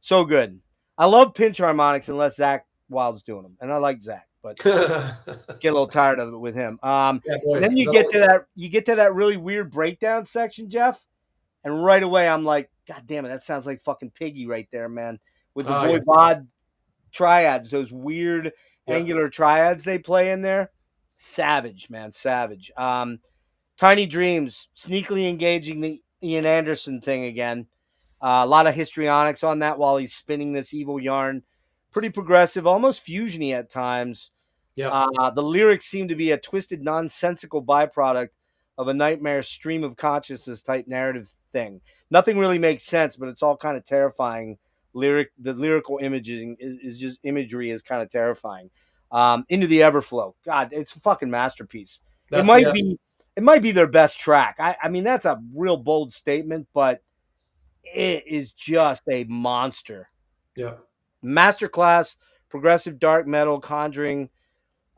so good. I love pinch harmonics unless Zach Wild's doing them, and I like Zach, but get a little tired of it with him. Then you get to that really weird breakdown section, Jeff, and right away I'm like, God damn it, that sounds like fucking Piggy right there, man. With the voivod triads, those weird angular triads they play in there. Savage, man, savage. Tiny Dreams, sneakily engaging the Ian Anderson thing again. A lot of histrionics on that while he's spinning this evil yarn. Pretty progressive, almost fusiony at times. Yeah. The lyrics seem to be a twisted, nonsensical byproduct of a nightmare stream of consciousness type narrative thing. Nothing really makes sense, but it's all kind of terrifying. The lyrical imaging is just imagery is kind of terrifying. Into the Everflow. God, it's a fucking masterpiece. It might be their best track. I mean, that's a real bold statement, but it is just a monster. Yeah. Masterclass, progressive dark metal, conjuring.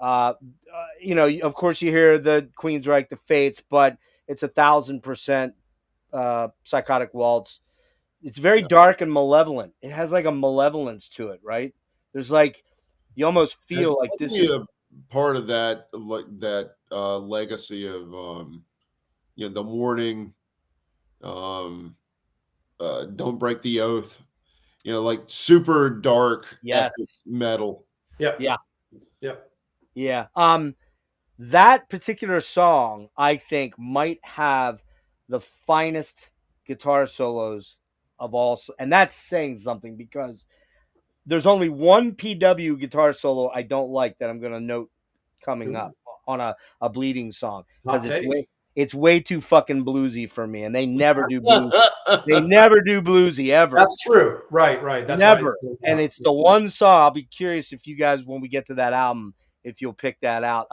You know, of course you hear the Queensryche, the Fates, but it's 1,000% Psychotic Waltz. It's very dark and malevolent. It has like a malevolence to it, right? There's like, you almost feel like this is a part of that, like that legacy of you know, the Warning, Don't Break the Oath, you know, like super dark epic metal. Yeah. That particular song, I think, might have the finest guitar solos of all, and that's saying something because there's only one PW guitar solo I don't like that I'm going to note coming up on a Bleeding song because it's way too fucking bluesy for me, and they never do blues. They never do bluesy ever. That's true. Right. That's never. And it's the one song. I'll be curious if you guys, when we get to that album, if you'll pick that out.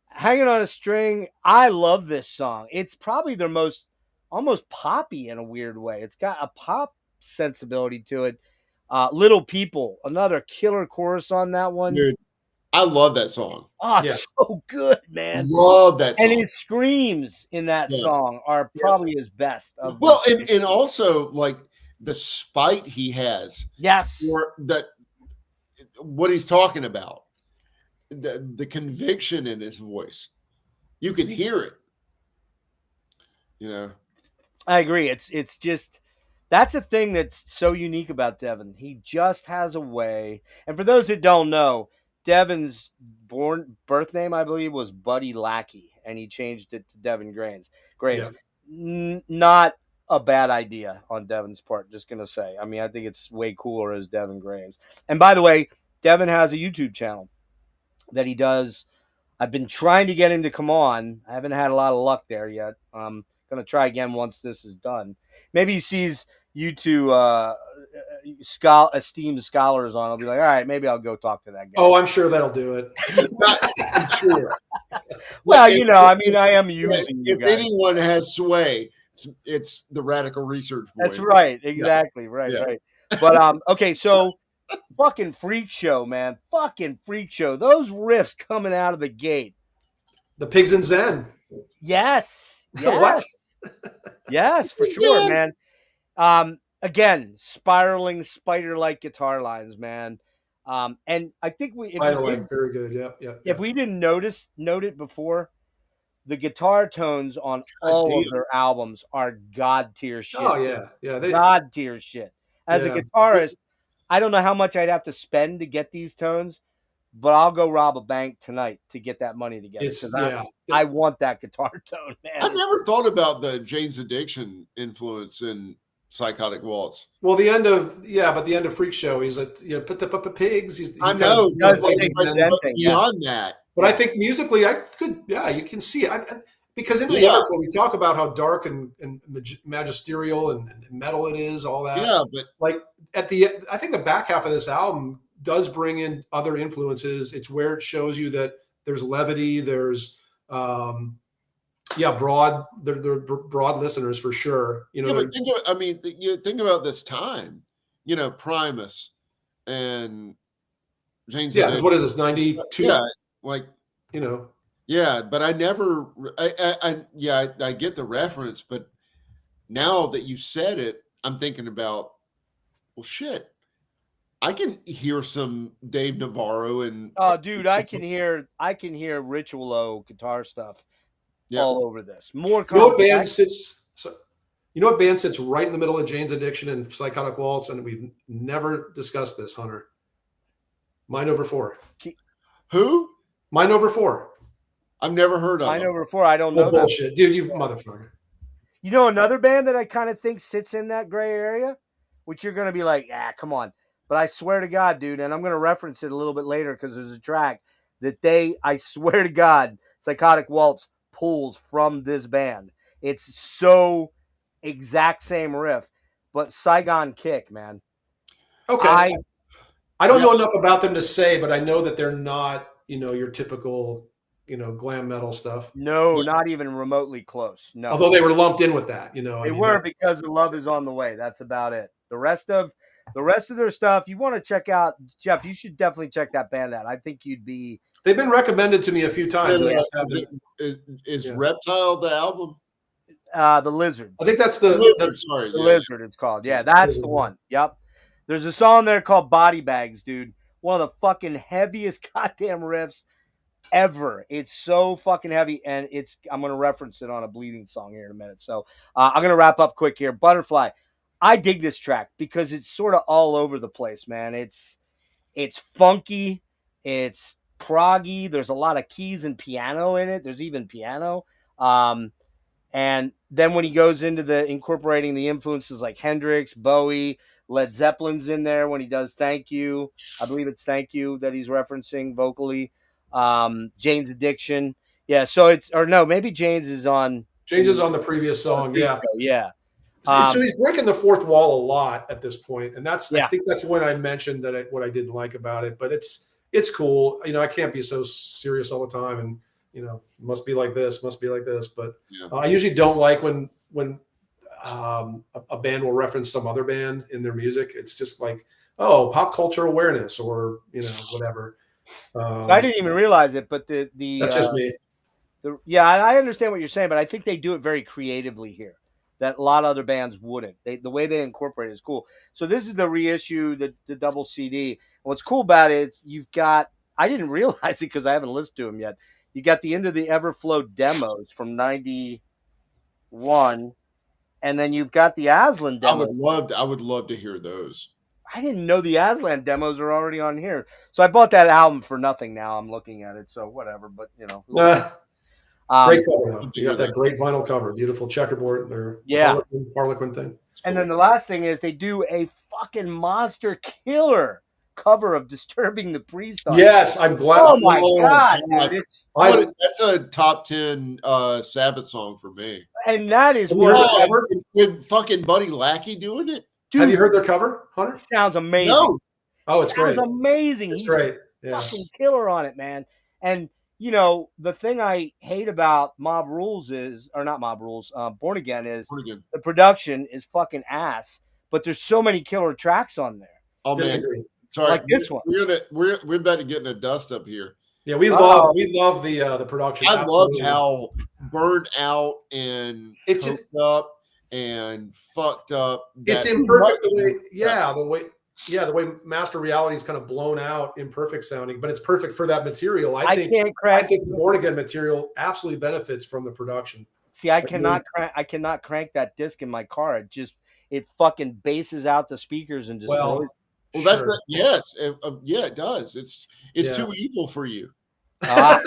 Hanging on a String. I love this song. It's probably their most almost poppy in a weird way. It's got a pop sensibility to it. Little People, another killer chorus on that one. Dude, I love that song. Oh, so good, man. Love that song. And his screams in that song are probably his best. And also like the spite he has. Yes. For that, what he's talking about. The conviction in his voice. You can hear it. You know. I agree. It's just, that's a thing that's so unique about Devin. He just has a way. And for those that don't know, Devin's birth name, I believe, was Buddy Lackey, and he changed it to Devin Graves. Not a bad idea on Devin's part, just going to say. I mean, I think it's way cooler as Devin Graves. And by the way, Devin has a YouTube channel that he does. I've been trying to get him to come on. I haven't had a lot of luck there yet. I'm going to try again once this is done. Maybe he sees you two esteemed scholars on. I'll be like, all right, maybe I'll go talk to that guy. Oh, I'm sure that'll do it. I'm sure. Well, you know, I mean, I am using you guys. If anyone has sway, it's the Radical Research Boys. That's right. Exactly. Right. But okay, so fucking freak show, man. Fucking freak show. Those riffs coming out of the gate. The Pigs and Zen. Yes. What? Yes, for sure, man. Again, spiraling spider-like guitar lines, man. And I think very good. Yep. If we didn't note it before, the guitar tones on all of their albums are god tier shit. Oh yeah. God tier shit. As a guitarist, I don't know how much I'd have to spend to get these tones, but I'll go rob a bank tonight to get that money together. I want that guitar tone, man. I never thought about the Jane's Addiction influence in Psychotic Waltz. Well, the end of Freak Show, he's like, put the pigs. I know. Beyond that. But I think musically, you can see it. Because in the Everflow, we talk about how dark and magisterial and metal it is, all that. Yeah, but like I think the back half of this album does bring in other influences. It's where it shows you that there's levity, there's broad listeners for sure. You know, but think about this time. You know, Primus and Jane's. Yeah, what is this? 92. Yeah, like you know. Yeah, but I get the reference, but now that you said it, I'm thinking about, well, shit, I can hear some Dave Navarro and dude, I can hear Ritualo guitar stuff all over this. More you know what band sits right in the middle of Jane's Addiction and Psychotic Waltz, and we've never discussed this, Hunter. Mind Over 4. Who? Mind Over 4. I've never heard of Mind Over 4. I don't know. Bullshit, dude, you motherfucker. You know another band that I kind of think sits in that gray area, which you're going to be like, come on. But I swear to God, dude, and I'm going to reference it a little bit later because there's a track that I swear to God, Psychotic Waltz pulls from this band. It's so exact same riff, but Saigon Kick, man. Okay. I don't know enough about them to say, but I know that they're not, your typical, glam metal stuff. No, not even remotely close. No. Although they were lumped in with that, They were because the Love Is on the Way. That's about it. The rest of their stuff, you want to check out, Jeff, you should definitely check that band out. I think you'd be. They've been recommended to me a few times. Is Reptile the album? The Lizard. I think that's the Lizard. It's called. Yeah, that's the one. Yep. There's a song there called Body Bags, dude. One of the fucking heaviest goddamn riffs ever. It's so fucking heavy, and I'm going to reference it on a Bleeding song here in a minute. So I'm going to wrap up quick here. Butterfly. I dig this track because it's sort of all over the place, man. It's funky. It's proggy. There's a lot of keys and piano in it. There's even piano. And then when he goes into the incorporating the influences like Hendrix, Bowie, Led Zeppelin's in there when he does Thank You. I believe it's Thank You that he's referencing vocally. Jane's Addiction. Yeah, so maybe Jane's is on the previous song. Yeah. Yeah. So he's breaking the fourth wall a lot at this point, and I think that's when I mentioned that what I didn't like about it. But it's cool. I can't be so serious all the time, and must be like this. But I usually don't like when a band will reference some other band in their music. It's just like, pop culture awareness or whatever. I didn't even realize it, but the that's just me. I understand what you're saying, but I think they do it very creatively here. That a lot of other bands wouldn't. The way they incorporate it is cool. So this is the reissue, the double CD. And what's cool about it, you've got, I didn't realize it because I haven't listened to them yet. You got the End of the Everflow demos from 91. And then you've got the Aslan demos. I would love to hear those. I didn't know the Aslan demos are already on here. So I bought that album for nothing now. I'm looking at it. So whatever. But, great cover, though. You got that great vinyl cover. Beautiful checkerboard. Or Harlequin thing. And then the last thing is they do a fucking monster killer cover of Disturbing the Priest. Yes, I'm glad. Oh, my God, dude. That's a top 10 Sabbath song for me. And that is with fucking Buddy Lackey doing it. Dude, have you heard their cover, Hunter? It sounds amazing. No. Oh, it's great. Sounds amazing. It's great. Yeah. Fucking killer on it, man. And the thing I hate about Born Again is the production is fucking ass, but there's so many killer tracks on there. Oh, disagree. Man. Sorry, like this one. We're about to get in a dust up here. Yeah, we love the production. I love how burned out and hooked up and fucked up. It's imperfect the way Master Reality is kind of blown out, imperfect sounding, but it's perfect for that material. I think the Born Again material absolutely benefits from the production. See, I cannot crank that disc in my car. It fucking basses out the speakers and destroys. Well, that's yes, it does. It's too evil for you. Hell.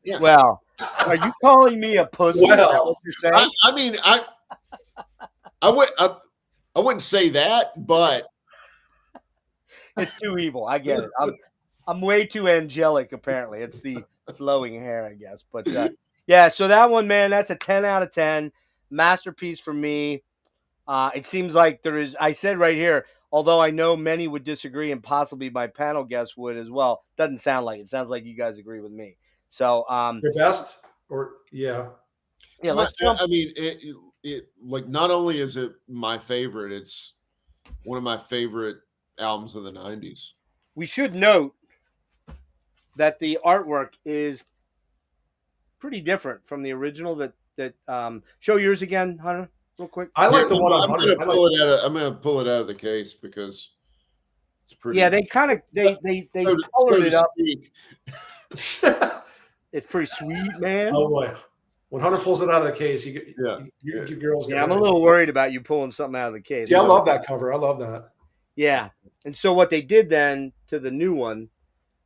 Yeah. Well, are you calling me a pussy? Well, is that what you're saying? I mean, I wouldn't say that, but it's too evil. I get it. I'm way too angelic. Apparently, it's the flowing hair, I guess. But Yeah, so that one, man, that's a 10 out of 10. Masterpiece for me. It seems like there is, I said right here, although I know many would disagree and possibly my panel guests would as well, doesn't sound like it. Sounds like you guys agree with me. So, your best, or yeah, let's jump. I mean, it like not only is it my favorite, it's one of my favorite albums of the 90s. We should note that the artwork is pretty different from the original. That show yours again, Hunter, real quick. I like the one on Hunter. I'm gonna pull it out of the case because it's pretty. Yeah, they kind of they colored it up. It's pretty sweet, man. Oh boy, when Hunter pulls it out of the case, you girls. Yeah, I'm a little worried about you pulling something out of the case. Yeah, I love that cover. I love that. Yeah, and so what they did then to the new one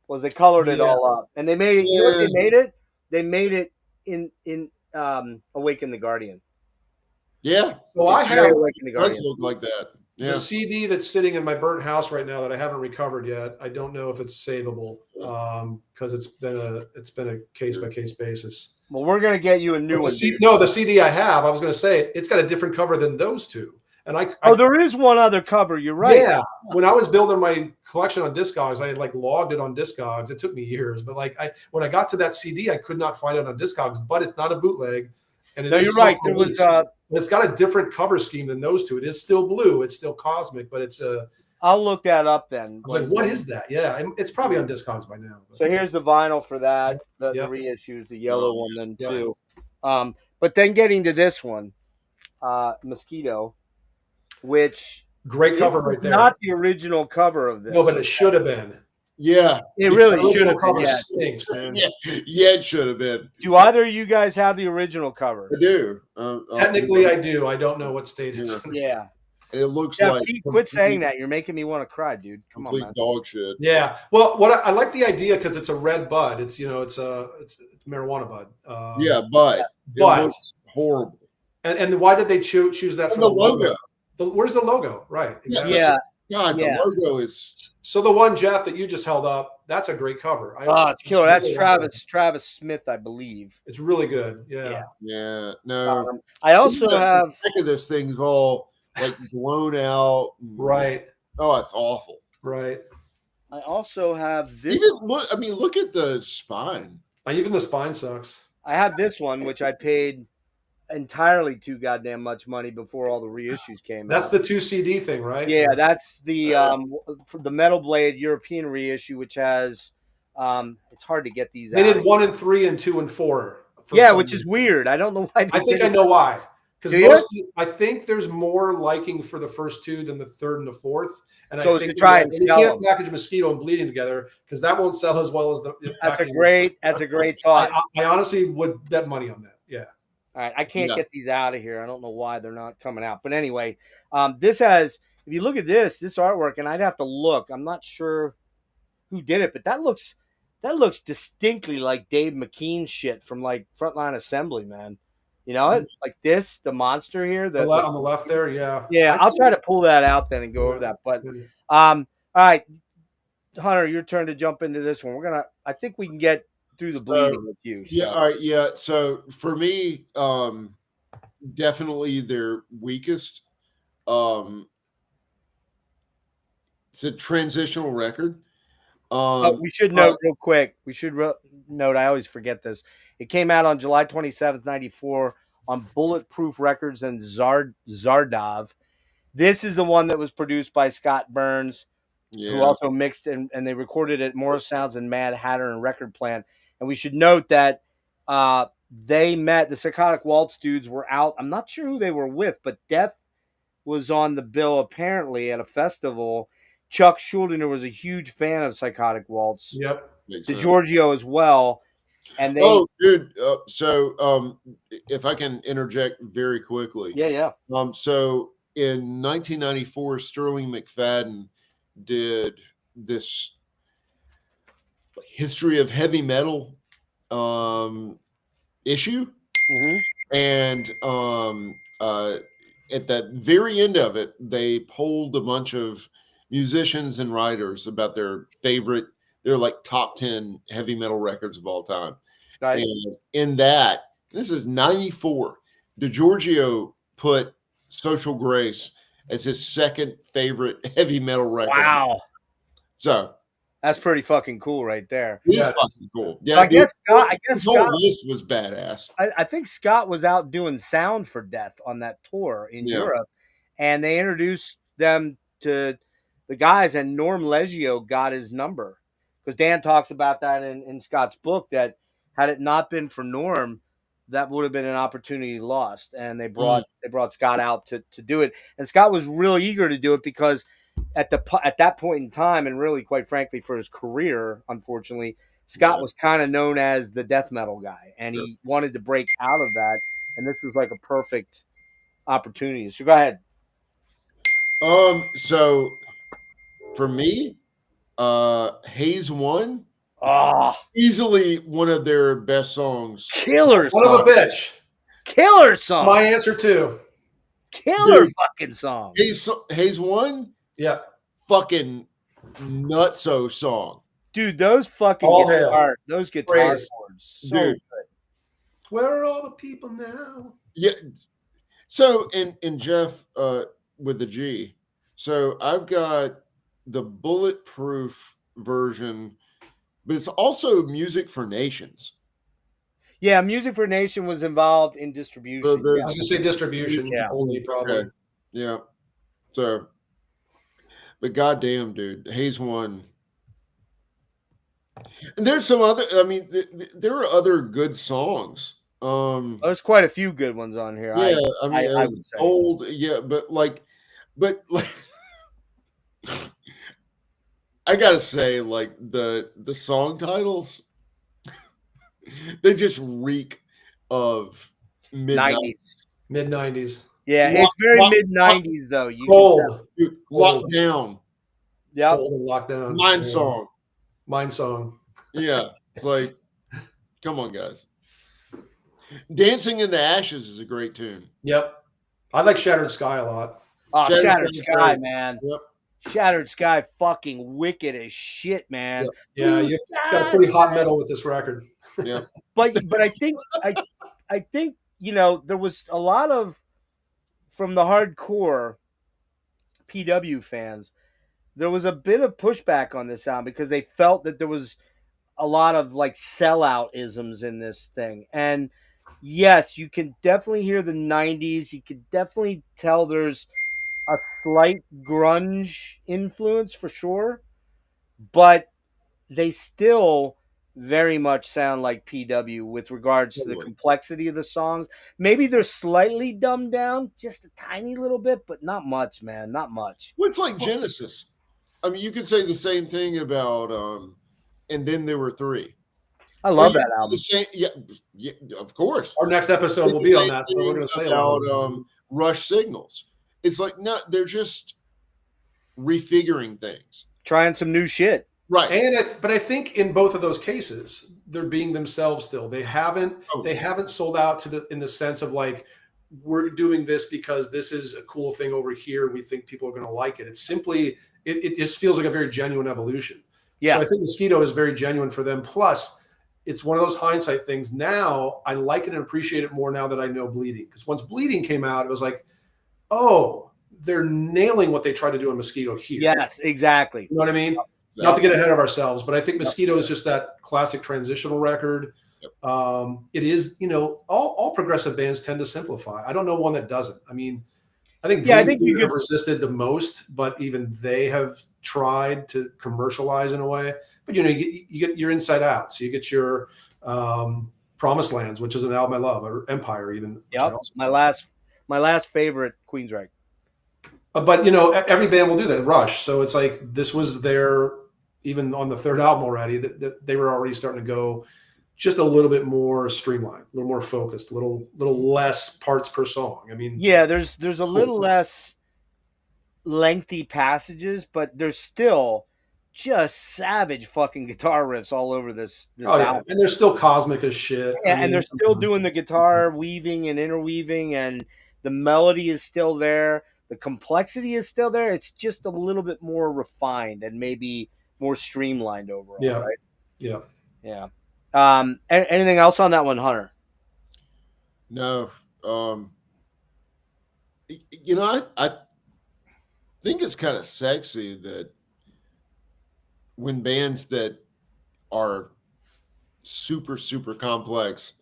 was they colored it all up, and they made it. You know what they made it? They made it in Awaken the Guardian. Yeah. So I have Awaken the Guardian. Look like that. Yeah. The CD that's sitting in my burnt house right now that I haven't recovered yet. I don't know if it's savable because it's been a case by case basis. Well, we're gonna get you a new one. The CD I have, I was gonna say it's got a different cover than those two. And there is one other cover. You're right. Yeah. When I was building my collection on Discogs, I had logged it on Discogs. It took me years, but when I got to that CD, I could not find it on Discogs. But it's not a bootleg, and you're right. There was. It's got a different cover scheme than those two. It is still blue. It's still cosmic, but it's a. I'll look that up then. I was like, what is that? Yeah, it's probably on Discogs by now. So here's the vinyl for that. The reissues, the yellow one, then too. But then getting to this one, Mosquito, which great cover right there. Not the original cover of this. No, but it should have been. Yeah, it really should have been. Stinks, man. Yeah, it should have been. Do either of you guys have the original cover? I do. Technically, I do. I don't know what state it's in. Yeah. It looks like. Quit saying that. You're making me want to cry, dude. Come on, man. Dog shit. Yeah. Well, I like the idea because it's a red bud. It's it's marijuana bud. But it looks horrible. And why did they choose that for the logo? Where's the logo? Right. Exactly. Yeah. God, the logo is. So the one, Jeff, that you just held up, that's a great cover. It's killer. That's Travis Smith, I believe. It's really good. Yeah. No. I also have. Think of this thing's all blown out. Right. Oh, it's awful. Right. I also have this. Look at the spine. Even the spine sucks. I have this one, which I paid entirely too goddamn much money before all the reissues came That's out. The 2 CD thing, right? Yeah, that's the for the Metal Blade European reissue, which has it's hard to get these. They did 1 and 3 and 2 and 4. Yeah, which is weird. I don't know why. I think I know why. Because I think there's more liking for the first 2 than the 3rd and the 4th. And so I think to try and sell can't package Mosquito and Bleeding together because that won't sell as well as the. That's a great thought. I honestly would bet money on that. Yeah. All right, I can't get these out of here. I don't know why they're not coming out. But anyway, this has, if you look at this artwork, and I'd have to look. I'm not sure who did it, but that looks distinctly like Dave McKean shit from Frontline Assembly, man. You know, like this, the monster here. On the left there, yeah. Yeah, I'll try to pull that out then and go over that. But all right, Hunter, your turn to jump into this one. I think we can get through the bleeding with you. So. Yeah, all right, yeah. So for me, definitely their weakest. It's a transitional record. We should note real quick. We should note. I always forget this. It came out on July 27th, 94 on Bulletproof Records and Zardov. This is the one that was produced by Scott Burns, who also mixed and they recorded at Morris Sounds and Mad Hatter and Record Plant. And we should note that they met, the Psychotic Waltz dudes were out. I'm not sure who they were with, but Death was on the bill apparently at a festival. Chuck Schuldiner was a huge fan of Psychotic Waltz. Yep. DiGiorgio as well. And they so if I can interject very quickly. Yeah. So in 1994, Sterling McFadden did this history of heavy metal issue. Mm-hmm. And at the very end of it, they polled a bunch of musicians and writers about their top 10 heavy metal records of all time. Right. And in that, This is 94. DiGiorgio put Social Grace as his second favorite heavy metal record. Wow. So that's pretty fucking cool right there. It's fucking cool. Yeah, so I guess Scott list was badass. I think Scott was out doing sound for Death on that tour in Europe, and they introduced them to the guys, and Norm Leggio got his number, because Dan talks about that in Scott's book, that had it not been for Norm, that would have been an opportunity lost. And they brought Scott out to do it, and Scott was really eager to do it because at that point in time, and really quite frankly for his career, unfortunately, Scott was kind of known as the death metal guy, and he wanted to break out of that, and this was like a perfect opportunity. So go ahead. So for me, Haze 1, easily one of their best songs. Killer song. Son of a bitch. Killer song. My answer too. Killer fucking song. Haze 1? Yeah. Fucking nutso song. Dude, those fucking guitar chords, so good. Where are all the people now? Yeah. So, and Jeff, with the G. So I've got the bulletproof version, but it's also Music for Nations. Yeah, Music for Nation was involved in distribution. I was going to say distribution only, probably. Okay. Yeah. So, but goddamn, dude, Haze 1. And there's some other, I mean, there are other good songs. There's quite a few good ones on here. Yeah, I would say. Old, but I gotta say, like the song titles, they just reek of mid-90s. Mid-90s. Yeah, it's very mid-90s though. Cold. Lockdown. Yeah. Lockdown. Mind song. Yeah. Yeah. It's like, come on, guys. Dancing in the Ashes is a great tune. Yep. I like Shattered Sky a lot. Oh, Shattered Sky, man. Yep. Shattered Sky, fucking wicked as shit, man. Yeah, you got a pretty hot metal with this record. Yeah. But I think there was a lot of, from the hardcore PW fans, there was a bit of pushback on this sound because they felt that there was a lot of like sellout isms in this thing. And yes, you can definitely hear the 90s. You can definitely tell there's a slight grunge influence for sure, but they still very much sound like PW with regards to the complexity of the songs. Maybe they're slightly dumbed down just a tiny little bit, but not much, man. Not much. Well, it's like Genesis. I mean, you could say the same thing about And Then There Were Three. I love that album. Yeah, of course. Our next episode will be on that, so we're going to say about Rush Signals. It's like, no, they're just refiguring things, trying some new shit. Right. But I think in both of those cases, they're being themselves still. They haven't sold out in the sense of like, we're doing this because this is a cool thing over here and we think people are going to like it. It's simply, it just feels like a very genuine evolution. Yeah. So I think Mosquito is very genuine for them. Plus, it's one of those hindsight things. Now I like it and appreciate it more now that I know Bleeding. Because once Bleeding came out, it was like, oh, they're nailing what they tried to do in Mosquito here. Yes, exactly. You know what I mean? Not to get ahead of ourselves, but I think Mosquito is just that classic transitional record. Yep. It is, all progressive bands tend to simplify. I don't know one that doesn't. I mean, I think you have resisted the most, but even they have tried to commercialize in a way. But you get your Inside Out, so you get your Promised Lands, which is an album I love, or Empire even. Yep, my last favorite Queensryche. But every band will do that. Rush, so it's like this was their, even on the third album already, that they were already starting to go just a little bit more streamlined, a little more focused, a little less parts per song. I mean, yeah, there's a little less lengthy passages, but there's still just savage fucking guitar riffs all over this album. And they're still cosmic as shit. Yeah, and they're still doing the guitar weaving and interweaving, and the melody is still there. The complexity is still there. It's just a little bit more refined and maybe more streamlined overall. Yeah. Right? Yeah. Yeah. Anything else on that one, Hunter? No. You know, I think it's kind of sexy that when bands that are super, super complex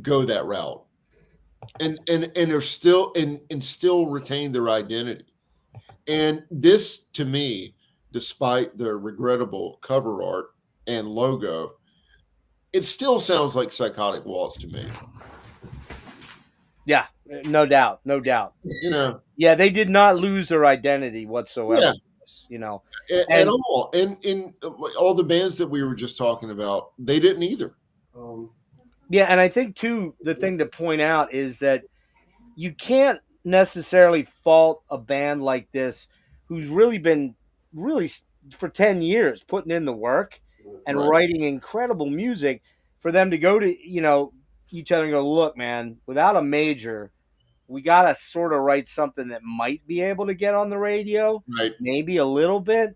go that route and are still and still retain their identity. And this, to me, despite the regrettable cover art and logo, it still sounds like Psychotic Waltz to me. Yeah, no doubt. You know, yeah, they did not lose their identity whatsoever. Yeah. You know, at all. And in all the bands that we were just talking about, they didn't either. Yeah, and I think too, the thing to point out is that you can't necessarily fault a band like this who's really been for 10 years putting in the work and Right. writing incredible music for them to go to, you know, each other and go, look, man, without a major, we got to sort of write something that might be able to get on the radio, Right. maybe a little bit.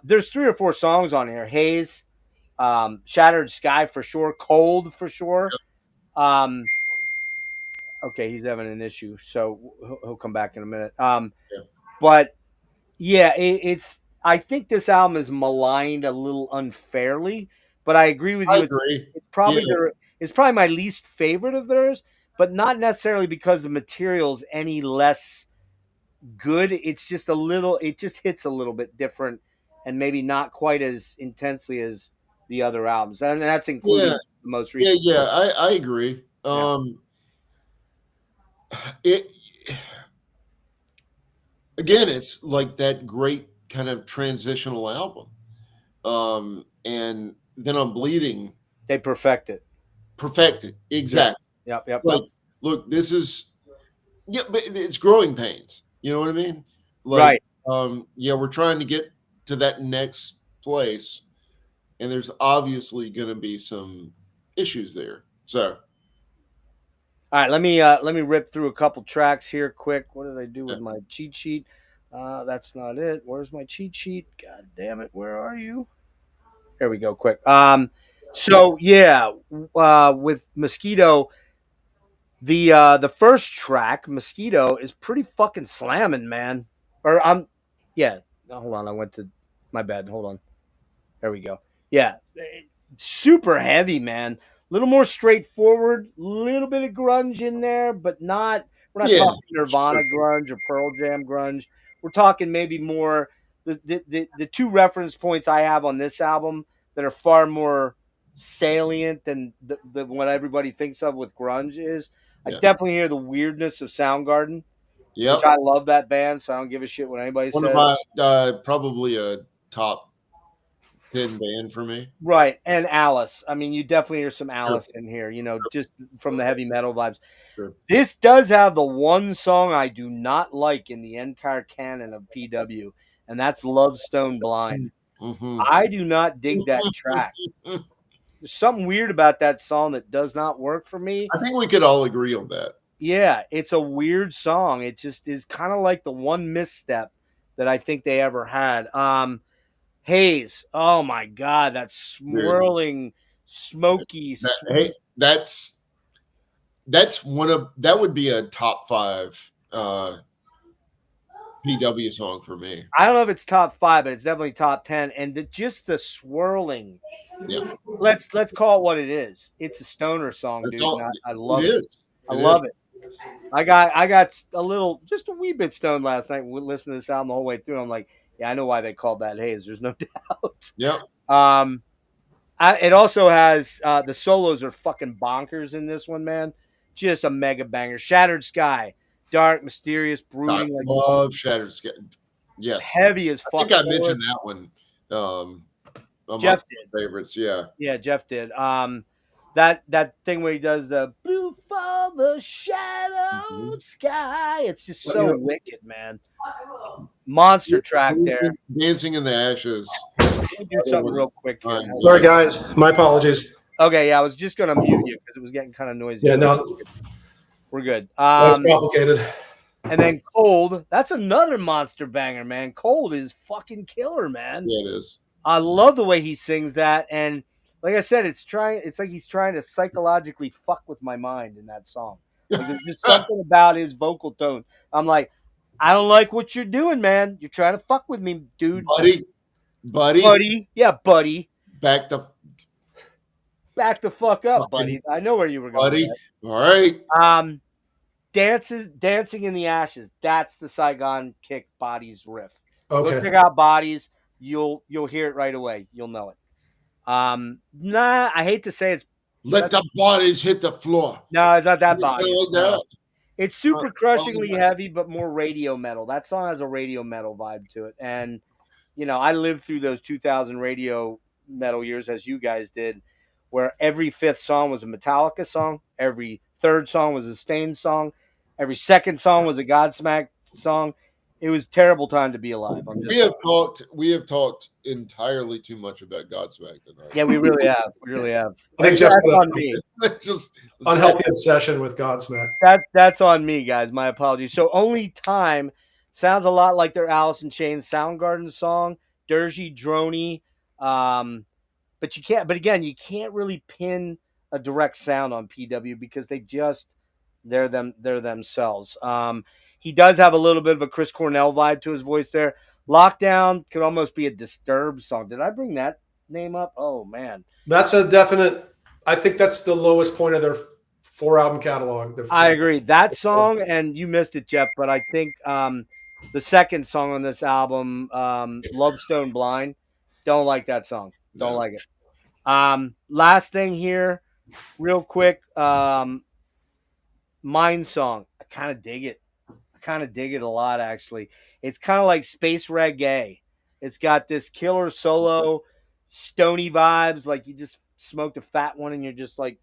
There's 3 or 4 songs on here. Haze, Shattered Sky for sure, Cold for sure. Okay, he's having an issue, so he'll come back in a minute. But yeah, it's. I think this album is maligned a little unfairly, but I agree with you. I agree. It's probably it's probably my least favorite of theirs, but not necessarily because the material's any less good. It's just a little. It just hits a little bit different, and maybe not quite as intensely as the other albums, and that's including the most recent. Yeah, I agree. It again, it's like that great kind of transitional album. And then on Bleeding, they perfect it. Exactly. Yep. Like, look, this is but it's growing pains. You know what I mean? Like, right. We're trying to get to that next place, and there's obviously going to be some issues there. So. All right, let me rip through a couple tracks here quick. What did I do with my cheat sheet? That's not it. Where's my cheat sheet? God damn it, where are you? There we go, quick. So yeah, with Mosquito, the first track, Mosquito, is pretty fucking slamming, man. Or hold on, I went to my bad. Hold on. There we go. Yeah. Super heavy, man. A little more straightforward, little bit of grunge in there, but not. We're not talking Nirvana grunge or Pearl Jam grunge. We're talking maybe more the 2 reference points I have on this album that are far more salient than the what everybody thinks of with grunge is. I definitely hear the weirdness of Soundgarden, which I love that band, so I don't give a shit what anybody says. One of my probably a top 10 band for me. Right. And Alice. I mean, you definitely hear some Alice in here, you know, just from the heavy metal vibes. Sure. This does have the one song I do not like in the entire canon of PW, and that's Love Stone Blind. Mm-hmm. I do not dig that track. There's something weird about that song that does not work for me. I think we could all agree on that. Yeah, it's a weird song. It just is kind of like the one misstep that I think they ever had. Haze. Oh my God, that swirling, smoky. That's that would be a top 5 PW song for me. I don't know if it's top 5, but it's definitely top 10. And just the swirling. Yeah. Let's call it what it is. It's a stoner song, dude. I love it. I love it. I got just a wee bit stoned last night. We listened to this album the whole way through. I'm like, yeah, I know why they called that Haze. There's no doubt. Yep. It also has the solos are fucking bonkers in this one, man. Just a mega banger. Shattered Sky, dark, mysterious, brooding. I love Shattered Sky. Yes, heavy as fuck. I think I mentioned that one. Jeff did. Favorites, yeah. Yeah, Jeff did. That thing where he does the blue for the shadowed sky. It's just so wicked, man. Monster track there. Dancing in the Ashes. Let me do something real quick here. Sorry, guys. My apologies. Okay, yeah, I was just gonna mute you because it was getting kind of noisy. Yeah, no, we're good. That's complicated. And then Cold. That's another monster banger, man. Cold is fucking killer, man. Yeah, it is. I love the way he sings that, and like I said, it's like he's trying to psychologically fuck with my mind in that song. Like there's just something about his vocal tone. I'm like, I don't like what you're doing, man. You're trying to fuck with me, dude. Buddy. Yeah, buddy. Back the fuck up, buddy. I know where you were going. Buddy. All right. Dancing in the Ashes. That's the Saigon Kick Bodies riff. Okay. Go check out Bodies. You'll hear it right away. You'll know it. I hate to say Let the bodies hit the floor. No, it's not that body. No. It's super crushingly heavy, but more radio metal. That song has a radio metal vibe to it. And, I lived through those 2000 radio metal years, as you guys did, where every fifth song was a Metallica song. Every third song was a Stain song. Every second song was a Godsmack song. It was a terrible time to be alive. We have talked entirely too much about Godsmack tonight. Yeah, we really have. We really have. I think that's on me. Just unhealthy obsession with Godsmack. That's on me, guys. My apologies. So Only Time sounds a lot like their Alice in Chains Soundgarden song, dirgy, drony. But you can't. But again, you can't really pin a direct sound on PW because they're themselves. He does have a little bit of a Chris Cornell vibe to his voice there. Lockdown could almost be a Disturbed song. Did I bring that name up? Oh, man. That's a definite. I think that's the lowest point of their 4-album catalog. I agree. That song, and you missed it, Jeff, but I think the second song on this album, Love Stone Blind, don't like that song. Don't like it. Last thing here, real quick, Mind Song. I kind of dig it. A lot, actually. It's kind of like space reggae. It's got this killer solo, stony vibes, like you just smoked a fat one and you're just like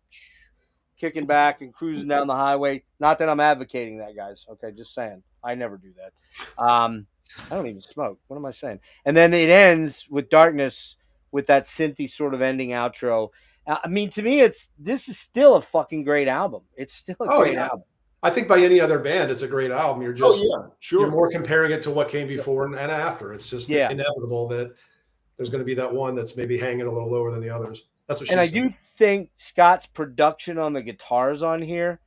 kicking back and cruising down the highway. Not that I'm advocating that, guys. Okay, just saying. I never do that. I don't even smoke. What am I saying? And then it ends with Darkness with that synthy sort of ending outro. I mean, to me, this is still a fucking great album. It's still a great album. I think by any other band, it's a great album. You're just sure. You're more comparing it to what came before and after. It's just inevitable that there's going to be that one that's maybe hanging a little lower than the others. That's what. And I do think Scott's production on the guitars on here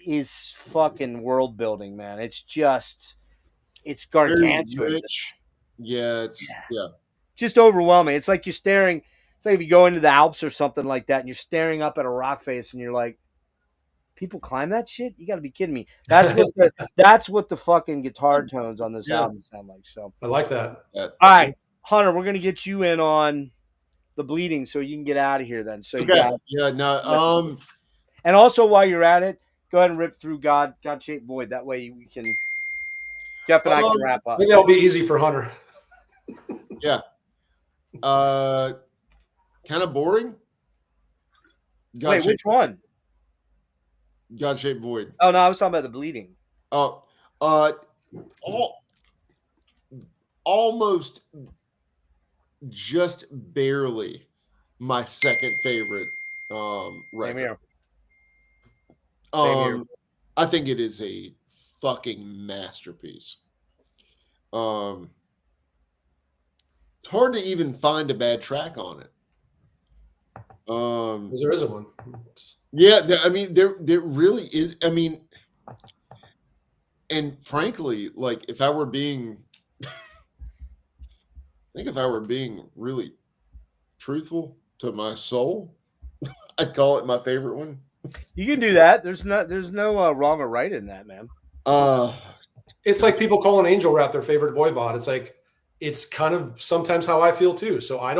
is fucking world building, man. It's gargantuan. It's just overwhelming. It's like you're staring. It's like if you go into the Alps or something like that, and you're staring up at a rock face, and you're like, people climb that shit? You got to be kidding me. That's what the fucking guitar tones on this album sound like. So I like that. All right, Hunter, we're gonna get you in on the bleeding so you can get out of here then. So and also while you're at it, go ahead and rip through God-Shaped Void. That way we can Jeff and I can wrap up. I think that'll be easy for Hunter. Yeah. Kind of boring. Wait, which one? God-Shaped Void. Oh no, I was talking about the bleeding. Oh, almost just barely my second favorite record. Same here. I think it is a fucking masterpiece. It's hard to even find a bad track on it. There isn't one. Yeah, I mean, there really is. I mean, and frankly, like if I were being really truthful to my soul, I'd call it my favorite one. You can do that. There's no wrong or right in that, man. It's like people calling Angel Rat their favorite Voivod. It's like it's kind of sometimes how I feel too. So I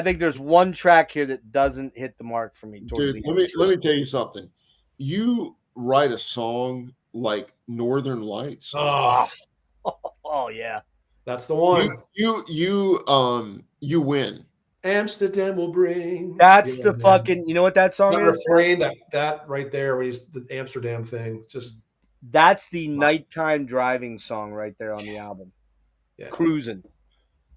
think there's one track here that doesn't hit the mark for me. Dude, let me tell you something. You write a song like Northern Lights. Oh yeah, that's the one. You win. Amsterdam will bring. That's the fucking. You know what that song is? Refrain, that right there, where he's the Amsterdam thing. Just that's the nighttime driving song right there on the album. Yeah. Cruising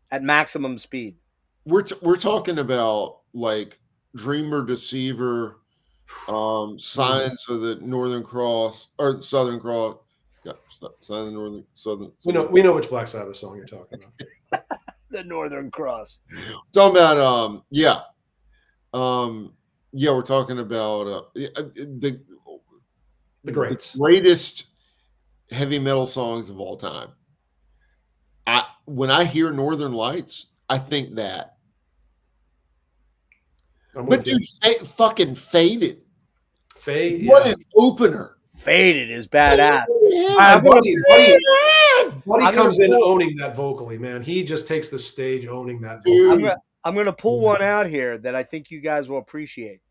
at maximum speed. We're talking about like Dreamer, Deceiver, Signs of the Northern Cross or Southern Cross. Yeah, Sign of the Northern Southern. We know which Black Sabbath song you're talking about. The Northern Cross. Talking about we're talking about the greatest heavy metal songs of all time. When I hear Northern Lights, I think that. But dude, fucking Faded. What an opener. Faded is badass. Buddy comes in owning that vocally, man. He just takes the stage owning that vocally. I'm gonna pull one out here that I think you guys will appreciate.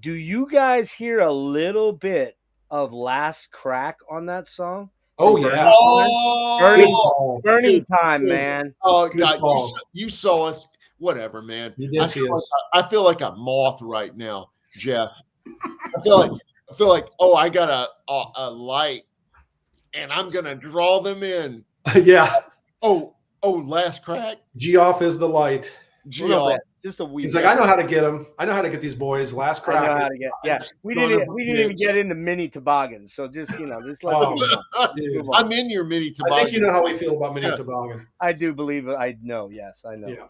Do you guys hear a little bit of Last Crack on that song? Oh yeah. Burning Time, man. Oh God, you saw us. Whatever, man. You did see us. I feel like a moth right now, Jeff. I feel like I got a light, and I'm gonna draw them in. Yeah. Oh, Last Crack. Geoff is the light. Geoff. Just a weird. He's like, I know how to get them. I know how to get these boys. Last Crack. I know how to get. Yeah, we didn't even get into mini toboggans. So just let's I'm in your mini toboggan. I think you know how we feel about mini toboggan. I do believe it. I know. Yes, I know. Yeah.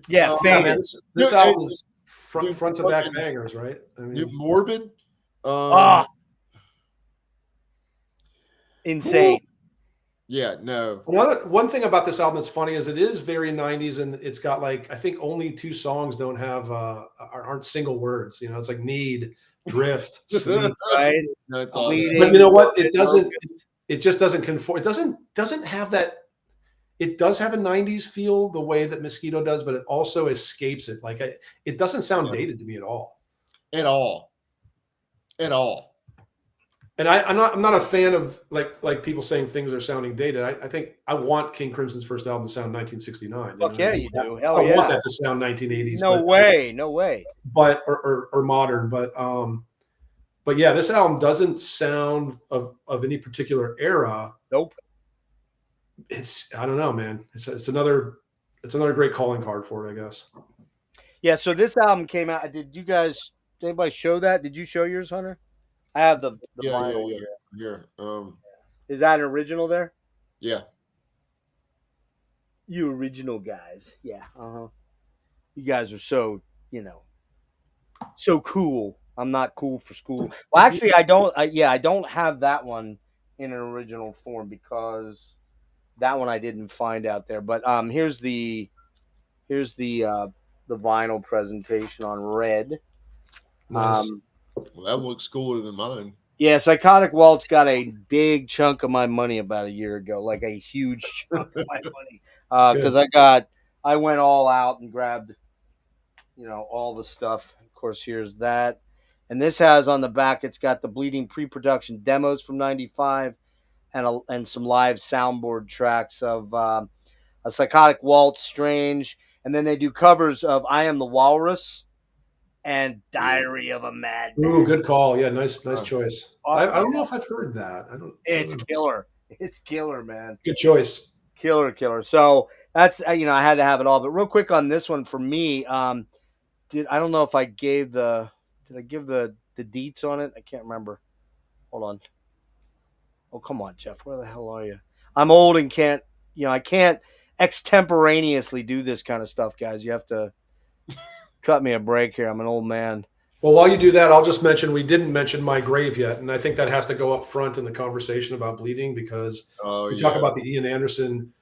Yeah, man, this album is front to back bangers, right? I mean, Morbid. Insane. Yeah, no. One thing about this album that's funny is it is very 90s, and it's got like, I think only 2 songs don't have aren't single words. It's like Need, Drift, Sleep, right? No, it's all but you know what? It doesn't. It just doesn't conform. It doesn't have that. It does have a 90s feel the way that Mosquito does, but it also escapes it. Like it doesn't sound dated to me at all. At all. And I'm not a fan of like people saying things are sounding dated. I think I want King Crimson's first album to sound 1969. Fuck yeah, you do. Hell I yeah. want that to sound 1980s. No way. But or modern. But yeah, this album doesn't sound of any particular era. Nope. I don't know, man. It's another great calling card for it, I guess. Yeah. So this album came out. Did anybody show that? Did you show yours, Hunter? I have the vinyl here. Is that an original there? Yeah. You original guys. Yeah. You guys are so cool. I'm not cool for school. Well, actually, I don't have that one in an original form because that one I didn't find out there. But here's the vinyl presentation on red. Nice. Well, that looks cooler than mine. Yeah, Psychotic Waltz got a big chunk of my money about a year ago, like a huge chunk of my money, because I went all out and grabbed, all the stuff. Of course, here's that, and this has on the back. It's got the Bleeding pre-production demos from '95, and some live soundboard tracks of a Psychotic Waltz, Strange, and then they do covers of I Am the Walrus and Diary of a Madman. Ooh, good call. Yeah, nice choice. I don't know if I've heard that. It's killer. It's killer, man. Good choice. Killer. So that's I had to have it all. But real quick on this one for me, I don't know if I gave did I give the deets on it? I can't remember. Hold on. Oh, come on, Jeff. Where the hell are you? I'm old and can't I can't extemporaneously do this kind of stuff, guys. You have to cut me a break here. I'm an old man. Well, while you do that, I'll just mention we didn't mention My Grave yet, and I think that has to go up front in the conversation about Bleeding because we talk about the Ian Anderson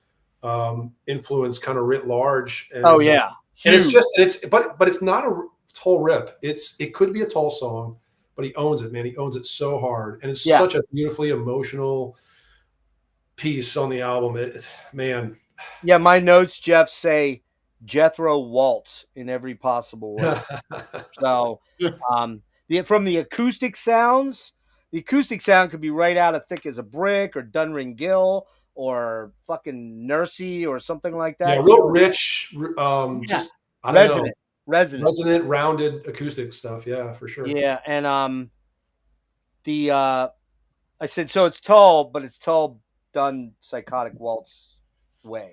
influence kind of writ large. And, huge. And but it's not a tall rip. It could be a tall song, but he owns it, man. He owns it so hard, and it's such a beautifully emotional piece on the album. Man. Yeah, my notes, Jeff, say Jethro Waltz in every possible way. So, from the acoustic sounds, the acoustic sound could be right out of Thick as a Brick or Dunring Gill or fucking Nursey or something like that. Yeah, real rich, just I don't know. Resonant, rounded acoustic stuff. Yeah, for sure. Yeah, and I said so. It's tall, but it's tall done Psychotic Waltz way.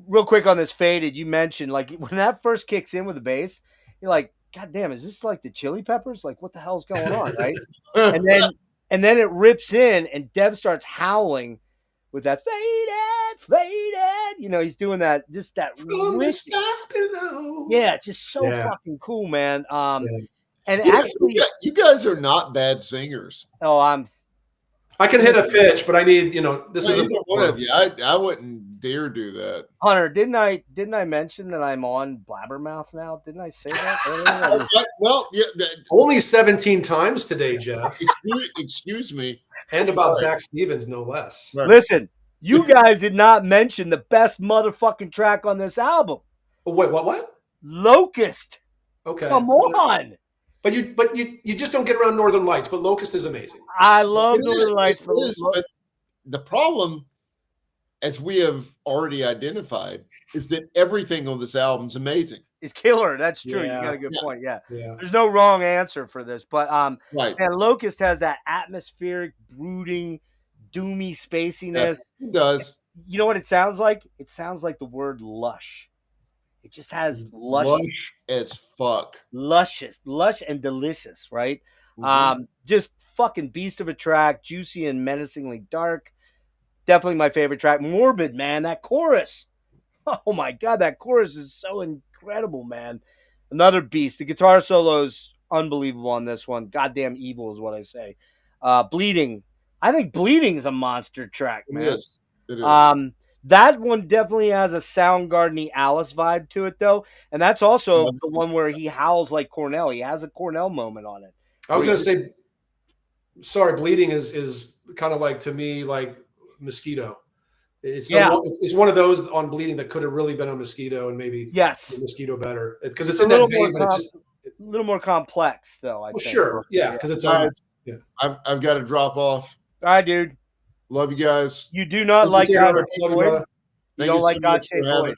Real quick on this Faded, you mentioned like when that first kicks in with the bass, you're like, God damn, is this like the Chili Peppers? Like, what the hell's going on, right? and then it rips in, and Dev starts howling, with that faded. You know, he's doing that, just that. Yeah, just so fucking cool, man. And actually, you guys are not bad singers. Oh, I can hit a pitch, but I need, this is one of you. I wouldn't dare do that. Hunter, didn't I mention that I'm on Blabbermouth now? Didn't I say that? Well, yeah. Only 17 times today, Jeff. Excuse me. And about Zach Stevens, no less. Right. Listen, you guys did not mention the best motherfucking track on this album. Oh, wait, what? Locust. Okay. Come on. But you just don't get around Northern Lights, but Locust is amazing. I love Northern Lights. But the problem, as we have already identified, is that everything on this album is amazing. It's killer. That's true. Yeah. You got a good point. Yeah. Yeah. There's no wrong answer for this, but right. And Locust has that atmospheric, brooding, doomy spaciness. Yeah, it does. You know what it sounds like? It sounds like the word lush. It just has lush as fuck. Lush and delicious, right? Mm-hmm. Just fucking beast of a track, juicy and menacingly dark. Definitely my favorite track. Morbid, man. That chorus. Oh my God, that chorus is so incredible, man. Another beast. The guitar solo's unbelievable on this one. Goddamn evil is what I say. Bleeding. I think Bleeding is a monster track, man. It is. That one definitely has a Soundgarden-y Alice vibe to it, though. And that's also the one where he howls like Cornell. He has a Cornell moment on it. I was going to say, sorry, Bleeding is kind of like, to me, like Mosquito. It's one of those on Bleeding that could have really been on Mosquito and maybe Mosquito better. Because it's in that vein, but it's just a little more complex, though, I think. Sure, yeah, because it's I've got to drop off. All right, dude. Love you guys. You do not like God Shaped Void? You don't like God Shaped Void?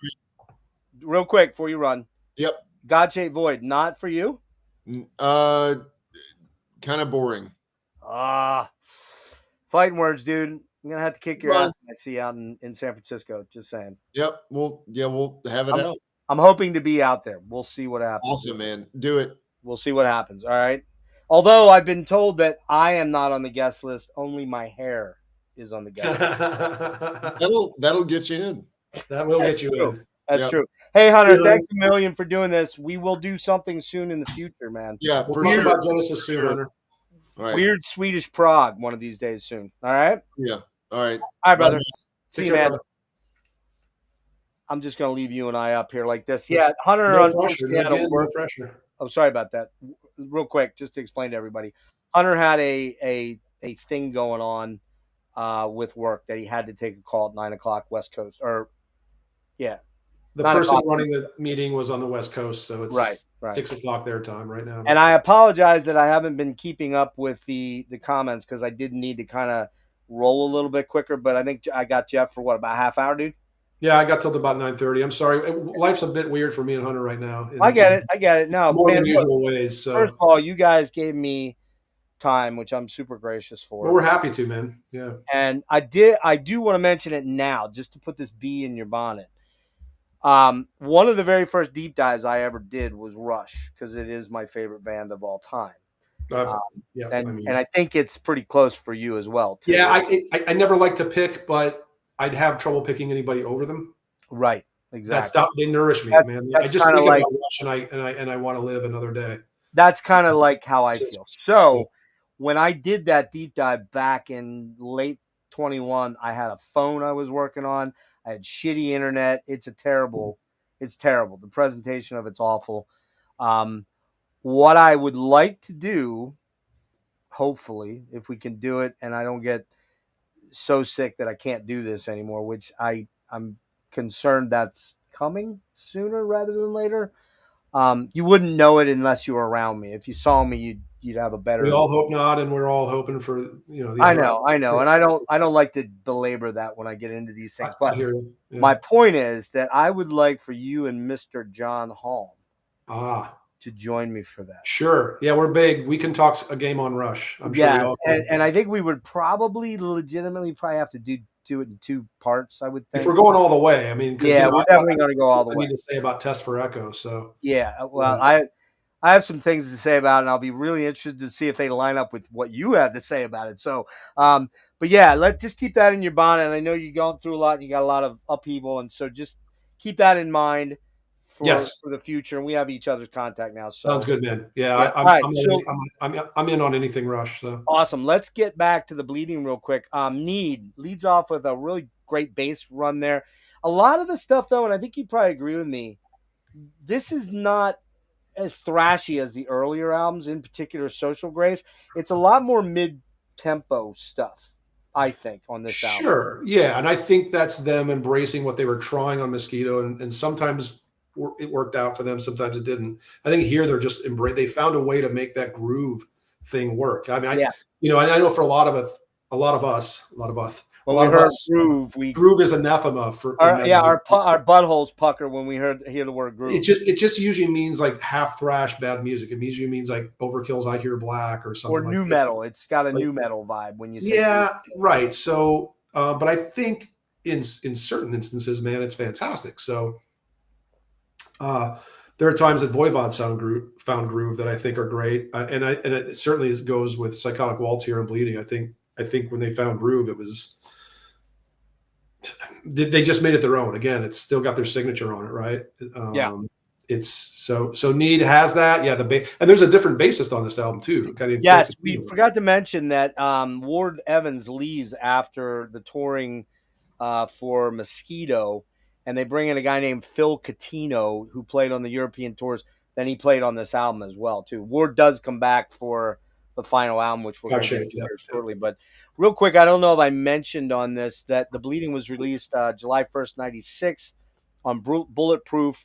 Real quick before you run. Yep. God Shaped Void, not for you? Kind of boring. Fighting words, dude. I'm going to have to kick your ass when I see you out in San Francisco. Just saying. Yep. We'll have it out. I'm hoping to be out there. We'll see what happens. Awesome, man. Do it. We'll see what happens. All right. Although I've been told that I am not on the guest list, only my hair is on the guest list. That'll get you in. That will get you in. That's true. Hey, Hunter, thanks a million for doing this. We will do something soon in the future, man. Yeah, we'll talk about Genesis soon, Hunter. All right. Weird Swedish prog one of these days soon. All right? Yeah. All right. All right, brother. See you, man. Brother. I'm just going to leave you and I up here like this. Yeah, Hunter. No pressure. I'm sorry about that. Real quick, just to explain to everybody. Hunter had a thing going on with work that he had to take a call at 9 o'clock West Coast. The person running the meeting was on the West Coast, so it's right. 6 o'clock their time right now. And I apologize that I haven't been keeping up with the comments because I did need to kind of roll a little bit quicker, but I think I got Jeff for about a half hour, dude? Yeah, I got till about 9:30. I'm sorry. Life's a bit weird for me and Hunter right now. I get it. No, more than usual ways. So. First of all, you guys gave me time, which I'm super gracious for. Well, we're happy to, man. Yeah. And I do want to mention it now, just to put this bee in your bonnet. One of the very first deep dives I ever did was Rush, because it is my favorite band of all time. And I think it's pretty close for you as well, too. Yeah, I never like to pick, but I'd have trouble picking anybody over them. Right. Exactly. They nourish me, man. I just think about Rush and I want to live another day. That's kind of like how I feel. So when I did that deep dive back in late 21, I had a phone I was working on. I had shitty internet. It's terrible. The presentation of it's awful. What I would like to do, hopefully, if we can do it, and I don't get so sick that I can't do this anymore, which I'm concerned that's coming sooner rather than later. You wouldn't know it unless you were around me. If you saw me, you'd have a better. We all hope not, and we're all hoping for I know, and I don't like to belabor that when I get into these things. But my point is that I would like for you and Mr. John Hall to join me for that. Sure, yeah, we're big. We can talk a game on Rush. I'm sure. Yeah, and I think we would probably legitimately have to do it in two parts. I would think if we're going all the way. I mean, we're definitely going to go all the way. I need to say about Test for Echo. So yeah, well, I I have some things to say about it, and I'll be really interested to see if they line up with what you have to say about it. So, but yeah, just keep that in your bonnet. And I know you're going through a lot, and you got a lot of upheaval, and so just keep that in mind for the future. And we have each other's contact now. So sounds good, man. Yeah, yeah. I'm in on anything Rush. So awesome. Let's get back to the Bleeding real quick. Need leads off with a really great bass run there. A lot of the stuff, though, and I think you probably agree with me, this is not as thrashy as the earlier albums, in particular Social Grace. It's a lot more mid-tempo stuff, I think, on this album. Sure, yeah, and I think that's them embracing what they were trying on Mosquito, and sometimes it worked out for them, sometimes it didn't. I think here they're just they found a way to make that groove thing work. I mean, I know for a lot of us. When we heard groove is anathema for our buttholes pucker when we hear the word groove. It just usually means like half thrash bad music. It usually means like Overkill's I Hear Black or something. Or new metal. It's got a new metal vibe when you say right. So, but I think in certain instances, man, it's fantastic. So, there are times that Voivod found groove that I think are great, and it certainly goes with Psychotic Waltz here and Bleeding. I think when they found groove, it was. They just made it their own. Again, it's still got their signature on it, right? It's so Need has that. Yeah, and there's a different bassist on this album too. Yes, we forgot to mention that Ward Evans leaves after the touring for Mosquito, and they bring in a guy named Phil Catino who played on the European tours. Then he played on this album as well too. Ward does come back for the final album, which we're going to get to shortly. But real quick, I don't know if I mentioned on this that The Bleeding was released July 1st, 96 on Bulletproof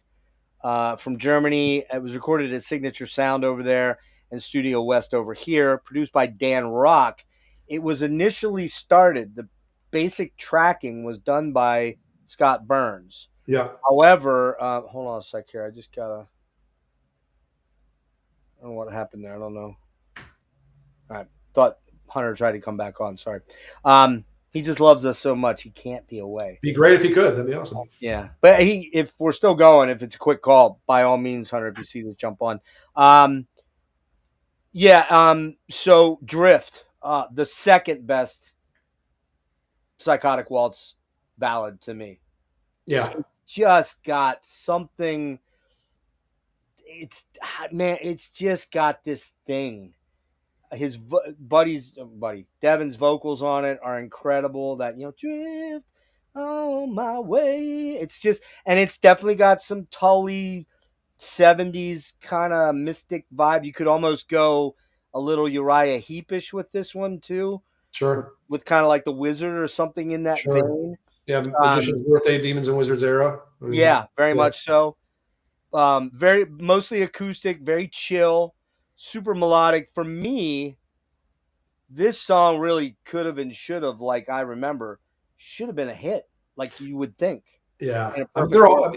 from Germany. It was recorded at Signature Sound over there and Studio West over here, produced by Dan Rock. It was initially started, the basic tracking was done by Scott Burns. Yeah. However, hold on a sec here. I don't know what happened there. I don't know. I thought Hunter tried to come back on. Sorry. He just loves us so much. He can't be away. Be great if he could. That'd be awesome. Yeah. But if we're still going, if it's a quick call, by all means, Hunter, if you see this, jump on. So Drift, the second best Psychotic Waltz ballad to me. Yeah. It's just got something. It's just got this thing. His buddy Devin's vocals on it are incredible. That drift on my way. It's just, and it's definitely got some Tully 70s kind of mystic vibe. You could almost go a little Uriah Heepish with this one too. Sure. With kind of like the Wizard or something in that vein. Yeah, Magician's Birthday, Demons and Wizards era. Very much so. Very mostly acoustic, very chill. Super melodic. For me, this song really could have and should have, like I remember, should have been a hit, like you would think. Yeah, they're all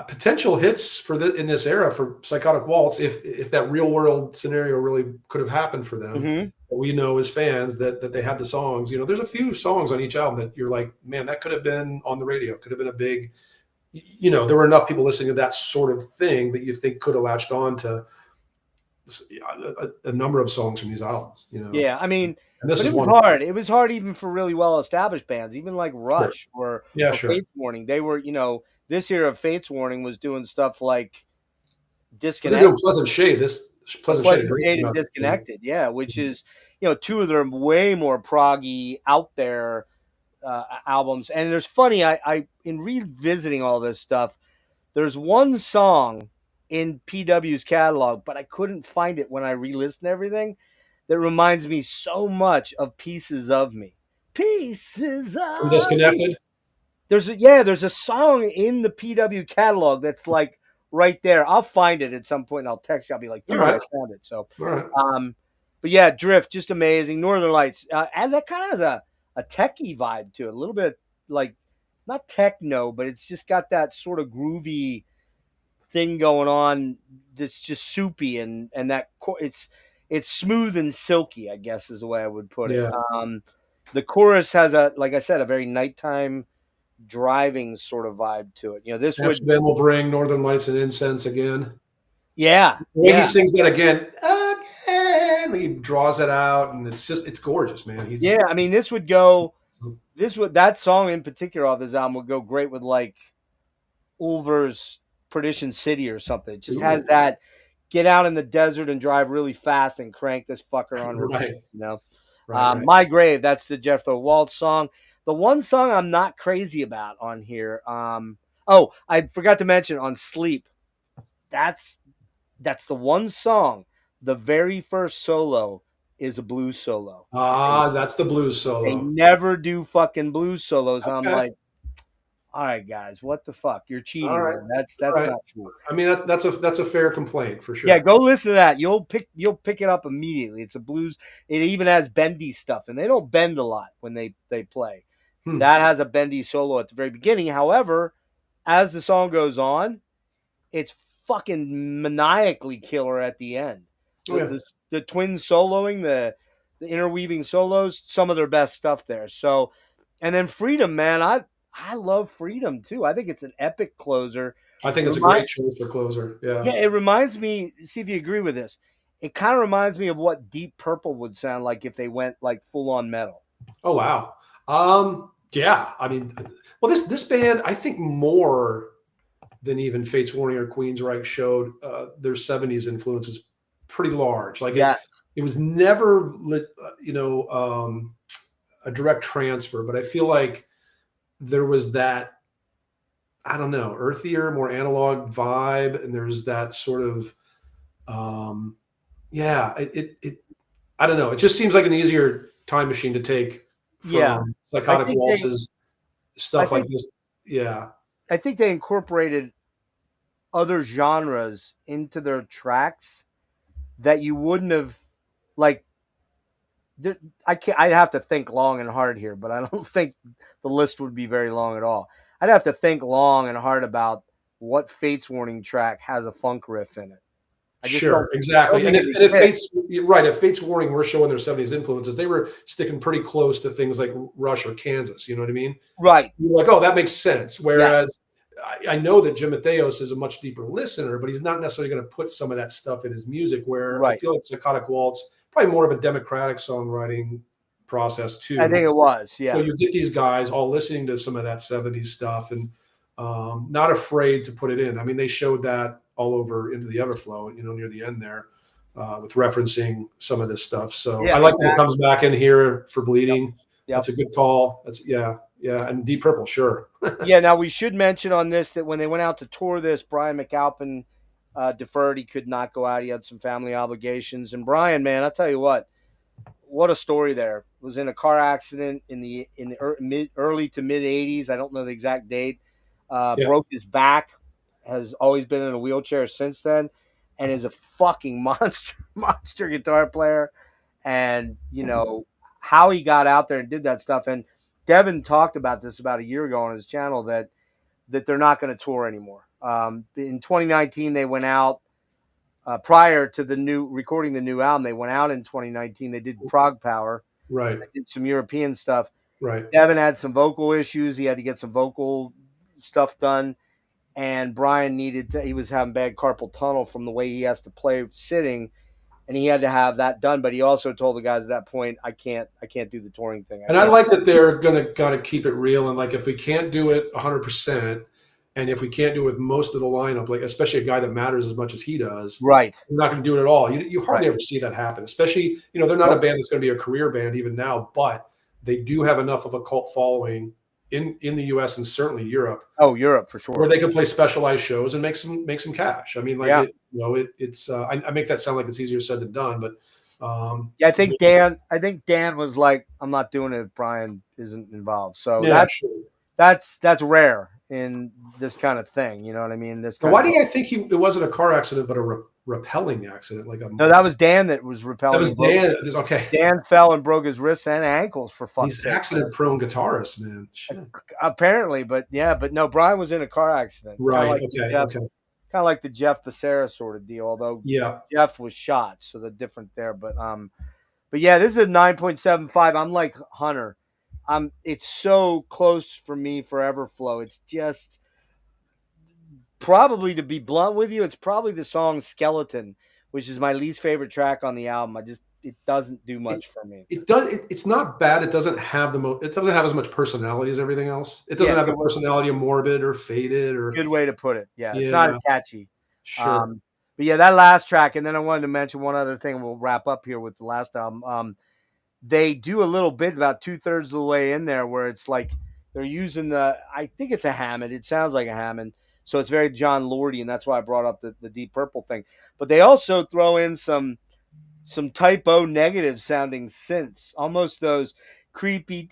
potential hits in this era for Psychotic Waltz. If that real world scenario really could have happened for them, mm-hmm. We know as fans that they had the songs. There's a few songs on each album that you're like, man, that could have been on the radio. Could have been a big. There were enough people listening to that sort of thing that you think could have latched on to a number of songs from these albums, Yeah, I mean, and this was hard. It was hard even for really well-established bands, even like Rush or Fates Warning. They were, this era of Fates Warning was doing stuff like Disconnected. Pleasant Shade. This Pleasant Shade and Disconnected, which is, two of their way more proggy out there albums. And there's funny, I in revisiting all this stuff, there's one song in PW's catalog, but I couldn't find it when I re-listened to everything, that reminds me so much of Pieces of Me. Pieces of Disconnected? Me. There's a song in the PW catalog that's like right there. I'll find it at some point and I'll text you. I'll be like, dude, I found it. So, but yeah, Drift, just amazing. Northern Lights, and that kind of has a techie vibe to it. A little bit like, not techno, but it's just got that sort of groovy thing going on that's just soupy and that it's smooth and silky, I guess is the way I would put it. The chorus has like I said, a very nighttime driving sort of vibe to it. This will bring Northern Lights and Incense again. Yeah. The way he sings that again, he draws it out, and it's gorgeous, man. I mean, that song in particular off this album would go great with like Ulver's Perdition City or something. It just has that get out in the desert and drive really fast and crank this fucker on repeat, you know? Right. My Grave, that's the Jethro Waltz song. The one song I'm not crazy about on here, I forgot to mention on Sleep, that's the one song. The very first solo is a blues solo. That's the blues solo. They never do fucking blues solos. Okay. I'm like, all right, guys, what the fuck? You're cheating. Right. That's right. Not cool. I mean, that's a fair complaint for sure. Yeah, go listen to that. You'll pick it up immediately. It's a blues. It even has bendy stuff, and they don't bend a lot when they play. That has a bendy solo at the very beginning. However, as the song goes on, it's fucking maniacally killer at the end. The twin soloing, the interweaving solos, some of their best stuff there. So, and then Freedom, man, I love Freedom too. I think it's an epic closer. I think it's a great choice for closer. Yeah. Yeah, it reminds me, see if you agree with this. It kind of reminds me of what Deep Purple would sound like if they went like full on metal. Oh wow. Yeah. I mean, well, this band, I think more than even Fates Warning or Queensryche showed their 70s influences pretty large. Like it was never a direct transfer, but I feel like there was that, I don't know, earthier, more analog vibe, and there's that sort of, I don't know. It just seems like an easier time machine to take from Psychotic Waltz's stuff like this. Yeah, I think they incorporated other genres into their tracks that you wouldn't have, like. I'd have to think long and hard here, but I don't think the list would be very long at all. I'd have to think long and hard about what Fates Warning track has a funk riff in it. Sure, exactly. And if Fates Warning were showing their 70s influences, they were sticking pretty close to things like Rush or Kansas. You know what I mean? Right. You're like, oh, that makes sense. Whereas I know that Jim Matheos is a much deeper listener, but he's not necessarily going to put some of that stuff in his music. Where I feel like Psychotic Waltz, probably more of a democratic songwriting process too. I think it was, yeah. So you get these guys all listening to some of that 70s stuff and not afraid to put it in. I mean, they showed that all over Into the Everflow, near the end there, with referencing some of this stuff. So I like that it comes back in here for Bleeding. Yep. That's a good call. That's and Deep Purple, sure. Now we should mention on this that when they went out to tour this, Brian McAlpin deferred. He could not go out. He had some family obligations. And Brian, man, I'll tell you what a story there. Was in a car accident in the early to mid 80s. I don't know the exact date. Broke his back. Has always been in a wheelchair since then, and is a fucking monster guitar player. And how he got out there and did that stuff. And Devin talked about this about a year ago on his channel that they're not going to tour anymore. In 2019, they went out prior to recording the new album. They went out in 2019. They did Prague Power. Right. They did some European stuff. Right. Devin had some vocal issues. He had to get some vocal stuff done. And Brian he was having bad carpal tunnel from the way he has to play sitting. And he had to have that done. But he also told the guys at that point, I can't do the touring thing. I like that they're going to kind of keep it real. And like, if we can't do it 100%, and if we can't do it with most of the lineup, like especially a guy that matters as much as he does, right? We're not going to do it at all. You hardly ever see that happen. Especially, they're not a band that's going to be a career band even now, but they do have enough of a cult following in the U.S. and certainly Europe. Oh, Europe for sure. Where they can play specialized shows and make some cash. I mean, like it's I make that sound like it's easier said than done, but I think Dan was like, I'm not doing it if Brian isn't involved. So that's rare in this kind of thing. You know what I mean? Why do you think it wasn't a car accident, but a rappelling accident? No, that was Dan that was rappelling. That was Dan. Okay. Dan fell and broke his wrists and ankles for fuck's sake. He's accident-prone guitarist, man. Shit. Apparently, but no, Brian was in a car accident. Right. Kind of like the Jeff Becerra sort of deal, although Jeff was shot, so they're different there. But yeah, this is a 9.75. I'm like Hunter. It's so close for me for Everflow. It's just probably, to be blunt with you, it's probably the song Skeleton, which is my least favorite track on the album. It doesn't do much for me. It does. It's not bad. It doesn't have it doesn't have as much personality as everything else. It doesn't have the personality of Morbid or Faded or. Good way to put it. Yeah, it's not as catchy. Sure. But yeah, that last track, and then I wanted to mention one other thing. We'll wrap up here with the last album. They do a little bit about 2/3 of the way in there where it's like they're using I think it's a Hammond. It sounds like a Hammond. So it's very John Lordy, and that's why I brought up the Deep Purple thing. But they also throw in some Type O negative sounding synths, almost those creepy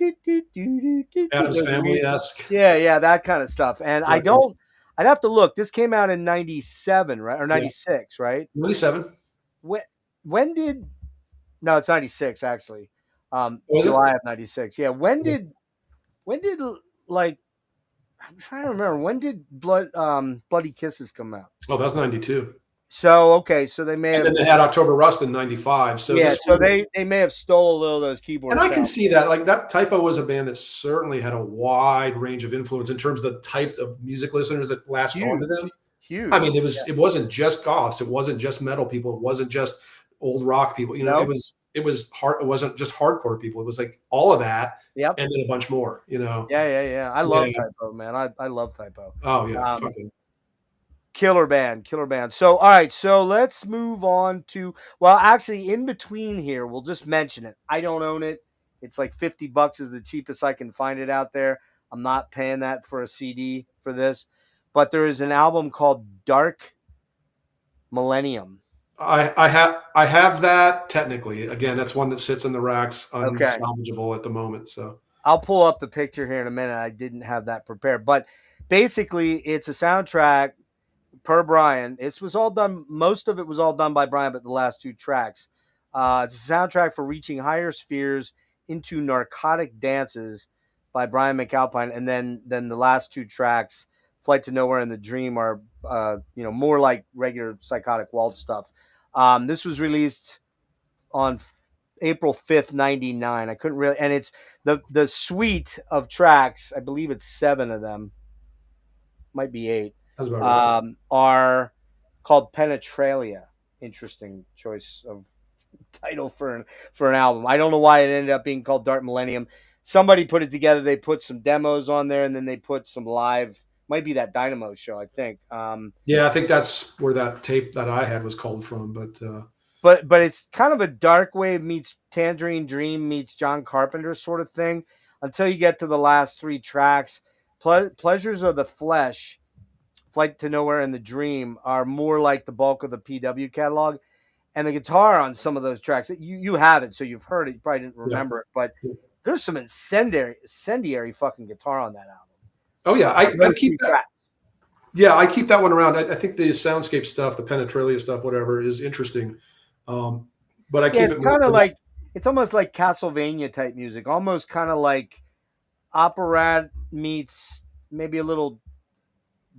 Addams Family-esque. Yeah, that kind of stuff. And I'd have to look. This came out in 97, right? Or 96, right? 97. When did No, it's 96 actually. July of 96. Yeah. When did like I'm trying to remember, when did Bloody Kisses come out? Oh, that's 92. So okay, so they may have. And then they had October Rust in 95. So yeah, so they may have stole a little of those keyboards. And I can see that. Like that Type O was a band that certainly had a wide range of influence in terms of the types of music listeners that latched onto them. Huge. I mean, it wasn't just goths. It wasn't just metal people. It wasn't just old rock people. You know, it was hard. It wasn't just hardcore people. It was like all of that. Yep. And then a bunch more, you know. Yeah. I love Type O, man. I love Type O. Oh yeah. Killer band. So, all right. So let's move on to, well, actually in between here, we'll just mention it. I don't own it. It's like $50 is the cheapest I can find it out there. I'm not paying that for a CD for this, but there is an album called Dark Millennium. I have that technically. Again, that's one that sits in the racks, unsalvageable at the moment. So I'll pull up the picture here in a minute. I didn't have that prepared, but basically it's a soundtrack per Brian. This was all done. Most of it was all done by Brian, but the last two tracks. It's a soundtrack for Reaching Higher Spheres into Narcotic Dances by Brian McAlpine, and then the last two tracks, Flight to Nowhere and The Dream, are more like regular Psychotic Waltz stuff. This was released on April 5th, 99. I couldn't really, and it's the suite of tracks, I believe it's 7 of them, might be 8, are called Penetralia. Interesting choice of title for an album. I don't know why it ended up being called Dark Millennium. Somebody put it together. They put some demos on there, and then they put some live. Might be that Dynamo show, I think. Yeah, I think that's where that tape that I had was called from. But it's kind of a dark wave meets Tangerine Dream meets John Carpenter sort of thing until you get to the last 3 tracks. Pleasures of the Flesh, Flight to Nowhere, and The Dream are more like the bulk of the PW catalog. And the guitar on some of those tracks, you have it, so you've heard it. You probably didn't remember it, but there's some incendiary fucking guitar on that album. Oh yeah, I keep that. Yeah, I keep that one around. I think the soundscape stuff, the Penetralia stuff, whatever, is interesting. But I keep it kind of like, it's almost like Castlevania type music, almost kind of like opera meets maybe a little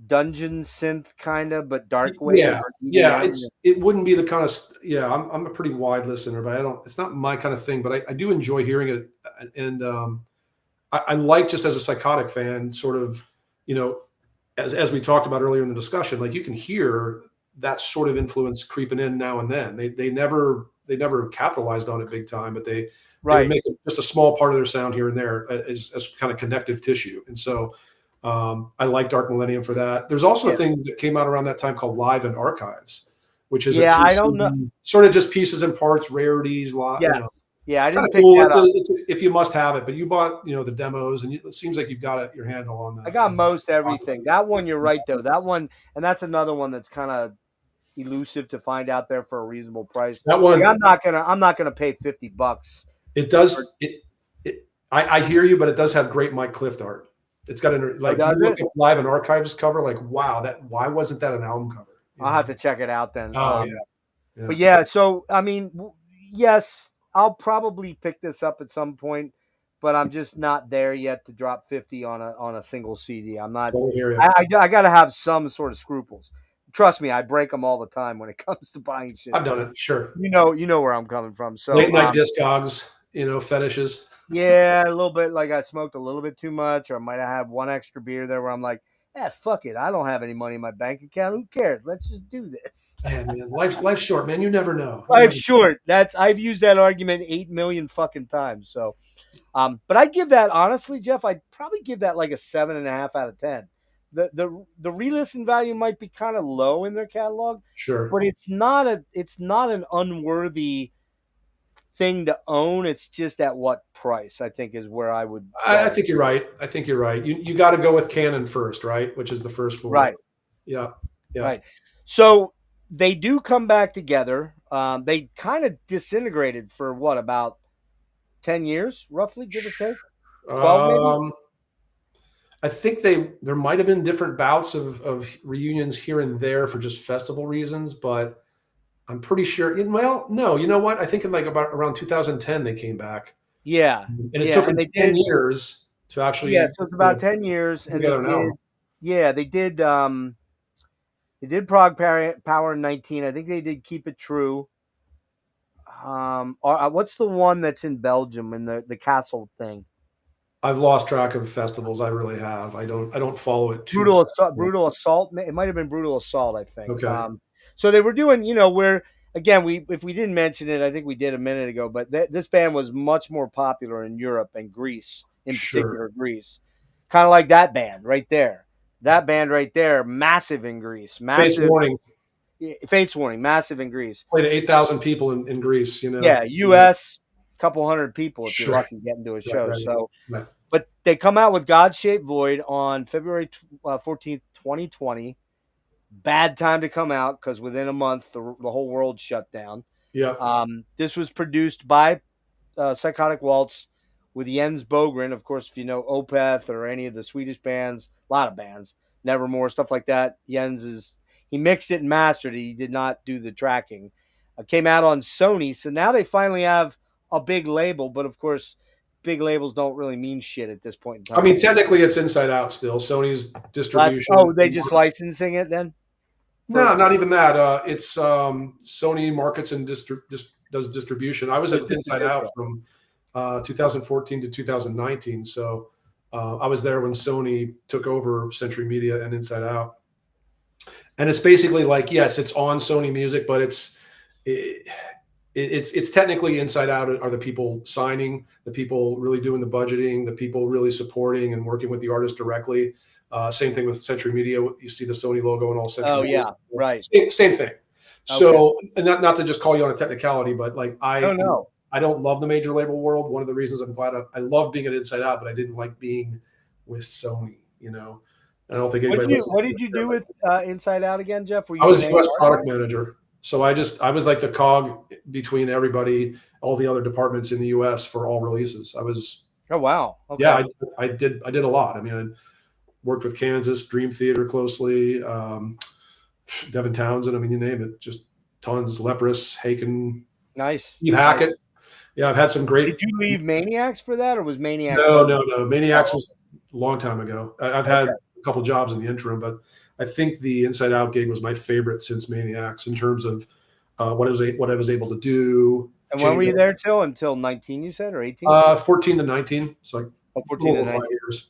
dungeon synth kind of, but dark wave. Yeah. It wouldn't be the kind of I'm a pretty wide listener, but it's not my kind of thing. But I do enjoy hearing it, and I like, just as a Psychotic fan, sort of, as we talked about earlier in the discussion, like you can hear that sort of influence creeping in now and then. They never capitalized on it big time, but they make it just a small part of their sound here and there as kind of connective tissue. And so I like Dark Millennium for that. There's also a thing that came out around that time called Live and Archives, which is I don't know, sort of just pieces and parts, rarities, Yeah, I didn't pick cool. That up. If you must have it, but you bought, the demos, and it seems like you've got your handle on that. I got most everything. That one, you're right though. That one, and that's another one that's kind of elusive to find out there for a reasonable price. That one, I'm not gonna pay $50. It does. I hear you, but it does have great Mike Clift art. It's got you look at Live and Archives cover, like wow, why wasn't that an album cover? I'll have to check it out then. Oh yeah. But so I mean, yes. I'll probably pick this up at some point, but I'm just not there yet to drop 50 on a single CD. I'm not. I got to have some sort of scruples. Trust me, I break them all the time when it comes to buying shit. I've done it, sure. You know where I'm coming from. So late night Discogs, fetishes. Yeah, a little bit. Like I smoked a little bit too much, or I might have had one extra beer there where I'm like, fuck it. I don't have any money in my bank account. Who cares? Let's just do this. Man, life's short, man. You never know. Life's short. I've used that argument 8 million fucking times. So, but I'd give that, honestly, Jeff, I'd probably give that like a 7.5 out of 10. The re-listen value might be kind of low in their catalog, Sure, but it's not an unworthy thing to own. It's just at what price, I think, is where I would. I think you're right. You got to go with Canon first, right? Which is the first 4. Right. Yeah. Right. So they do come back together. They kind of disintegrated for what, about 10 years, roughly, give or take? 12 maybe? I think there might have been different bouts of reunions here and there for just festival reasons, but I'm pretty sure. Well, no, you know what? I think in like about around 2010 they came back. Yeah, and it took them 10 years to actually. Yeah, so it's about 10 years, and they did. They did Prague Power in 19. I think they did Keep It True. What's the one that's in Belgium in the castle thing? I've lost track of festivals. I really have. I don't follow it too. Brutal Assault. It might have been Brutal Assault, I think. Okay. So they were doing, where, again, if we didn't mention it, I think we did a minute ago, but this band was much more popular in Europe and Greece, in particular Greece. Kind of like that band right there. That band right there, massive in Greece. Massive. Fates Warning, massive in Greece. Played 8,000 people in Greece, Yeah, U.S., couple hundred people if you're lucky getting to a show. Right. But they come out with God-Shaped Void on February 14th, 2020. Bad time to come out because within a month the whole world shut down. Yeah. This was produced by Psychotic Waltz with Jens Bogren. Of course, if you know Opeth or any of the Swedish bands, a lot of bands, Nevermore, stuff like that. He mixed it and mastered it. He did not do the tracking. Came out on Sony, so now they finally have a big label, but of course, big labels don't really mean shit at this point in time. I mean, technically, it's Inside Out still. Sony's distribution. They just licensing it then? No, not even that. It's Sony markets and does distribution. I was at Inside Out from 2014 to 2019, so I was there when Sony took over Century Media and Inside Out. And it's basically like, yes, it's on Sony Music, but it's technically Inside Out are the people signing, the people really doing the budgeting, the people really supporting and working with the artist directly. Same thing with Century Media. You see the Sony logo and all Century. Oh, Media. Yeah, right. Same thing. So, and not to just call you on a technicality, but like I don't love the major label world. One of the reasons I'm glad I love being at Inside Out, but I didn't like being with Sony. I don't think anybody. What did you do with Inside Out again, Jeff? I was U.S. product manager. So I was like the cog between everybody, all the other departments in the U.S. for all releases. I was. Oh wow! Okay. Yeah, I did a lot. I mean, I worked with Kansas Dream Theater closely, Devin Townsend. I mean, you name it, just tons. Leprous, Haken, nice. Steve Hackett. Yeah, I've had some great. Did you leave Maniacs for that, or was Maniacs? No. Maniacs was a long time ago. I've had a couple jobs in the interim, but I think the Inside Out gig was my favorite since Maniacs in terms of what I was able to do. And when were you there until 19? You said, or 18? 14 to 19. So like 14 to 5 years.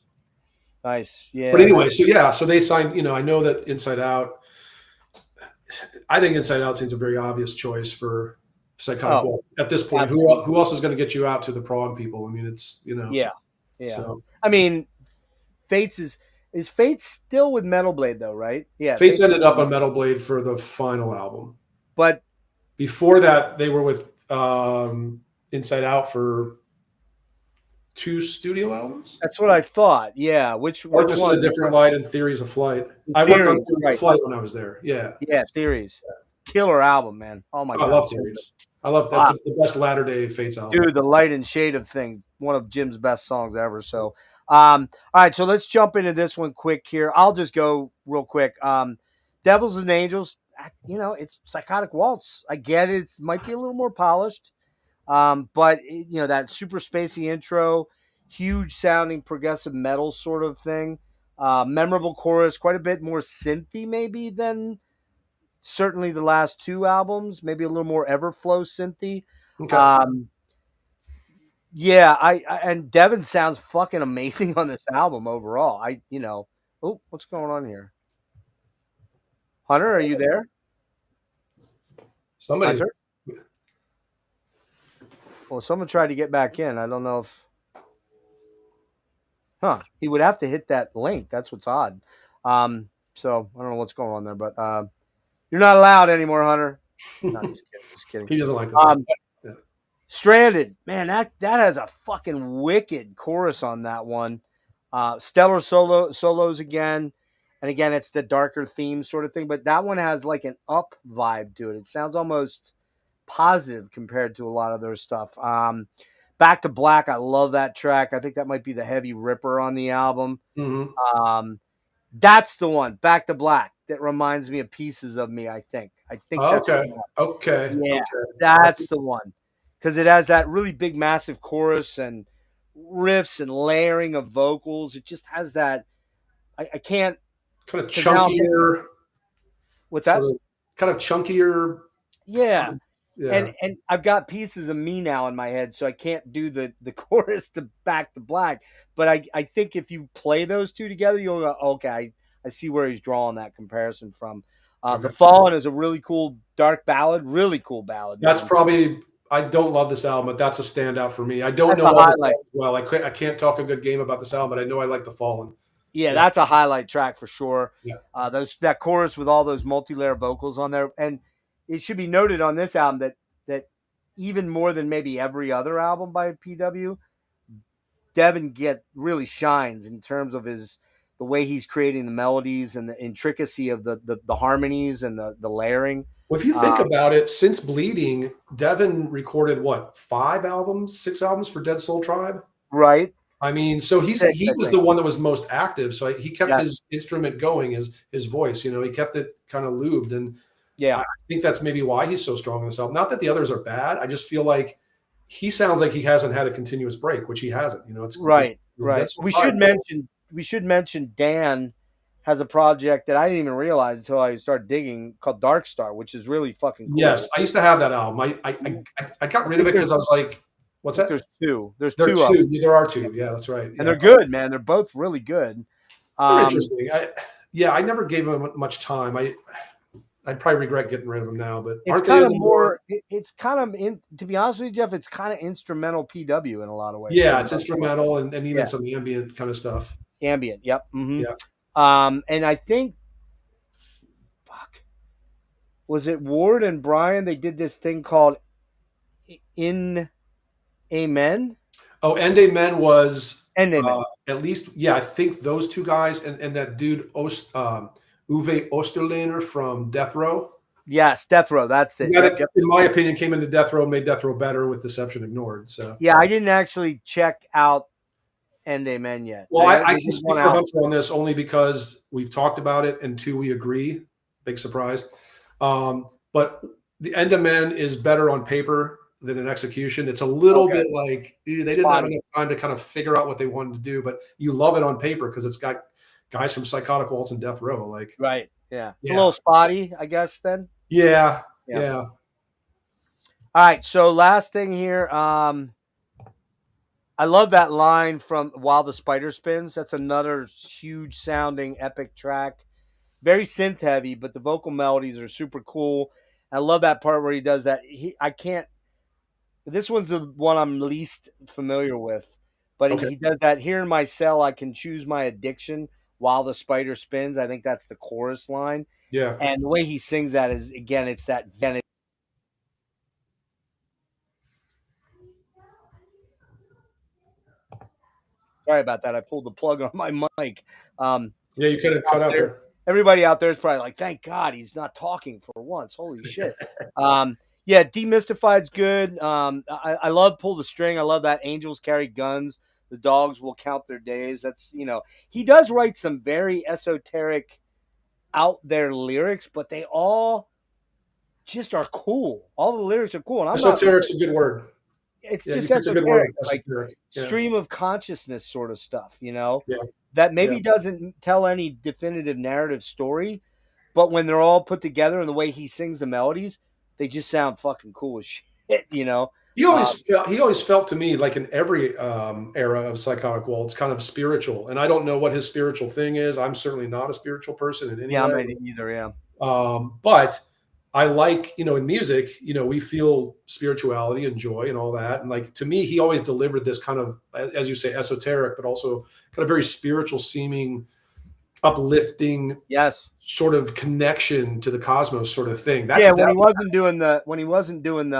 Nice, yeah. But anyway, so they signed. I know that Inside Out. I think Inside Out seems a very obvious choice for Psychotic Waltz at this point. Who else is going to get you out to the Prague people? I mean, it's Yeah. So. I mean, Fates is Fates still with Metal Blade though, right? Yeah. Fates ended up on Metal Blade for the final album, but before that they were with Inside Out for 2 studio albums. That's what I thought. Yeah, which or just one? A Different Light and Theories of Flight. I worked on Theories of Flight when I was there. Yeah. Yeah, Theories. Killer album, man. Oh my God. I love Theories. I love that's the best latter day Fates album. Dude, the Light and Shade of Thing, one of Jim's best songs ever. So all right, so let's jump into this one quick here. I'll just go real quick. Devils and Angels, it's Psychotic Waltz. I get it. It might be a little more polished. But that super spacey intro, huge sounding progressive metal sort of thing, memorable chorus, quite a bit more synthy maybe than certainly the last 2 albums, maybe a little more Everflow synthy. Okay. Yeah, and Devin sounds fucking amazing on this album overall. Oh, what's going on here? Hunter, are you there? Somebody's. Hunter? Well, someone tried to get back in. I don't know if. He would have to hit that link. That's what's odd. So I don't know what's going on there, but you're not allowed anymore, Hunter. No, just kidding. He doesn't like this. Stranded, man, that has a fucking wicked chorus on that one. Stellar solos again, and again it's the darker theme sort of thing, but that one has like an up vibe to it. It sounds almost positive compared to a lot of their stuff. Back to Black, I love that track. I think that might be the heavy ripper on the album. Mm-hmm. That's the one, Back to Black, that reminds me of Pieces of Me. I think that's okay. Yeah, that's the one. Because it has that really big, massive chorus and riffs and layering of vocals. It just has that. I can't. Kind of chunkier. What's that? Kind of chunkier. Yeah. And I've got Pieces of Me now in my head, so I can't do the chorus to Back to Black. But I think if you play those two together, you'll go, okay, I see where he's drawing that comparison from. The Fallen is a really cool dark ballad, really cool ballad. That's probably. I don't love this album, but that's a standout for me. I don't know what well. I can't talk a good game about this album, but I know I like The Fallen. Yeah, that's a highlight track for sure. Yeah. That chorus with all those multi-layer vocals on there. And it should be noted on this album that even more than maybe every other album by PW, Devin really shines in terms of the way he's creating the melodies and the intricacy of the harmonies and the layering. Well, if you think about it, since Bleeding, Devin recorded what, 6 albums for Dead Soul Tribe? Right. I mean, so he was the one that was most active. So he kept his instrument going, his voice. He kept it kind of lubed, and I think that's maybe why he's so strong in this album. Not that the others are bad. I just feel like he sounds like he hasn't had a continuous break, which he hasn't. It's right. We should mention Dan has a project that I didn't even realize until I started digging called Dark Star, which is really fucking cool. Yes, I used to have that album. I got rid of it because I was like, what's that? There's two. There are two. Yeah, that's right. And they're good, man. They're both really good. They're interesting. I never gave them much time. I'd probably regret getting rid of them now, but it's kind of more. It's kind of to be honest with you, Jeff. It's kind of instrumental PW in a lot of ways. Yeah, it's instrumental and even some ambient kind of stuff. Ambient, yep. Mm-hmm. Yeah. And I think, was it Ward and Brian? They did this thing called In Amen. Oh, End Amen was Amen. At least, I think those two guys and that dude Uwe Osterlehner from Death Row. Yes, Death Row. That's it. That, in my opinion, came into Death Row, made Death Row better with Deception Ignored. So I didn't actually check out End Amen yet. Well, I can speak for Hunter on this only because we've talked about it, and two, we agree. Big surprise. But the End Amen is better on paper than in execution. It's a little bit like they didn't have enough time to kind of figure out what they wanted to do, but you love it on paper because it's got guys from Psychotic Waltz and Death Row. Right. Yeah. It's a little spotty, I guess, then. Yeah. All right. So last thing here. I love that line from While the Spider Spins. That's another huge sounding epic track. Very synth heavy, but the vocal melodies are super cool. I love that part where he does that. This one's the one I'm least familiar with, but he does that. Here in my cell, I can choose my addiction while the spider spins. I think that's the chorus line. Yeah. And the way he sings that is, again, it's that Venice. Sorry about that. I pulled the plug on my mic. You could have cut out there. Everybody out there is probably like, thank God he's not talking for once. Holy shit. Demystified's good. I love Pull the String. I love that Angels Carry Guns. The Dogs Will Count Their Days. That's, he does write some very esoteric, out there lyrics, but they all just are cool. All the lyrics are cool. And esoteric's a good word. It's just esoteric, like stream of consciousness sort of stuff, that maybe doesn't tell any definitive narrative story, but when they're all put together and the way he sings the melodies, they just sound fucking cool as shit, He always felt to me like in every era of Psychotic Waltz, kind of spiritual. And I don't know what his spiritual thing is. I'm certainly not a spiritual person in any way. I'm not either. Yeah. But I like, in music, we feel spirituality and joy and all that. And like, to me, he always delivered this kind of, as you say, esoteric, but also kind of very spiritual seeming, uplifting, sort of connection to the cosmos sort of thing. When he wasn't doing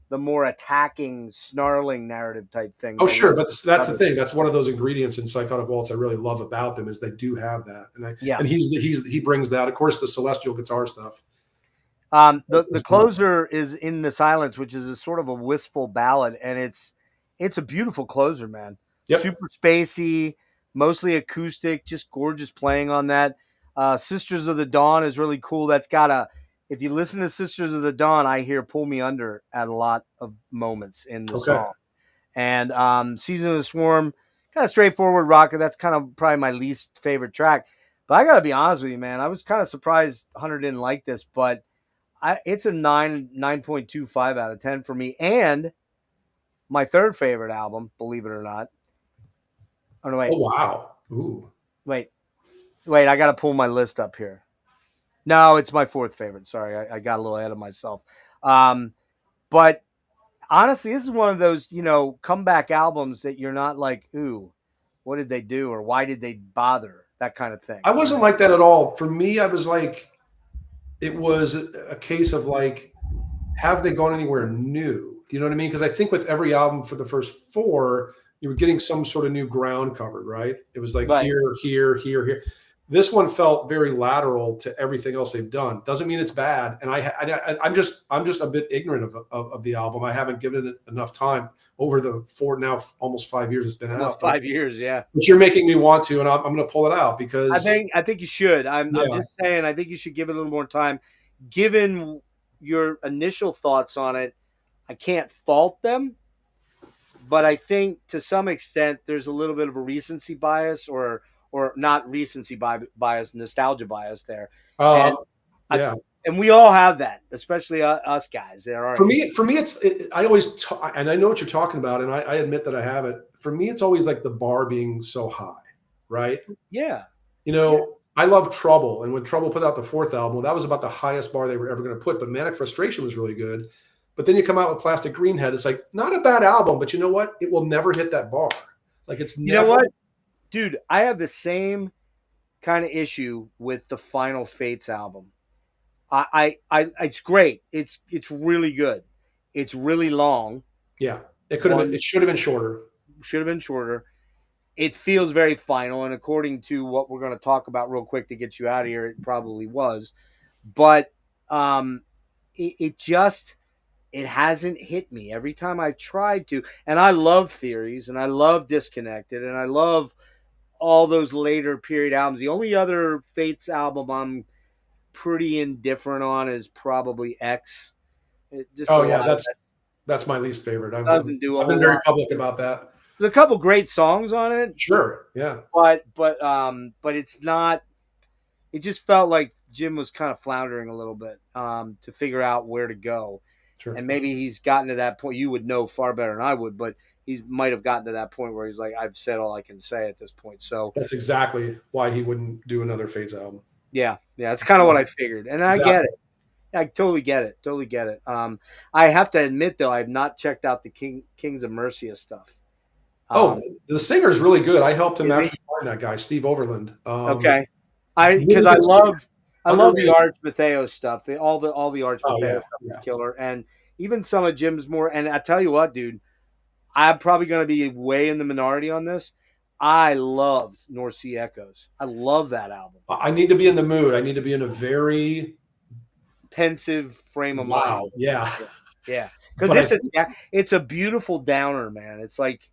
the more attacking, snarling narrative type thing. Oh, sure. But that's the thing. That's one of those ingredients in Psychotic Waltz I really love about them is they do have that. And he brings that. Of course, the celestial guitar stuff. The closer is In the Silence, which is a sort of a wistful ballad, and it's a beautiful closer, man. Yep. Super spacey, mostly acoustic, just gorgeous playing on that. Sisters of the Dawn is really cool. That's got if you listen to Sisters of the Dawn, I hear Pull Me Under at a lot of moments in the song. And Season of the Swarm, kind of straightforward rocker. That's kind of probably my least favorite track. But I got to be honest with you, man. I was kind of surprised Hunter didn't like this, but it's a 9.25 out of 10 for me. And my third favorite album, believe it or not. Oh, no, wait. Oh, wow. Ooh. Wait, I got to pull my list up here. No, it's my fourth favorite. Sorry, I got a little ahead of myself. But honestly, this is one of those, comeback albums that you're not like, ooh, what did they do? Or why did they bother? That kind of thing. I wasn't like that at all. For me, I was like, it was a case of like, have they gone anywhere new? Do you know what I mean? Because I think with every album for the first four, you were getting some sort of new ground covered, right? It was like here. This one felt very lateral to everything else they've done. Doesn't mean it's bad. And I'm just a bit ignorant of the album. I haven't given it enough time over the almost 5 years it's been out. Almost 5 years, yeah. But you're making me want to, and I'm going to pull it out because I think you should. I'm just saying. I think you should give it a little more time. Given your initial thoughts on it, I can't fault them. But I think to some extent there's a little bit of a recency bias or not recency bias, nostalgia bias there. And we all have that, especially us guys. For me, and I know what you're talking about, and I admit that I have it. For me, it's always like the bar being so high, right? Yeah. I love Trouble, and when Trouble put out the fourth album, that was about the highest bar they were ever going to put. But Manic Frustration was really good. But then you come out with Plastic Greenhead. It's like not a bad album, but you know what? It will never hit that bar. Like it's never. You know what? Dude, I have the same kind of issue with the Final Fates album. It's great. It's really good. It's really long. Yeah, it could have been. It should have been shorter. Should have been shorter. It feels very final, and according to what we're going to talk about real quick to get you out of here, it probably was. But it hasn't hit me every time I've tried to. And I love Theories, and I love Disconnected, and I love all those later period albums. The only other Fates album I'm pretty indifferent on is probably X. That's my least favorite. I've been very public about that. There's a couple great songs on it. Sure, yeah. But it's not. It just felt like Jim was kind of floundering a little bit to figure out where to go. Sure. And maybe he's gotten to that point. You would know far better than I would, but he might have gotten to that point where he's like, I've said all I can say at this point. So that's exactly why he wouldn't do another Fates album. Yeah, it's kind of what I figured, and I get it. I totally get it. I have to admit though, I've not checked out the Kings of Mercia stuff. The singer's really good. I helped him actually find that guy, Steve Overland. Okay, because I love the Arch Matteo stuff. All the Arch Matteo stuff is killer, and even some of Jim's more. And I tell you what, dude, I'm probably going to be way in the minority on this. I love North Sea Echoes. I love that album. I need to be in the mood. I need to be in a very pensive frame of mind. Wow. Yeah. Because it's a beautiful downer, man. It's like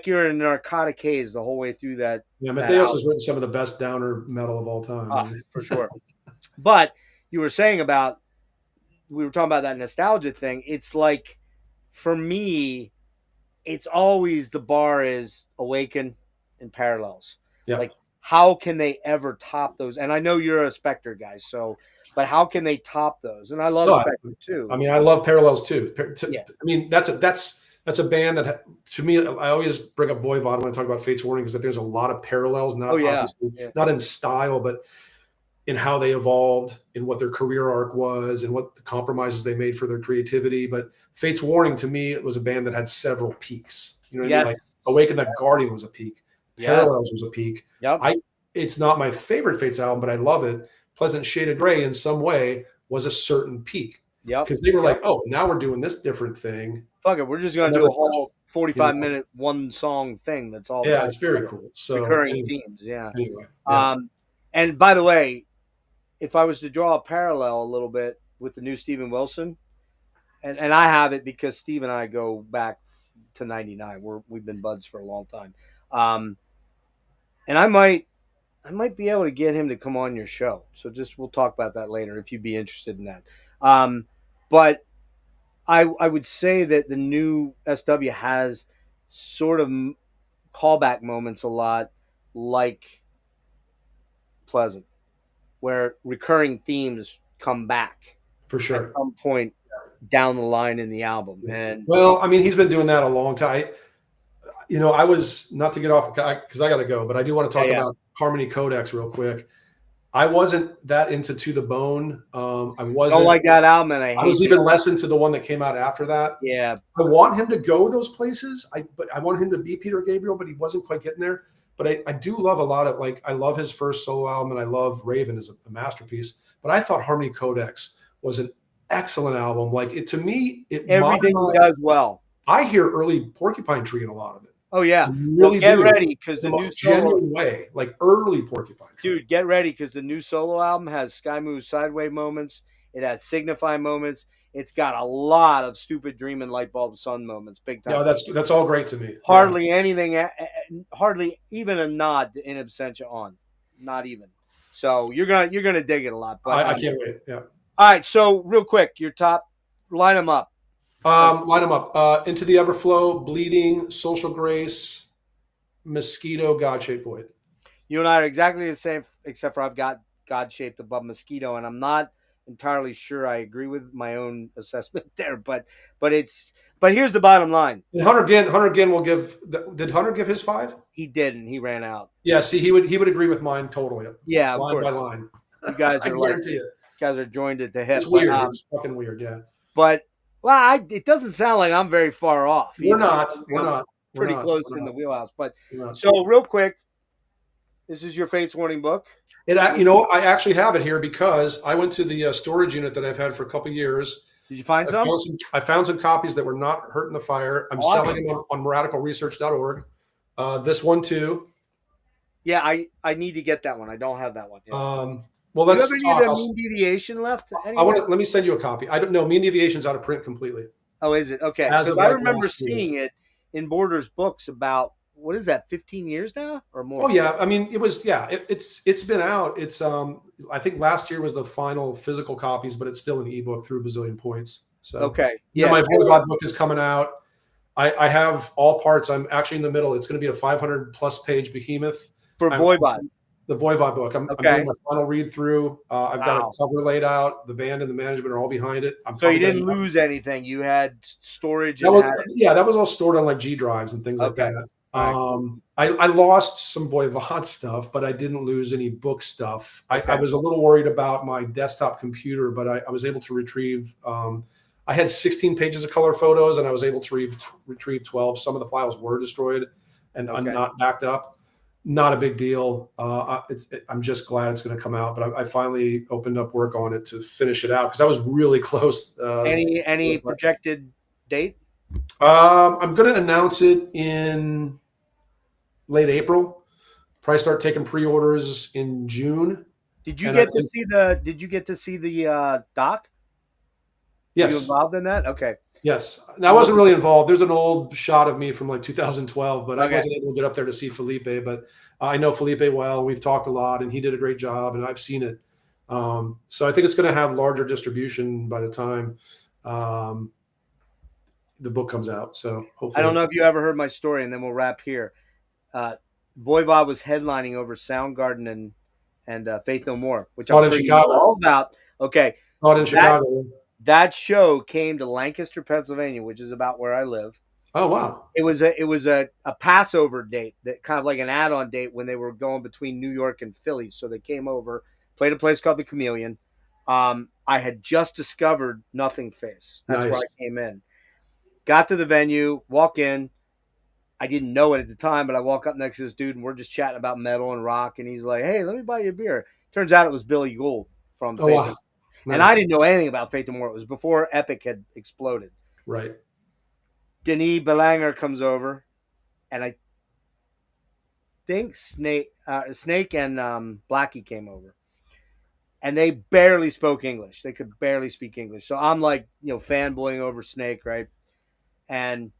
you're in a narcotic haze the whole way through that. Yeah, Mateos has written some of the best downer metal of all time. For sure. But you were saying we were talking about that nostalgia thing. It's like, for me, it's always the bar is Awaken and Parallels. Yeah. Like how can they ever top those? And I know you're a Spectre guy, but how can they top those? And I love Spectre too. I mean, I love Parallels too. I mean, that's a band that, to me, I always bring up Voivod when I talk about Fate's Warning, because there's a lot of parallels, not not in style, but in how they evolved, in what their career arc was, and what the compromises they made for their creativity. But Fate's Warning, to me, it was a band that had several peaks. You know what I mean? Like Awaken the Guardian was a peak. Parallels was a peak. It's not my favorite Fates album, but I love it. Pleasant Shade of Grey, in some way, was a certain peak. Because they were like, oh, now we're doing this different thing. Fuck it, we're just going to do a whole 45-minute one song thing. That's all. Yeah, it's very cool. So recurring themes. Yeah. Anyway. And by the way, if I was to draw a parallel a little bit with the new Steven Wilson, and I have it because Steve and I go back to '99. We've been buds for a long time. And I might be able to get him to come on your show. So we'll talk about that later if you'd be interested in that. But I would say that the new SW has sort of callback moments a lot like Pleasant, where recurring themes come back for sure at some point down the line in the album. And well, I mean, he's been doing that a long time. I was, not to get off because I got to go, but I do want to talk about Harmony Codex real quick. I wasn't that into To the Bone. I wasn't. Don't like that album, and I was even less into the one that came out after that. Yeah, I want him to go those places. But I want him to be Peter Gabriel, but he wasn't quite getting there. But I do love a lot of, like, I love his first solo album, and I love Raven as a masterpiece. But I thought Harmony Codex was an excellent album. Like, to me, everything he does well. I hear early Porcupine Tree in a lot of it. Oh yeah, really get ready because the most genuine way, like early Porcupine. Dude, get ready because the new solo album has Sky Moves Sideways moments. It has Signify moments. It's got a lot of Stupid Dream and Light Bulb Sun moments. Big time. Yeah, that's all great to me. Hardly anything, hardly even a nod to In Absentia on, not even. So you're gonna dig it a lot. But I can't wait. Yeah. All right, so real quick, your top, line them up. Line them up. Into the Everflow, Bleeding, Social Grace, Mosquito, God-Shaped Void. You and I are exactly the same, except for I've got God-Shaped above Mosquito, and I'm not entirely sure I agree with my own assessment there. But here's the bottom line. And Hunter Ginn will give. Did Hunter give his 5? He didn't. He ran out. Yeah. See, he would agree with mine totally. Yeah, of line course. by line. You guys are guys are joined at the hip. It's weird. It's fucking weird. Yeah. But. Well, it doesn't sound like I'm very far off. We're not. Pretty close in the wheelhouse. But so real quick, this is your Fates Warning book. I actually have it here because I went to the storage unit that I've had for a couple of years. Did you find some? I found some copies that were not hurt in the fire. I'm selling them on radicalresearch.org. This one too. Yeah, I need to get that one. I don't have that one yet. Well, let's talk. Do you have any Mean Deviation left? Let me send you a copy. I don't know. Mean Deviation's out of print completely. Oh, is it? Okay. Because I remember seeing it in Borders books about, what is that, 15 years now or more? Oh yeah. I mean, it was, it's been out. It's I think last year was the final physical copies, but it's still an ebook through Bazillion Points. So okay. Yeah. My Voivod book is coming out. I have all parts. I'm actually in the middle. It's going to be a 500+ page behemoth. For Voivod. The Voivod book. I'm doing my final read through. I've got a cover laid out. The band and the management are all behind it. So you didn't lose anything. You had storage. That was all stored on like G drives and things like that. I lost some Voivod stuff, but I didn't lose any book stuff. I was a little worried about my desktop computer, but I was able to retrieve. I had 16 pages of color photos, and I was able to retrieve 12. Some of the files were destroyed and not backed up. Not a big deal. I'm just glad it's going to come out. But I finally opened up work on it to finish it out because I was really close. Any projected date? I'm going to announce it in late April. Probably start taking pre-orders in June. Did you get to see the doc? Yes. Were you involved in that? Okay. Yes. I wasn't really involved. There's an old shot of me from like 2012, but I wasn't able to get up there to see Felipe. But I know Felipe well. We've talked a lot, and he did a great job, and I've seen it. So I think it's going to have larger distribution by the time the book comes out. So hopefully. I don't know if you ever heard my story, and then we'll wrap here. Voivod was headlining over Soundgarden and Faith No More, which Not I'm in sure you know Chicago. all about. Okay, Not in Chicago. That show came to Lancaster, Pennsylvania, which is about where I live. Oh wow! It was a Passover date, that kind of like an add-on date when they were going between New York and Philly. So they came over, played a place called the Chameleon. I had just discovered Nothing Face. That's Nice. where I came in. Got to the venue, walk in. I didn't know it at the time, but I walk up next to this dude and we're just chatting about metal and rock. And he's like, "Hey, let me buy you a beer." Turns out it was Billy Gould from Faith. Wow. Nice. And I didn't know anything about Faith No More. It was before Epic had exploded. Right. Denis Belanger comes over, and I think Snake and Blackie came over, and they barely spoke English. They could barely speak English. So I'm like, fanboying over Snake, right? And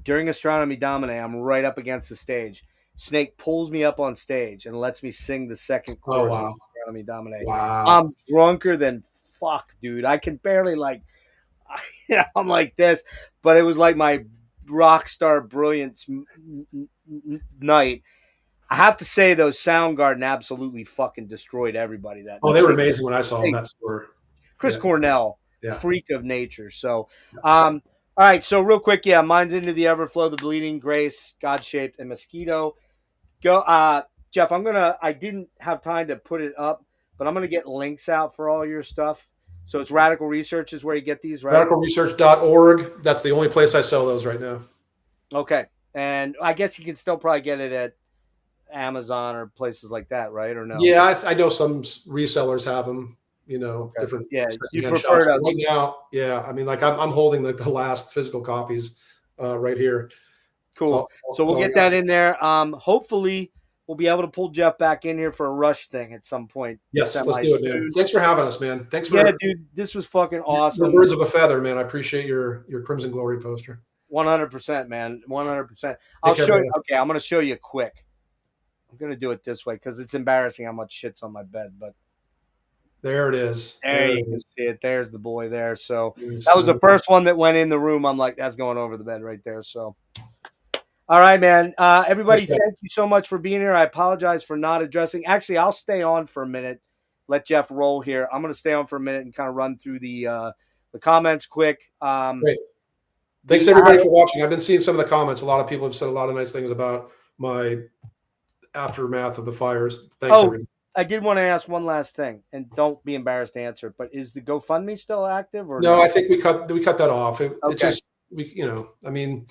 during Astronomy Domine, I'm right up against the stage. Snake pulls me up on stage and lets me sing the second chorus of Astronomy Domine. Wow. I'm drunker than fuck, dude. I can barely I'm like this, but it was like my rock star brilliance night. I have to say, though, Soundgarden absolutely fucking destroyed everybody that night. Oh, they were amazing when I saw them. That tour. Chris Cornell, freak of nature. So, all right. So real quick, mine's Into the Everflow, The Bleeding Grace, God Shaped, and Mosquito. Go, Jeff. I didn't have time to put it up, but I'm gonna get links out for all your stuff. So it's Radical Research is where you get these, right? RadicalResearch.org. That's the only place I sell those right now. Okay. And I guess you can still probably get it at Amazon or places like that, right? Or no? Yeah, I know some resellers have them, different. Yeah, you prefer to. Right now, yeah. I mean, like I'm holding the last physical copies right here. Cool. So we'll get that in there. Hopefully we'll be able to pull Jeff back in here for a Rush thing at some point. Yes, let's do it, man. Thanks for having us, man. Thanks for dude. This was fucking awesome. Birds of a feather, man. I appreciate your Crimson Glory poster. 100%, man. 100%. I'll show you. Okay, I'm gonna show you quick. I'm gonna do it this way because it's embarrassing how much shit's on my bed. But there it is. There you can see it. There's the boy there. So that was the first one that went in the room. I'm like, that's going over the bed right there. So. All right, man. Everybody, thank you so much for being here. I apologize for not addressing. Actually, I'll stay on for a minute. Let Jeff roll here. I'm going to stay on for a minute and kind of run through the comments quick. Great. Thanks, everybody, for watching. I've been seeing some of the comments. A lot of people have said a lot of nice things about my aftermath of the fires. Thanks, everybody. I did want to ask one last thing, and don't be embarrassed to answer it, but is the GoFundMe still active? Or no, I think we cut that off. It just, I mean...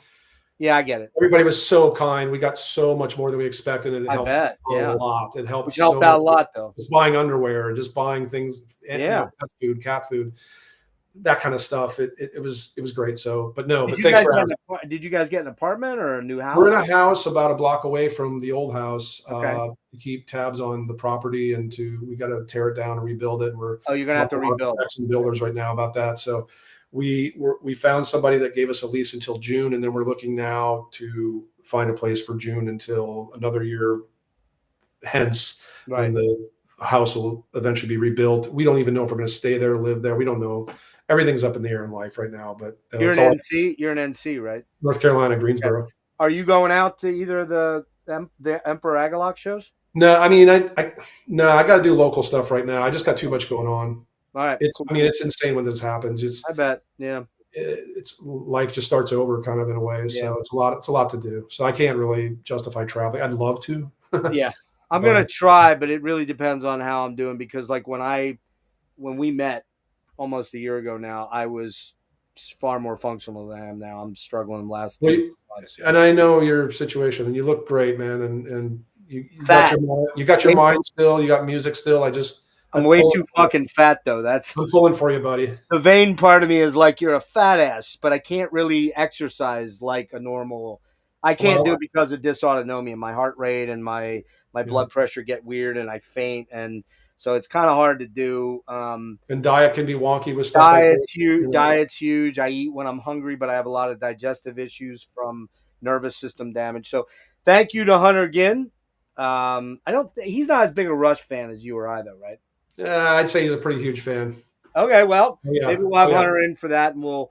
Yeah, I get it. Everybody was so kind. We got so much more than we expected, and it helped a lot. It helped. Which helped out a lot, though. Just buying underwear and just buying things, pet food, cat food, that kind of stuff. It was great. So, but thanks for asking. Did you guys get an apartment or a new house? We're in a house about a block away from the old house to keep tabs on the property, and we got to tear it down and rebuild it. And you're gonna have to rebuild. Some builders right now about that. So. We found somebody that gave us a lease until June, and then we're looking now to find a place for June until another year hence, when the house will eventually be rebuilt. We don't even know if we're going to stay there, live there. We don't know. Everything's up in the air in life right now. But you're an NC. You're an NC, right? North Carolina, Greensboro. Okay. Are you going out to either of the Emperor Agalloch shows? No, I mean, I got to do local stuff right now. I just got too much going on. All right. It's insane when this happens. I bet. Yeah. It's life just starts over kind of in a way. So it's a lot to do. So I can't really justify traveling. I'd love to. Yeah. I'm going to try, but it really depends on how I'm doing, because like when we met almost a year ago now, I was far more functional than I am now. I'm struggling last 2 months. And I know your situation, and you look great, man. And you got your mind still, you got music still. I'm way too fucking fat, though. I'm pulling for you, buddy. The vain part of me is like, you're a fat ass, but I can't really exercise like a normal. I can't do it because of dysautonomia. My heart rate and my blood pressure get weird, and I faint, and so it's kind of hard to do. And diet can be wonky with stuff. Diet's huge. I eat when I'm hungry, but I have a lot of digestive issues from nervous system damage. So, thank you to Hunter Ginn. He's not as big a Rush fan as you or I, though, right? I'd say he's a pretty huge fan. Okay, well, maybe we'll have Hunter in for that, and we'll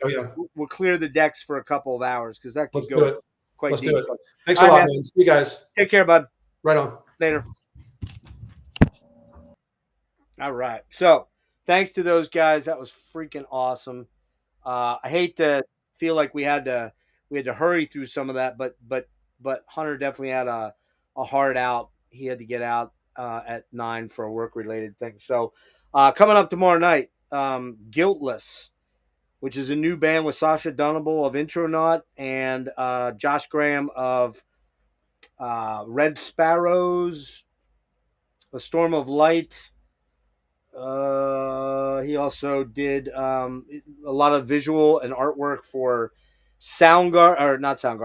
clear the decks for a couple of hours, because that could go quite Let's deep. do it. Thanks a lot, man. See you guys. Take care, bud. Right on. Later. All right. So thanks to those guys. That was freaking awesome. I hate to feel like we had to hurry through some of that, but Hunter definitely had a hard out. He had to get out at 9 for a work related thing. So coming up tomorrow night, Guiltless, which is a new band with Sasha Dunable of Intronaut and Josh Graham of Red Sparrows, A Storm of Light. He also did a lot of visual and artwork for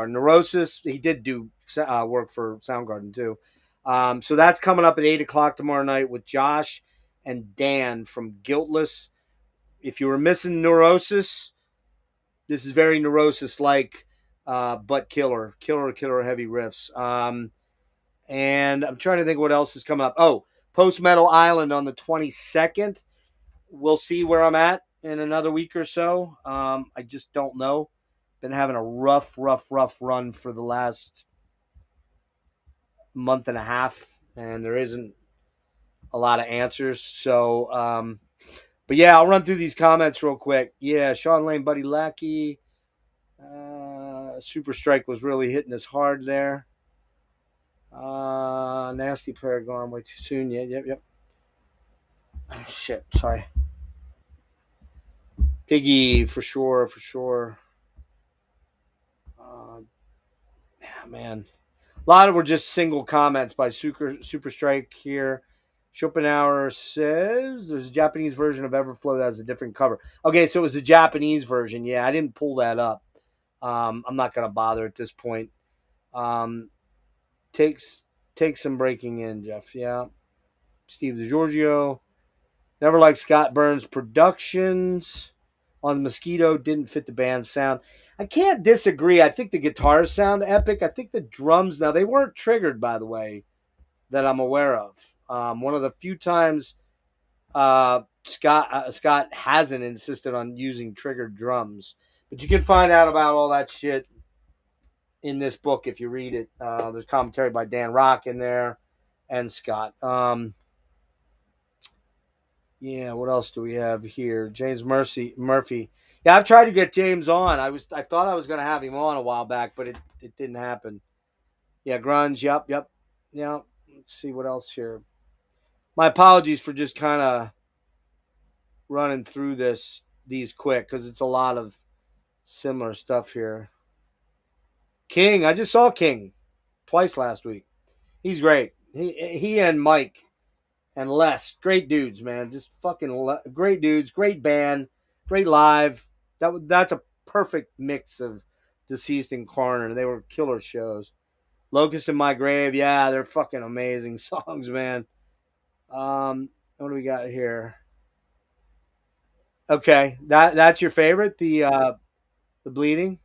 Neurosis. He did do work for Soundgarden too. So that's coming up at 8:00 tomorrow night with Josh and Dan from Guiltless. If you were missing Neurosis, this is very Neurosis-like, but killer heavy riffs. And I'm trying to think what else is coming up. Oh, Post Metal Island on the 22nd. We'll see where I'm at in another week or so. I just don't know. Been having a rough run for the last month and a half, and there isn't a lot of answers. So, but yeah, I'll run through these comments real quick. Yeah, Sean Lane, Buddy Lackey. Super Strike was really hitting us hard there. Nasty Prayer gone way too soon. Yep. Oh, shit, sorry. Piggy, for sure. Yeah, man. A lot of were just single comments by Super Strike here. Schopenhauer says there's a Japanese version of Everflow that has a different cover. Okay, so it was the Japanese version. Yeah, I didn't pull that up. I'm not going to bother at this point. Take some breaking in, Jeff. Yeah. Steve DiGiorgio. Never liked Scott Burns' productions on Mosquito. Didn't fit the band's sound. I can't disagree. I think the guitars sound epic. I think the drums, now they weren't triggered, by the way, that I'm aware of. One of the few times Scott hasn't insisted on using triggered drums. But you can find out about all that shit in this book if you read it. There's commentary by Dan Rock in there and Scott. Yeah, what else do we have here? James Murphy. Yeah, I've tried to get James on. I thought I was going to have him on a while back, but it didn't happen. Yeah, grunge. Yep. Yeah. Let's see what else here. My apologies for just kind of running through these quick because it's a lot of similar stuff here. King, I just saw King twice last week. He's great. He and Mike and Les, great dudes, man. Just fucking great dudes, great band, great live. That's a perfect mix of Deceased and Coroner. They were killer shows. Locust in My Grave, yeah, they're fucking amazing songs, man. What do we got here? Okay, that's your favorite, the Bleeding.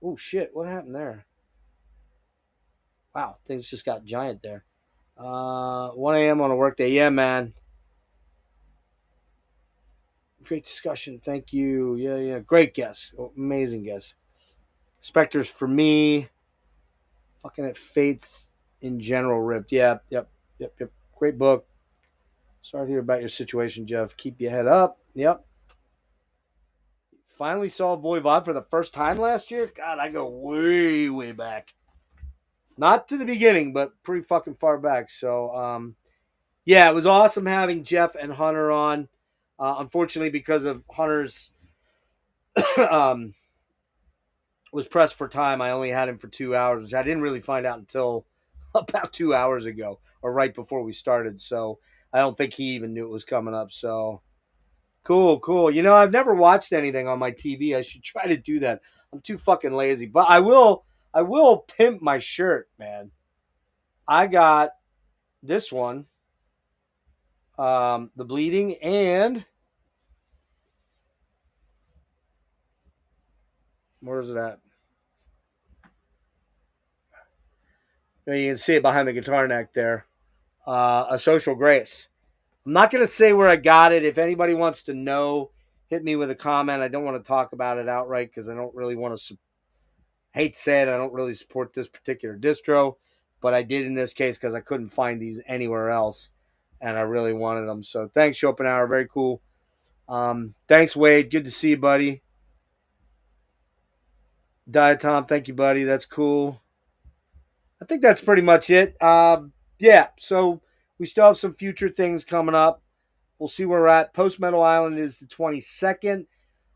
Oh shit, what happened there? Wow, things just got giant there. 1 a.m. on a workday. Yeah, man. Great discussion. Thank you. Yeah. Great guess. Amazing guess. Spectres for me. Fucking at Fates in general ripped. Yep. Great book. Sorry to hear about your situation, Jeff. Keep your head up. Yep. Finally saw Voivod for the first time last year. God, I go way back. Not to the beginning, but pretty fucking far back. So, yeah, it was awesome having Jeff and Hunter on. Unfortunately, because of Hunter's was pressed for time, I only had him for 2 hours, which I didn't really find out until about 2 hours ago or right before we started. So I don't think he even knew it was coming up. So cool. You know, I've never watched anything on my TV. I should try to do that. I'm too fucking lazy, but I will pimp my shirt, man. I got this one, The Bleeding, and where's it at? You can see it behind the guitar neck there. A Social Grace. I'm not going to say where I got it. If anybody wants to know, hit me with a comment. I don't want to talk about it outright because I don't really want to hate to say it, I don't really support this particular distro, but I did in this case because I couldn't find these anywhere else, and I really wanted them. So thanks, Schopenhauer. Very cool. Thanks, Wade. Good to see you, buddy. Diatom, thank you, buddy. That's cool. I think that's pretty much it. Yeah, so we still have some future things coming up. We'll see where we're at. Post Metal Island is the 22nd.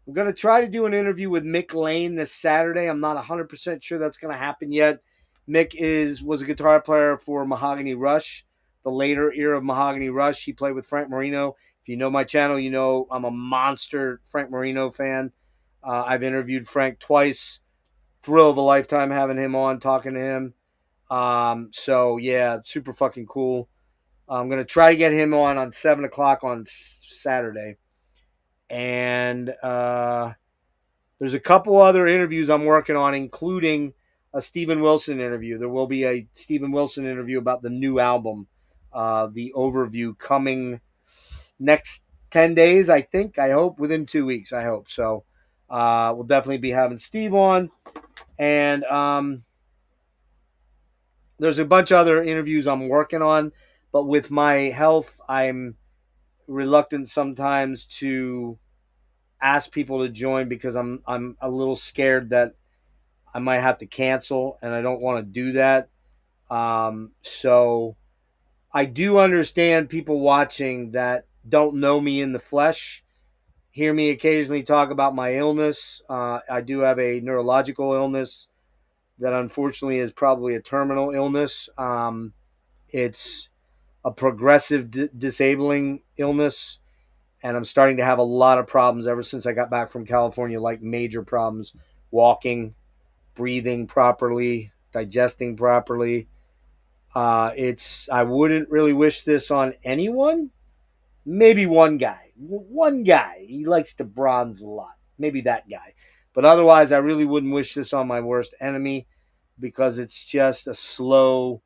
I'm going to try to do an interview with Mick Lane this Saturday. I'm not 100% sure that's going to happen yet. Mick was a guitar player for Mahogany Rush, the later era of Mahogany Rush. He played with Frank Marino. If you know my channel, you know I'm a monster Frank Marino fan. I've interviewed Frank twice. Thrill of a lifetime having him on, talking to him. So, yeah, super fucking cool. I'm going to try to get him on 7 o'clock on Saturday. And there's a couple other interviews I'm working on, including a Steven Wilson interview. There will be a Steven Wilson interview about the new album, the overview, coming next 10 days, I think. I hope within 2 weeks. I hope so. We'll definitely be having Steve on. And there's a bunch of other interviews I'm working on. But with my health, I'm reluctant sometimes to ask people to join because I'm a little scared that I might have to cancel, and I don't want to do that. So I do understand people watching that don't know me in the flesh, hear me occasionally talk about my illness. I do have a neurological illness that unfortunately is probably a terminal illness. It's a progressive disabling illness, and I'm starting to have a lot of problems ever since I got back from California, like major problems, walking, breathing properly, digesting properly. I wouldn't really wish this on anyone. Maybe one guy. He likes to bronze a lot. Maybe that guy. But otherwise, I really wouldn't wish this on my worst enemy because it's just a slow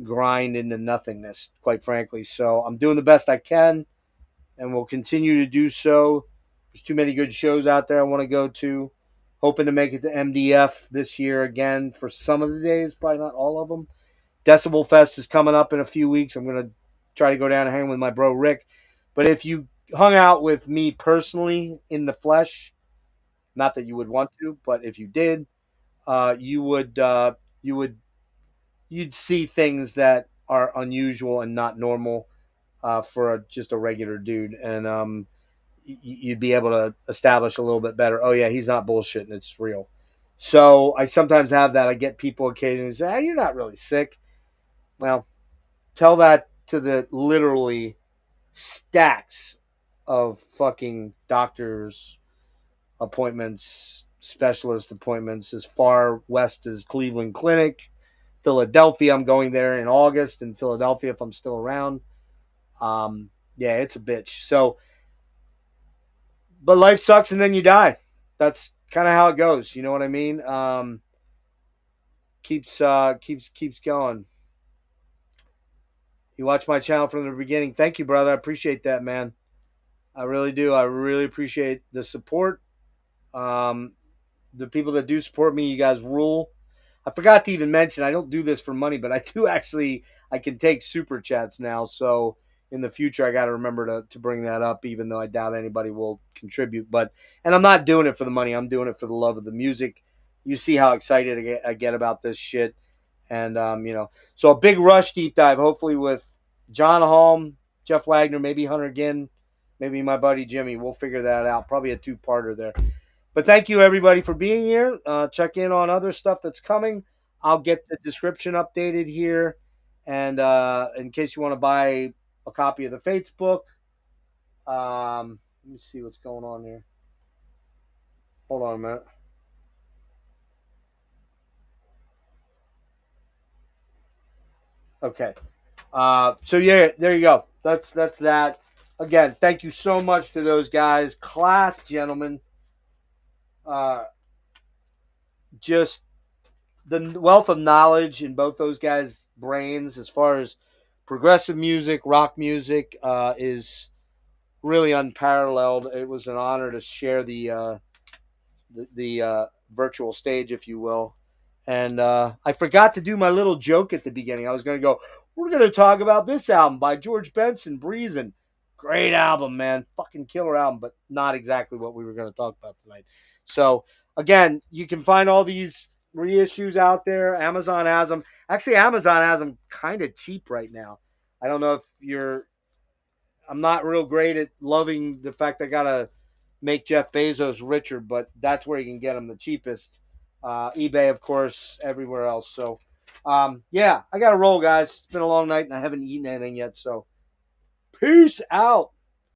grind into nothingness, quite frankly. So I'm doing the best I can, and will continue to do so. There's too many good shows out there I want to go to. Hoping to make it to MDF this year again for some of the days, probably not all of them. Decibel Fest is coming up in a few weeks. I'm going to try to go down and hang with my bro Rick. But if you hung out with me personally in the flesh, not that you would want to, but if you did, you'd see things that are unusual and not normal for just a regular dude, and you'd be able to establish a little bit better. Oh yeah, he's not bullshitting; it's real. So I sometimes have that. I get people occasionally say, "Hey, you're not really sick." Well, tell that to the literally stacks of fucking doctors' appointments, specialist appointments, as far west as Cleveland Clinic, Philadelphia. I'm going there in August in Philadelphia if I'm still around. Yeah, it's a bitch. So, but life sucks and then you die. That's kind of how it goes. You know what I mean? Keeps going. You watch my channel from the beginning. Thank you, brother. I appreciate that, man. I really do. I really appreciate the support. The people that do support me, you guys rule. I forgot to even mention, I don't do this for money, but I do actually, I can take super chats now. So in the future, I got to remember to bring that up, even though I doubt anybody will contribute. And I'm not doing it for the money. I'm doing it for the love of the music. You see how excited I get about this shit. And, so a big Rush deep dive, hopefully with John Holm, Jeff Wagner, maybe Hunter Ginn, maybe my buddy Jimmy. We'll figure that out. Probably a two-parter there. But thank you, everybody, for being here. Check in on other stuff that's coming. I'll get the description updated here. And in case you want to buy a copy of the Fates book, let me see what's going on here. Hold on a minute. Okay. So, yeah, there you go. That's that. Again, thank you so much to those guys. Class gentlemen. Just the wealth of knowledge in both those guys' brains as far as progressive music, rock music, is really unparalleled. It was an honor to share the the virtual stage, if you will. And I forgot to do my little joke at the beginning. I was going to go, we're going to talk about this album by George Benson, Breezin'. Great album, man. Fucking killer album, but not exactly what we were going to talk about tonight. So, again, you can find all these reissues out there. Amazon has them. Actually, Amazon has them kind of cheap right now. I don't know if you're... I'm not real great at loving the fact I got to make Jeff Bezos richer, but that's where you can get them the cheapest. eBay, of course, everywhere else. So, yeah, I got to roll, guys. It's been a long night, and I haven't eaten anything yet, so peace out.